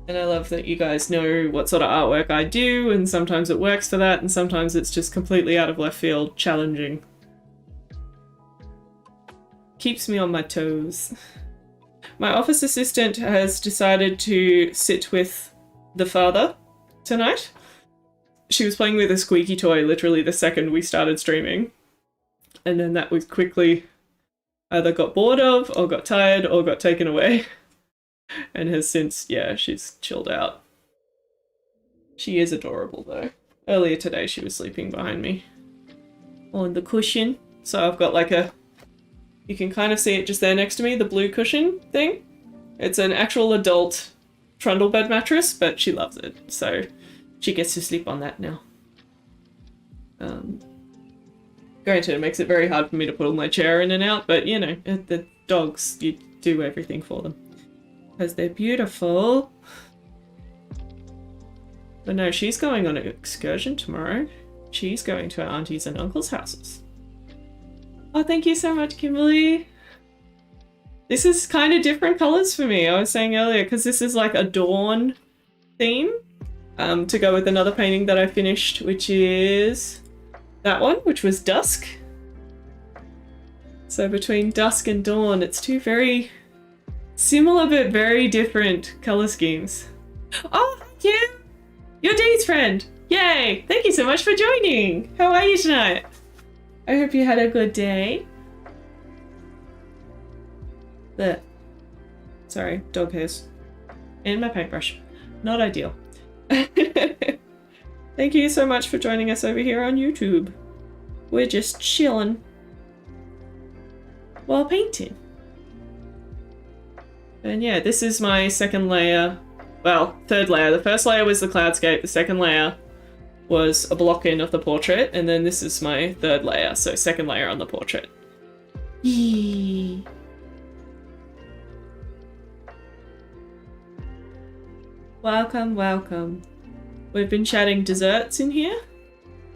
And I love that you guys know what sort of artwork I do, and sometimes it works for that, and sometimes it's just completely out of left field, challenging. Keeps me on my toes. My office assistant has decided to sit with the father tonight. She was playing with a squeaky toy literally the second we started streaming. And then that was quickly either got bored of, or got tired, or got taken away. And has since, yeah, she's chilled out. She is adorable though. Earlier today she was sleeping behind me on the cushion. So I've got like a, you can kind of see it just there next to me, the blue cushion thing. It's an actual adult trundle bed mattress, but she loves it. So she gets to sleep on that now. Granted, it makes it very hard for me to put all my chair in and out, but you know, the dogs, you do everything for them. Because they're beautiful. But no, she's going on an excursion tomorrow. She's going to her auntie's and uncle's houses. Oh, thank you so much, Kimberly. This is kind of different colours for me, I was saying earlier, because this is like a dawn theme to go with another painting that I finished, which is that one, which was dusk. So between dusk and dawn, it's two very similar but very different colour schemes. Oh, thank you! You're Dee's friend! Yay! Thank you so much for joining! How are you tonight? I hope you had a good day. There. Sorry, dog hairs. And my paintbrush. Not ideal. Thank you so much for joining us over here on YouTube. We're just chilling while painting. And yeah, this is my second layer. Well, third layer. The first layer was the cloudscape. The second layer was a block in of the portrait. And then this is my third layer. So second layer on the portrait. Yee. Welcome, welcome. We've been chatting desserts in here.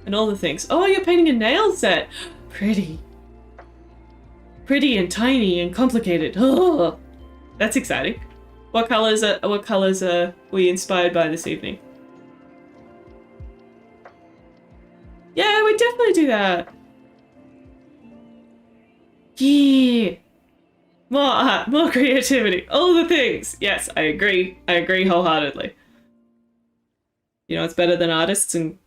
And all the things. Oh, you're painting a nail set. Pretty. Pretty and tiny and complicated. Oh, that's exciting. What colours are we inspired by this evening? Yeah, we definitely do that. Yeah. More art, more creativity, all the things. Yes, I agree. I agree wholeheartedly. You know what's better than artists and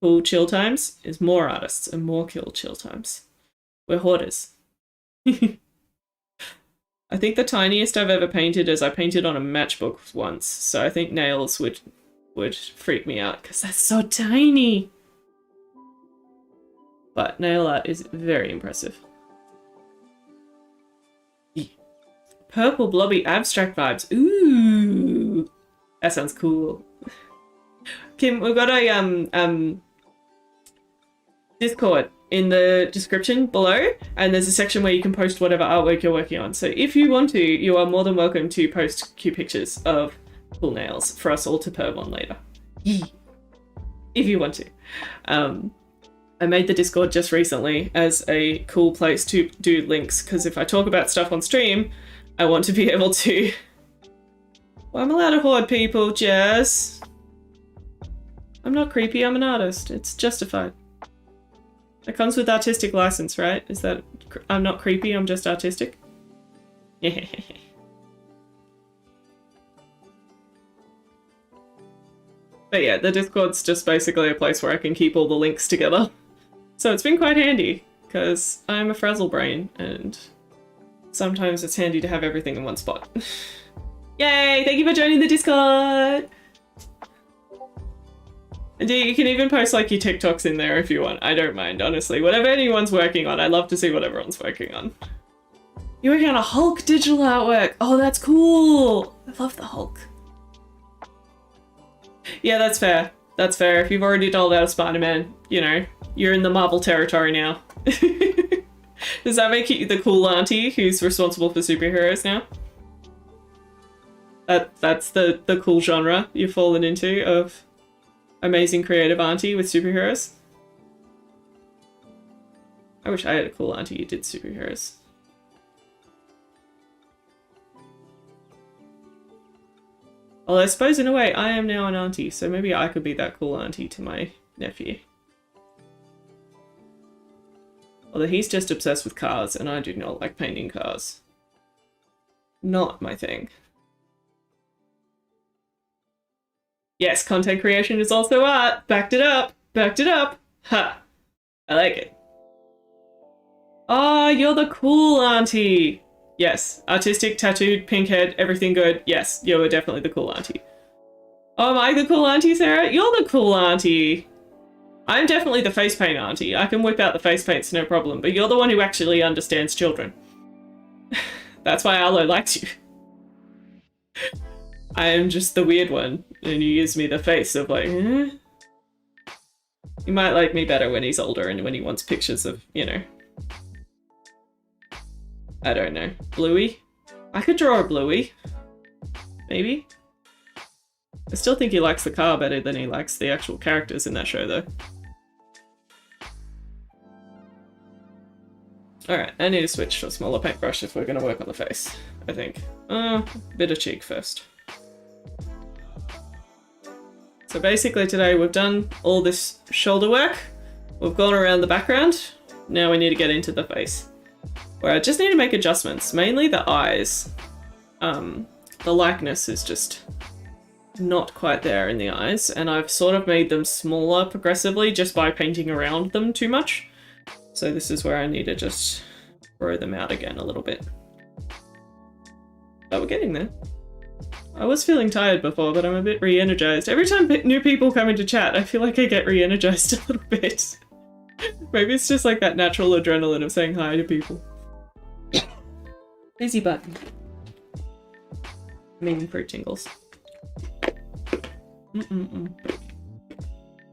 cool chill times? Is more artists and more cool chill times. We're hoarders. I think the tiniest I've ever painted is I painted on a matchbook once, so I think nails would freak me out because that's so tiny. But nail art is very impressive. Purple blobby abstract vibes. Ooh, that sounds cool. Kim, we've got a Discord in the description below, and there's a section where you can post whatever artwork you're working on. So if you want to, you are more than welcome to post cute pictures of cool nails for us all to perv on later. If you want to. I made the Discord just recently as a cool place to do links, because if I talk about stuff on stream, I want to be able to... Well, I'm allowed to hoard people, Jess. I'm not creepy, I'm an artist. It's justified. It comes with artistic license, right? Is that... I'm not creepy, I'm just artistic? Yeah. But yeah, the Discord's just basically a place where I can keep all the links together. So it's been quite handy, because I'm a frazzle brain, and sometimes it's handy to have everything in one spot. Yay! Thank you for joining the Discord! And you can even post like your TikToks in there if you want. I don't mind, honestly. Whatever anyone's working on, I love to see what everyone's working on. You're working on a Hulk digital artwork! Oh, that's cool! I love the Hulk. Yeah, that's fair. That's fair. If you've already doled out a Spider-Man, you know, you're in the Marvel territory now. Does that make you the cool auntie who's responsible for superheroes now? That's the cool genre you've fallen into of amazing creative auntie with superheroes? I wish I had a cool auntie who did superheroes. Although I suppose in a way I am now an auntie, so maybe I could be that cool auntie to my nephew. Although he's just obsessed with cars and I do not like painting cars. Not my thing. Yes, content creation is also art. Backed it up. Backed it up. Ha! I like it. Oh, you're the cool auntie. Yes, artistic, tattooed, pink head, everything good. Yes, you're definitely the cool auntie. Oh, am I the cool auntie, Sarah? You're the cool auntie. I'm definitely the face paint auntie. I can whip out the face paints, no problem. But you're the one who actually understands children. That's why Arlo likes you. I am just the weird one, and he gives me the face of like, eh? He might like me better when he's older and when he wants pictures of, you know, I don't know, Bluey? I could draw a Bluey. Maybe? I still think he likes the car better than he likes the actual characters in that show, though. Alright, I need to switch to a smaller paintbrush if we're going to work on the face, I think. Bit of cheek first. So basically today we've done all this shoulder work. We've gone around the background. Now we need to get into the face, where I just need to make adjustments, mainly the eyes. The likeness is just not quite there in the eyes, and I've sort of made them smaller progressively just by painting around them too much. So this is where I need to just grow them out again a little bit. But we're getting there. I was feeling tired before, but I'm a bit re-energized. Every time new people come into chat, I feel like I get re-energized a little bit. Maybe it's just like that natural adrenaline of saying hi to people. Busy button. Meaning fruit tingles.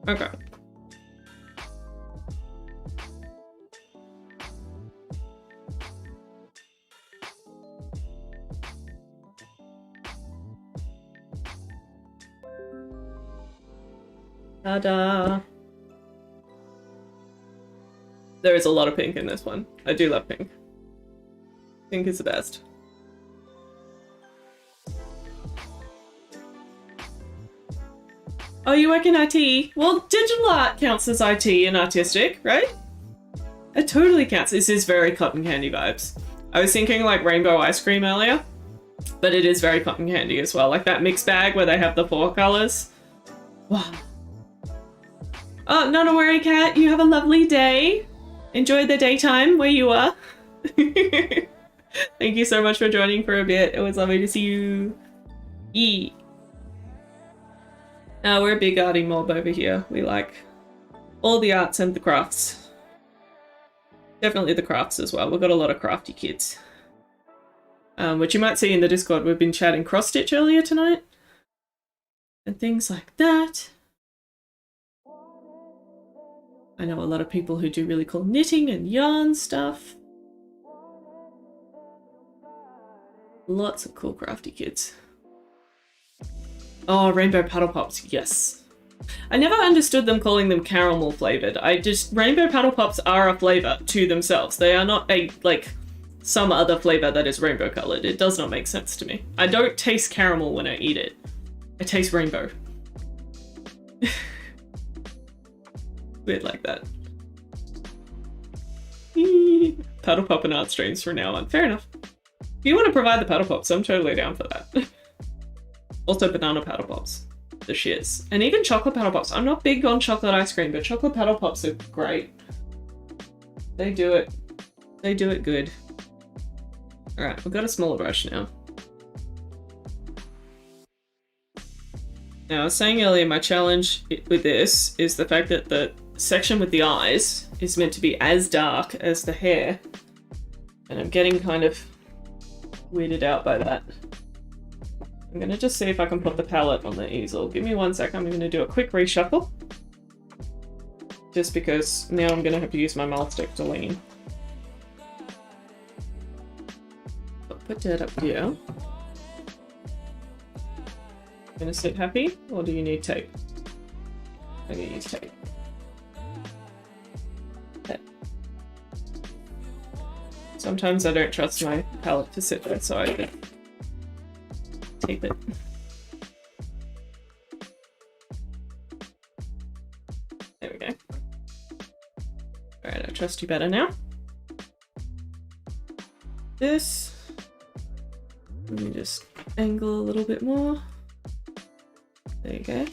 Okay. Ta-da! There is a lot of pink in this one. I do love pink. Pink is the best. Oh, you work in IT? Well, digital art counts as IT and artistic, right? It totally counts. This is very cotton candy vibes. I was thinking like rainbow ice cream earlier, but it is very cotton candy as well. Like that mixed bag where they have the 4 colors. Wow. Oh, not a worry, Cat. You have a lovely day. Enjoy the daytime where you are. Thank you so much for joining for a bit. It was lovely to see you. Yee. We're a big arty mob over here. We like all the arts and the crafts. Definitely the crafts as well. We've got a lot of crafty kids. Which you might see in the Discord. We've been chatting cross-stitch earlier tonight. And things like that. I know a lot of people who do really cool knitting and yarn stuff. Lots of cool crafty kids. Oh, rainbow paddle pops, yes. I never understood them calling them caramel flavored. Rainbow paddle pops are a flavor to themselves. They are not some other flavor that is rainbow colored. It does not make sense to me. I don't taste caramel when I eat it. I taste rainbow. Weird like that. Paddle pop and art streams from now on. Fair enough. If you want to provide the paddle pops, I'm totally down for that. Also banana paddle pops. the shiz. And even chocolate paddle pops. I'm not big on chocolate ice cream, but chocolate paddle pops are great. They do it. They do it good. Alright, we've got a smaller brush now. Now, I was saying earlier, my challenge with this is the fact that the section with the eyes is meant to be as dark as the hair. And I'm getting kind of weirded out by that. I'm going to just see if I can put the palette on the easel. Give me 1 sec, I'm going to do a quick reshuffle. Just because now I'm going to have to use my mouth stick to lean. Put that up here. Gonna sit happy, or do you need tape? I'm gonna use tape. Okay. Sometimes I don't trust my palette to sit there, so I can tape it. There we go. Alright, I trust you better now. This. Let me just angle a little bit more. There you go.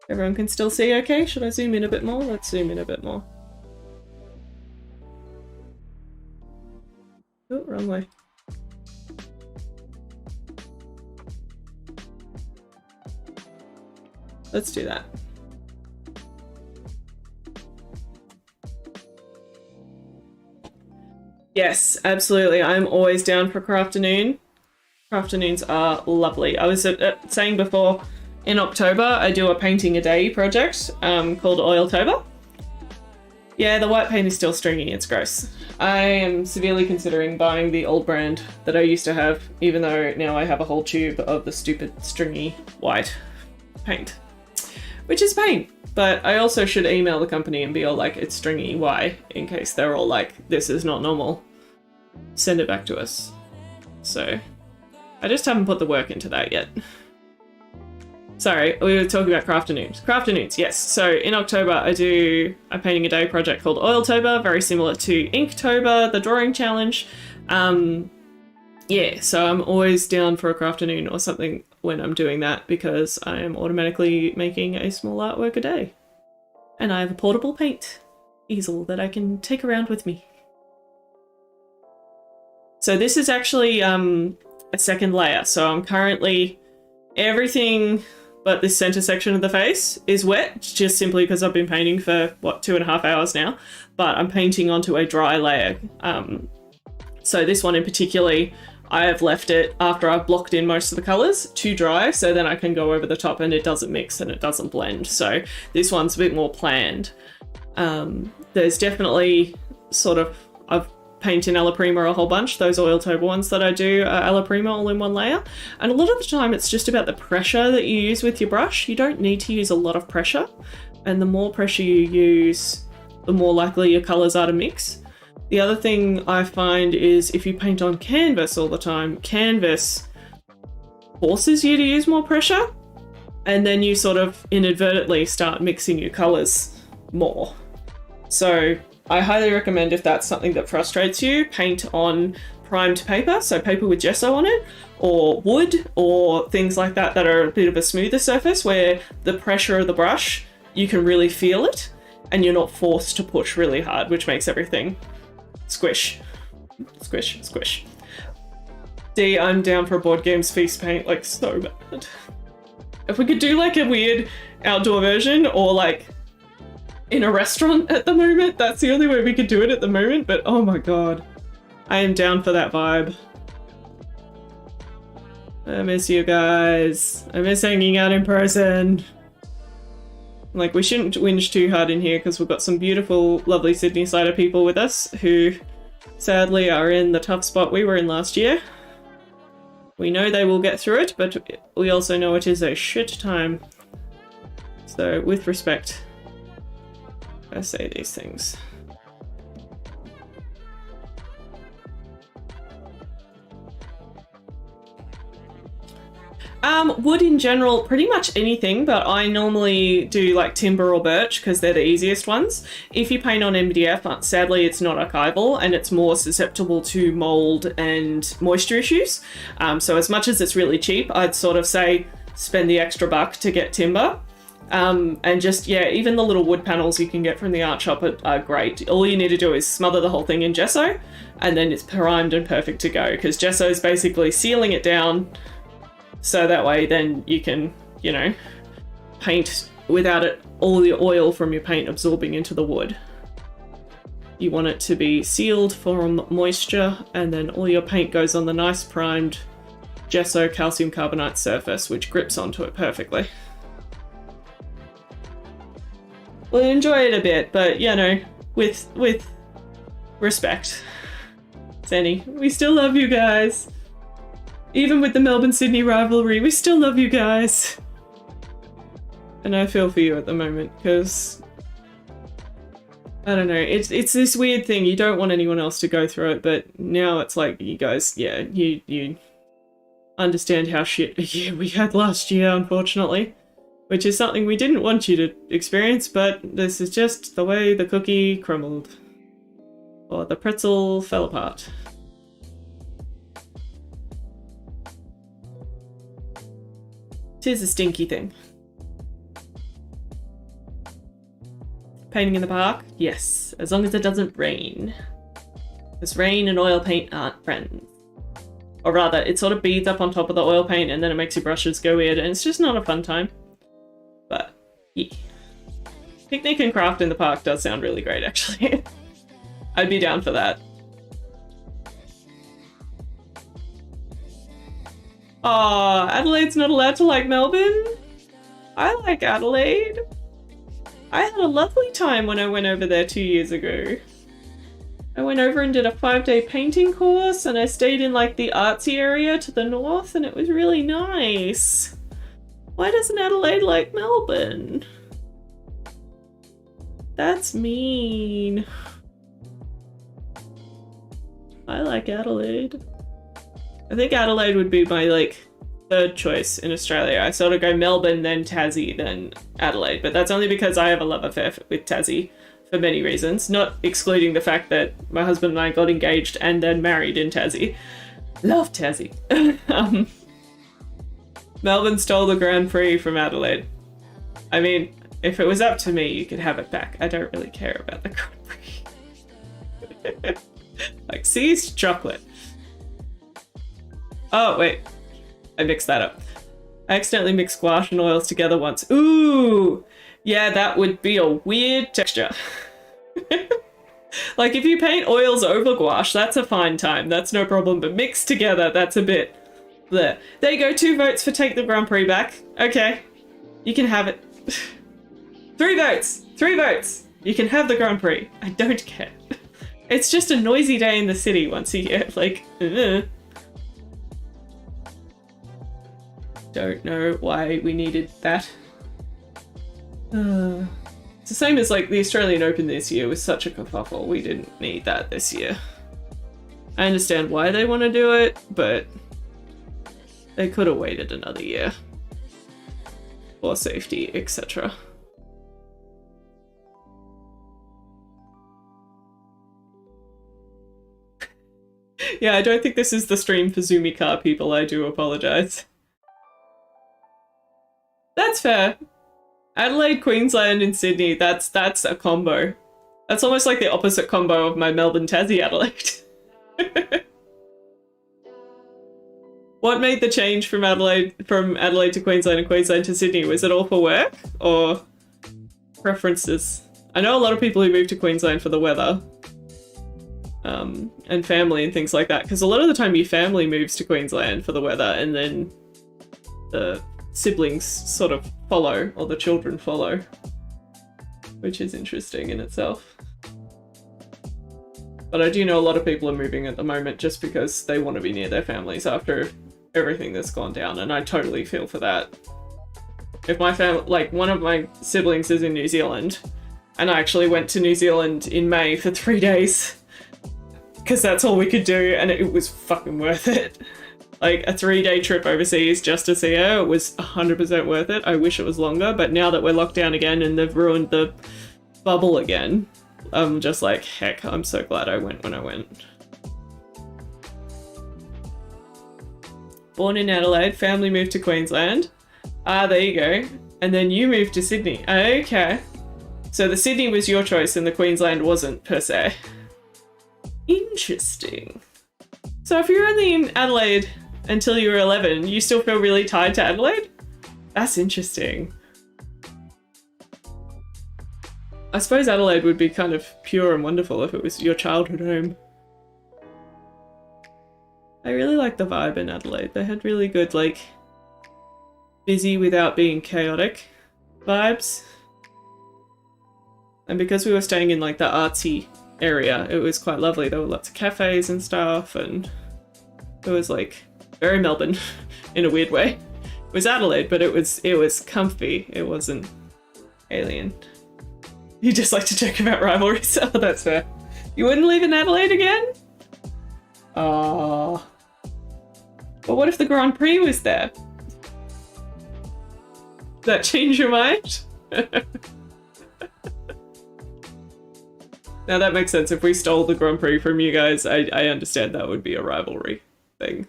Everyone can still see okay? Should I zoom in a bit more? Let's zoom in a bit more. Oh, wrong way. Let's do that. Yes, absolutely. I'm always down for crafternoon. Crafternoons are lovely. I was saying before, in October, I do a painting a day project called Oiltober. Yeah, the white paint is still stringy. It's gross. I am severely considering buying the old brand that I used to have, even though now I have a whole tube of the stupid stringy white paint, which is pain. But I also should email the company and be all like, it's stringy, why? In case they're all like, this is not normal. Send it back to us. So, I just haven't put the work into that yet. Sorry, we were talking about crafternoons. Crafternoons, yes. So in October, I do a painting a day project called Oiltober, very similar to Inktober, the drawing challenge. Yeah, so I'm always down for a crafternoon or something when I'm doing that because I am automatically making a small artwork a day. And I have a portable paint easel that I can take around with me. So this is actually a second layer. So I'm currently, everything but this center section of the face is wet, just simply because I've been painting for, what, 2.5 hours now. But I'm painting onto a dry layer. So this one in particular, I have left it after I've blocked in most of the colours to dry, so then I can go over the top and it doesn't mix and it doesn't blend. So this one's a bit more planned. There's definitely sort of, I've paint in Alla Prima a whole bunch. Those Oiltober ones that I do are Alla Prima all in one layer. And a lot of the time it's just about the pressure that you use with your brush. You don't need to use a lot of pressure. And the more pressure you use, the more likely your colours are to mix. The other thing I find is if you paint on canvas all the time, canvas forces you to use more pressure, and then you sort of inadvertently start mixing your colours more. So I highly recommend, if that's something that frustrates you, paint on primed paper, so paper with gesso on it, or wood, or things like that that are a bit of a smoother surface where the pressure of the brush, you can really feel it, and you're not forced to push really hard, which makes everything squish, squish, squish. D, I'm down for a board games feast paint, like, so bad. If we could do like a weird outdoor version, or like in a restaurant at the moment, that's the only way we could do it at the moment, but oh my god. I am down for that vibe. I miss you guys. I miss hanging out in person. Like, we shouldn't whinge too hard in here because we've got some beautiful, lovely Sydney Sider people with us who sadly are in the tough spot we were in last year. We know they will get through it, but we also know it is a shit time. So, with respect, I say these things. Wood in general, pretty much anything, but I normally do like timber or birch because they're the easiest ones. If you paint on MDF, sadly it's not archival and it's more susceptible to mold and moisture issues. So as much as it's really cheap, I'd sort of say spend the extra buck to get timber. And just, yeah, even the little wood panels you can get from the art shop are great. All you need to do is smother the whole thing in gesso, and then it's primed and perfect to go, because gesso is basically sealing it down, so that way then you can, you know, paint without all the oil from your paint absorbing into the wood. You want it to be sealed from moisture, and then all your paint goes on the nice primed gesso calcium carbonate surface, which grips onto it perfectly. We'll enjoy it a bit, but, you know, with respect. Senny, we still love you guys. Even with the Melbourne-Sydney rivalry, we still love you guys. And I feel for you at the moment, because I don't know, it's this weird thing. You don't want anyone else to go through it, but now it's like, you guys, yeah, you understand how shit a year we had last year, unfortunately. Which is something we didn't want you to experience, but this is just the way the cookie crumbled. Or the pretzel fell apart. Tis a stinky thing. Painting in the park? Yes, as long as it doesn't rain. Because rain and oil paint aren't friends. Or rather, it sort of beads up on top of the oil paint and then it makes your brushes go weird, and it's just not a fun time. But, yeah. Picnic and craft in the park does sound really great, actually. I'd be down for that. Aw, Adelaide's not allowed to like Melbourne? I like Adelaide. I had a lovely time when I went over there 2 years ago. I went over and did a 5-day painting course, and I stayed in like the artsy area to the north, and it was really nice. Why doesn't Adelaide like Melbourne? That's mean. I like Adelaide. I think Adelaide would be my, like, third choice in Australia. I sort of go Melbourne, then Tassie, then Adelaide. But that's only because I have a love affair with Tassie for many reasons. Not excluding the fact that my husband and I got engaged and then married in Tassie. Love Tassie. Melbourne stole the Grand Prix from Adelaide. I mean, if it was up to me, you could have it back. I don't really care about the Grand Prix. Like, seized chocolate. Oh, wait. I mixed that up. I accidentally mixed gouache and oils together once. Ooh! Yeah, that would be a weird texture. Like, if you paint oils over gouache, that's a fine time. That's no problem. But mixed together, that's a bit... There you go, 2 votes for take the Grand Prix back. Okay. You can have it. 3 votes! 3 votes! You can have the Grand Prix. I don't care. It's just a noisy day in the city once a year. Like, Don't know why we needed that. It's the same as like the Australian Open this year was such a kerfuffle. We didn't need that this year. I understand why they want to do it, but they could have waited another year. For safety, etc. Yeah, I don't think this is the stream for Zoomy car people. I do apologise. That's fair. Adelaide, Queensland, and Sydney, that's a combo. That's almost like the opposite combo of my Melbourne, Tassie, Adelaide. What made the change from Adelaide to Queensland and Queensland to Sydney? Was it all for work or preferences? I know a lot of people who move to Queensland for the weather. And family and things like that, because a lot of the time your family moves to Queensland for the weather and then the siblings sort of follow, or the children follow, which is interesting in itself. But I do know a lot of people are moving at the moment just because they want to be near their families after everything that's gone down, and I totally feel for that. If my family, like one of my siblings is in New Zealand, and I actually went to New Zealand in May for 3 days, because that's all we could do, and it was fucking worth it. Like, a 3-day trip overseas just to see her was 100% worth it. I wish it was longer, but now that we're locked down again and they've ruined the bubble again, I'm just like, heck, I'm so glad I went when I went. Born in Adelaide, family moved to Queensland. Ah, there you go. And then you moved to Sydney. Okay. So the Sydney was your choice and the Queensland wasn't, per se. Interesting. So if you're only in Adelaide until you were 11, you still feel really tied to Adelaide? That's interesting. I suppose Adelaide would be kind of pure and wonderful if it was your childhood home. I really like the vibe in Adelaide. They had really good, like, busy without being chaotic vibes. And because we were staying in, like, the artsy area, it was quite lovely. There were lots of cafes and stuff, and it was, like, very Melbourne in a weird way. It was Adelaide, but it was comfy. It wasn't alien. You just like to joke about rivalries. Oh, that's fair. You wouldn't live in Adelaide again? Oh. But what if the Grand Prix was there? Does that change your mind? Now that makes sense. If we stole the Grand Prix from you guys, I understand that would be a rivalry thing.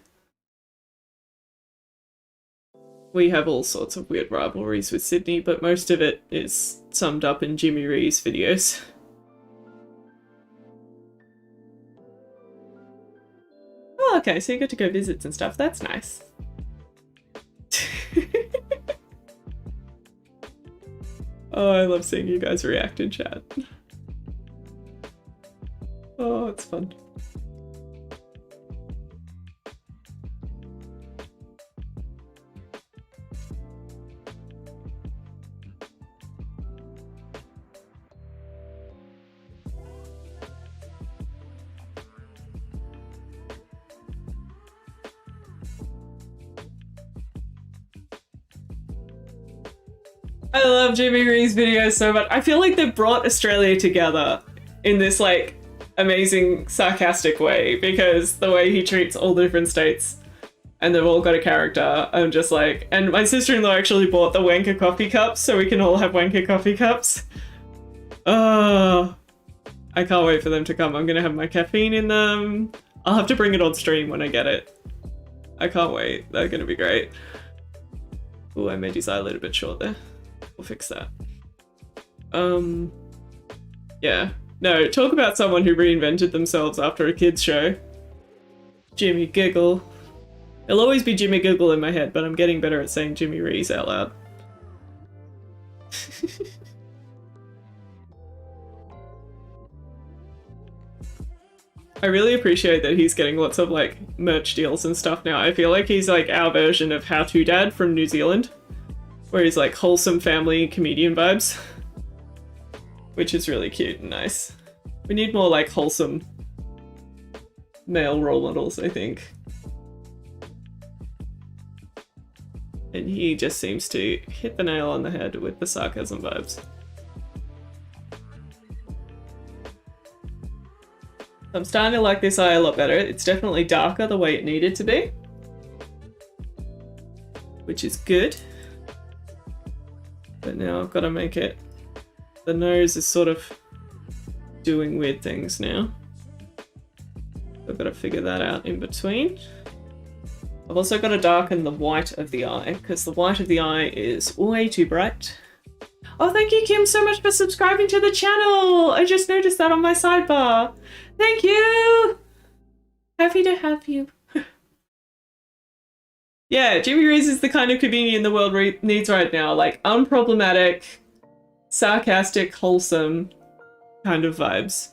We have all sorts of weird rivalries with Sydney, but most of it is summed up in Jimmy Ree's videos. Oh, okay, so you get to go visits and stuff. That's nice. Oh, I love seeing you guys react in chat. Oh, it's fun. I love Jimmy Ree's videos so much. I feel like they've brought Australia together in this, like, amazing sarcastic way, because the way he treats all the different states and they've all got a character. I'm just like, and my sister-in-law actually bought the wanker coffee cups so we can all have wanker coffee cups. Oh, I can't wait for them to come. I'm gonna have my caffeine in them. I'll have to bring it on stream when I get it. I can't wait. They're gonna be great. Oh, I made his eye a little bit short there. We'll fix that. Yeah. No, talk about someone who reinvented themselves after a kids show. Jimmy Giggle. It'll always be Jimmy Giggle in my head, but I'm getting better at saying Jimmy Rees out loud. I really appreciate that he's getting lots of, like, merch deals and stuff now. I feel like he's like our version of How To Dad from New Zealand, where he's like wholesome family comedian vibes, which is really cute and nice. We need more like wholesome male role models, I think. And he just seems to hit the nail on the head with the sarcasm vibes. I'm starting to like this eye a lot better. It's definitely darker the way it needed to be, which is good. But now I've got to make it... The nose is sort of doing weird things now. I've got to figure that out in between. I've also got to darken the white of the eye, because the white of the eye is way too bright. Oh, thank you, Kim, so much for subscribing to the channel! I just noticed that on my sidebar. Thank you! Happy to have you. Yeah, Jimmy Rees is the kind of comedian the world needs right now. Like, unproblematic, sarcastic, wholesome kind of vibes.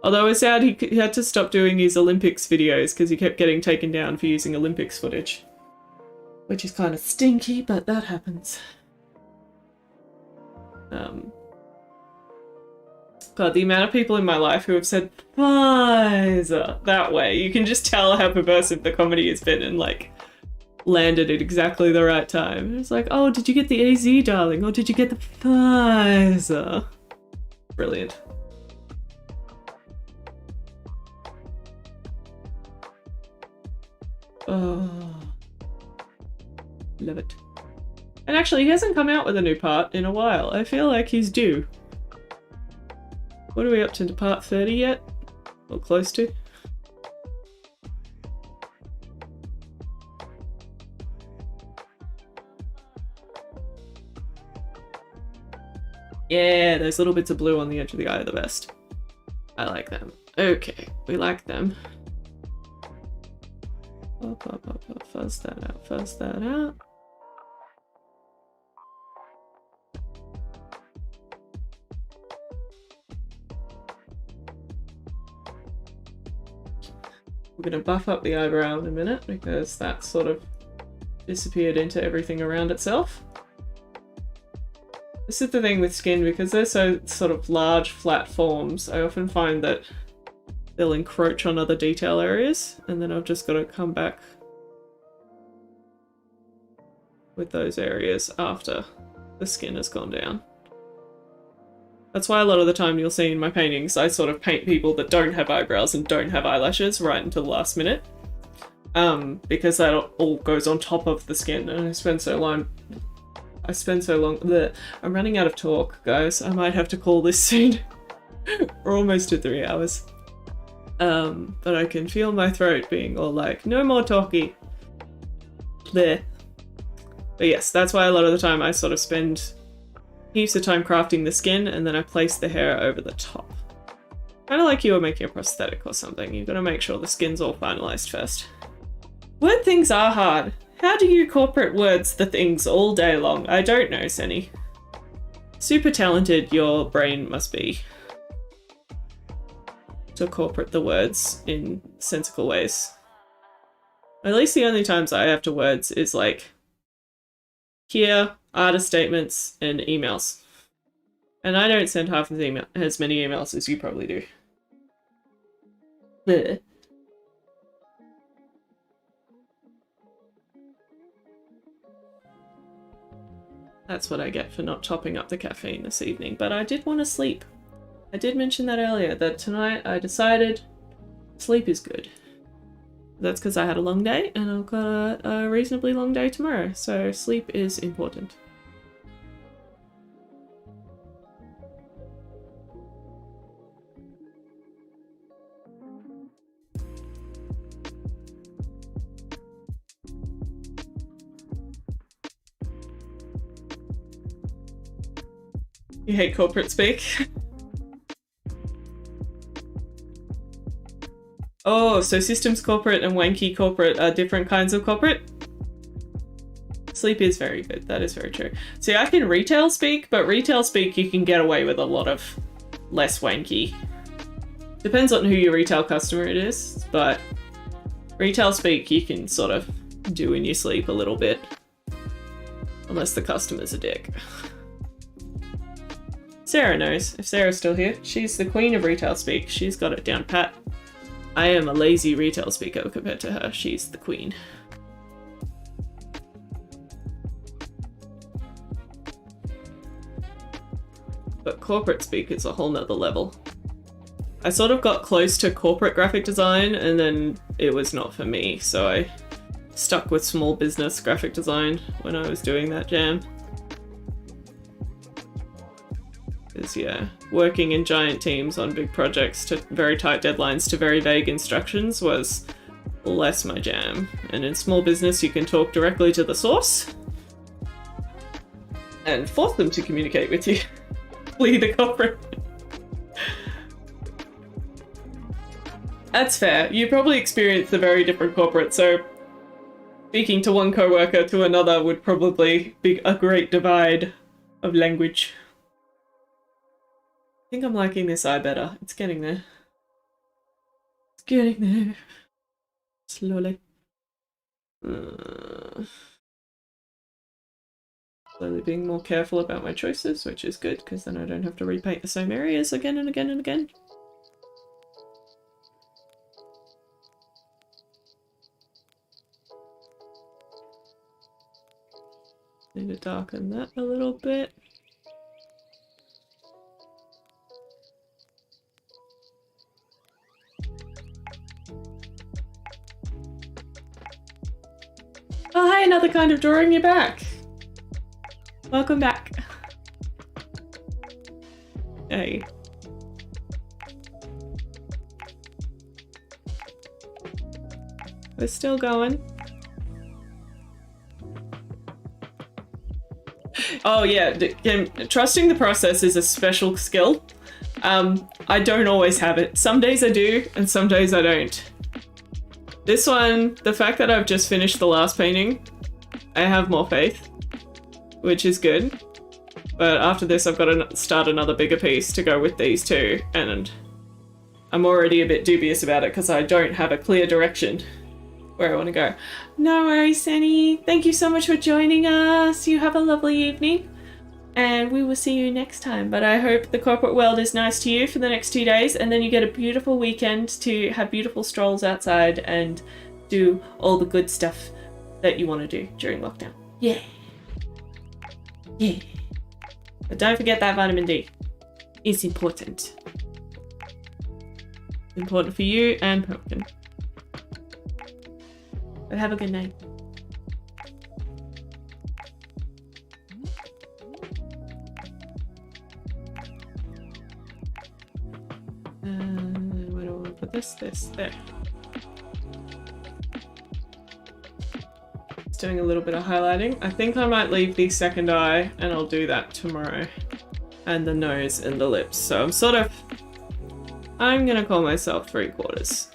Although it's sad he had to stop doing his Olympics videos because he kept getting taken down for using Olympics footage. Which is kind of stinky, but that happens. God, the amount of people in my life who have said Pfizer that way. You can just tell how perversive the comedy has been and, like, landed at exactly the right time. It's like, oh, did you get the AZ, darling? Or did you get the Pfizer? Brilliant. Oh, love it. And actually, he hasn't come out with a new part in a while. I feel like he's due. What are we up to part 30 yet? Or close to? Yeah, those little bits of blue on the edge of the eye are the best. I like them. Okay, we like them. Fuzz that out, fuzz that out. We're going to buff up the eyebrow in a minute because that sort of disappeared into everything around itself. This is the thing with skin, because they're so sort of large, flat forms, I often find that they'll encroach on other detail areas, and then I've just got to come back with those areas after the skin has gone down. That's why a lot of the time you'll see in my paintings, I sort of paint people that don't have eyebrows and don't have eyelashes right until the last minute. Because that all goes on top of the skin, and I spend so long that I'm running out of talk, guys. I might have to call this soon. We're almost to 3 hours. But I can feel my throat being all like, no more talky. There. But yes, that's why a lot of the time I sort of spend heaps of time crafting the skin, and then I place the hair over the top. Kind of like you were making a prosthetic or something. You've got to make sure the skin's all finalized first. Word things are hard. How do you corporate words the things all day long? I don't know, Senny. Super talented your brain must be to corporate the words in sensible ways. At least the only times I have to words is like here, artist statements, and emails. And I don't send half as many emails as you probably do. Bleh. That's what I get for not topping up the caffeine this evening, but I did want to sleep. I did mention that earlier, that tonight I decided sleep is good. That's because I had a long day, and I've got a reasonably long day tomorrow, so sleep is important. You hate corporate speak? Oh, so systems corporate and wanky corporate are different kinds of corporate? Sleep is very good, that is very true. See, I can retail speak, but retail speak you can get away with a lot of less wanky. Depends on who your retail customer it is, but retail speak you can sort of do in your sleep a little bit. Unless the customer's a dick. Sarah knows. If Sarah's still here, she's the queen of retail speak. She's got it down pat. I am a lazy retail speaker compared to her. She's the queen. But corporate speak is a whole nother level. I sort of got close to corporate graphic design and then it was not for me, so I stuck with small business graphic design when I was doing that jam. Because yeah, working in giant teams on big projects to very tight deadlines to very vague instructions was less my jam. And in small business you can talk directly to the source and force them to communicate with you. Flee the corporate. That's fair. You probably experienced a very different corporate, so speaking to one coworker to another would probably be a great divide of language. I think I'm liking this eye better. It's getting there. It's getting there. Slowly. Slowly being more careful about my choices, which is good, because then I don't have to repaint the same areas again and again and again. Need to darken that a little bit. Oh, hi, another kind of drawing, you're back. Welcome back. Hey. We're still going. Oh yeah, trusting the process is a special skill. I don't always have it. Some days I do, and some days I don't. This one, the fact that I've just finished the last painting, I have more faith, which is good. But after this, I've got to start another bigger piece to go with these two, and I'm already a bit dubious about it because I don't have a clear direction where I want to go. No worries, Sandy. Thank you so much for joining us. You have a lovely evening, and we will see you next time. But I hope the corporate world is nice to you for the next 2 days, and then you get a beautiful weekend to have beautiful strolls outside and do all the good stuff that you want to do during lockdown. Yeah. Yeah. But don't forget that vitamin D. It's important. Important for you and Pumpkin. But have a good night. Where do I want to put this? There. Just doing a little bit of highlighting. I think I might leave the second eye and I'll do that tomorrow. And the nose and the lips. So I'm gonna call myself 3/4.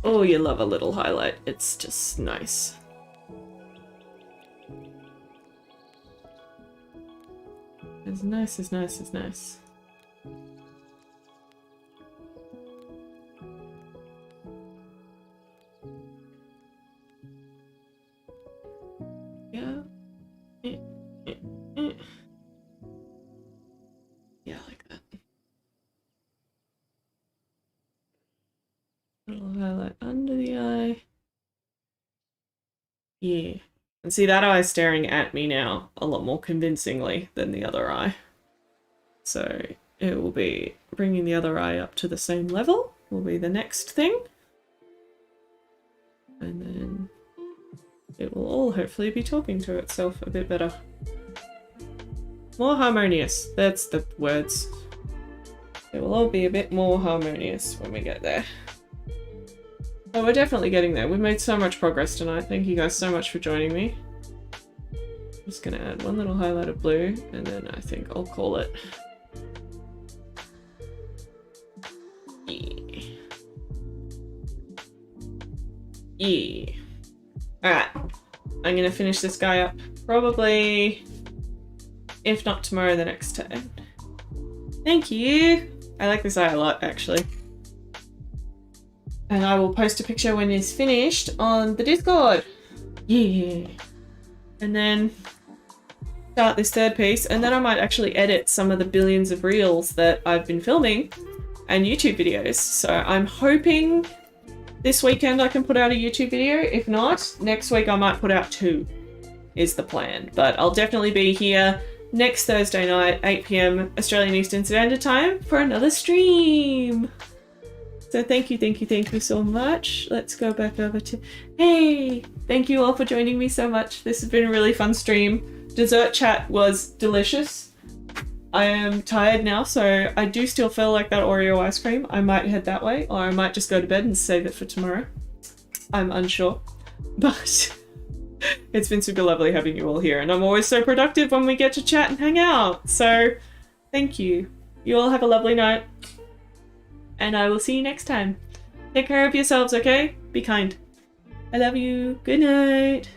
Oh, you love a little highlight. It's just nice. As nice as nice as nice. Yeah. Yeah, like that. Little highlight under the eye. Yeah. And see, that eye's staring at me now a lot more convincingly than the other eye. So it will be bringing the other eye up to the same level will be the next thing. And then it will all hopefully be talking to itself a bit better. More harmonious. That's the words. It will all be a bit more harmonious when we get there. But we're definitely getting there. We've made so much progress tonight. Thank you guys so much for joining me. I'm just gonna add one little highlight of blue, and then I think I'll call it. Yeah. Yeah. Alright. I'm gonna finish this guy up probably, if not tomorrow, the next time. Thank you. I like this eye a lot, actually. And I will post a picture when it's finished on the Discord. Yeah. And then start this third piece, and then I might actually edit some of the billions of reels that I've been filming and YouTube videos. So I'm hoping this weekend I can put out a YouTube video. If not, next week I might put out 2 is the plan. But I'll definitely be here next Thursday night, 8 PM Australian Eastern Standard Time for another stream. So thank you so much. Let's go back over to... Hey! Thank you all for joining me so much. This has been a really fun stream. Dessert chat was delicious. I am tired now, so I do still feel like that Oreo ice cream. I might head that way, or I might just go to bed and save it for tomorrow. I'm unsure. But it's been super lovely having you all here, and I'm always so productive when we get to chat and hang out. So thank you. You all have a lovely night. And I will see you next time. Take care of yourselves, okay? Be kind. I love you. Good night.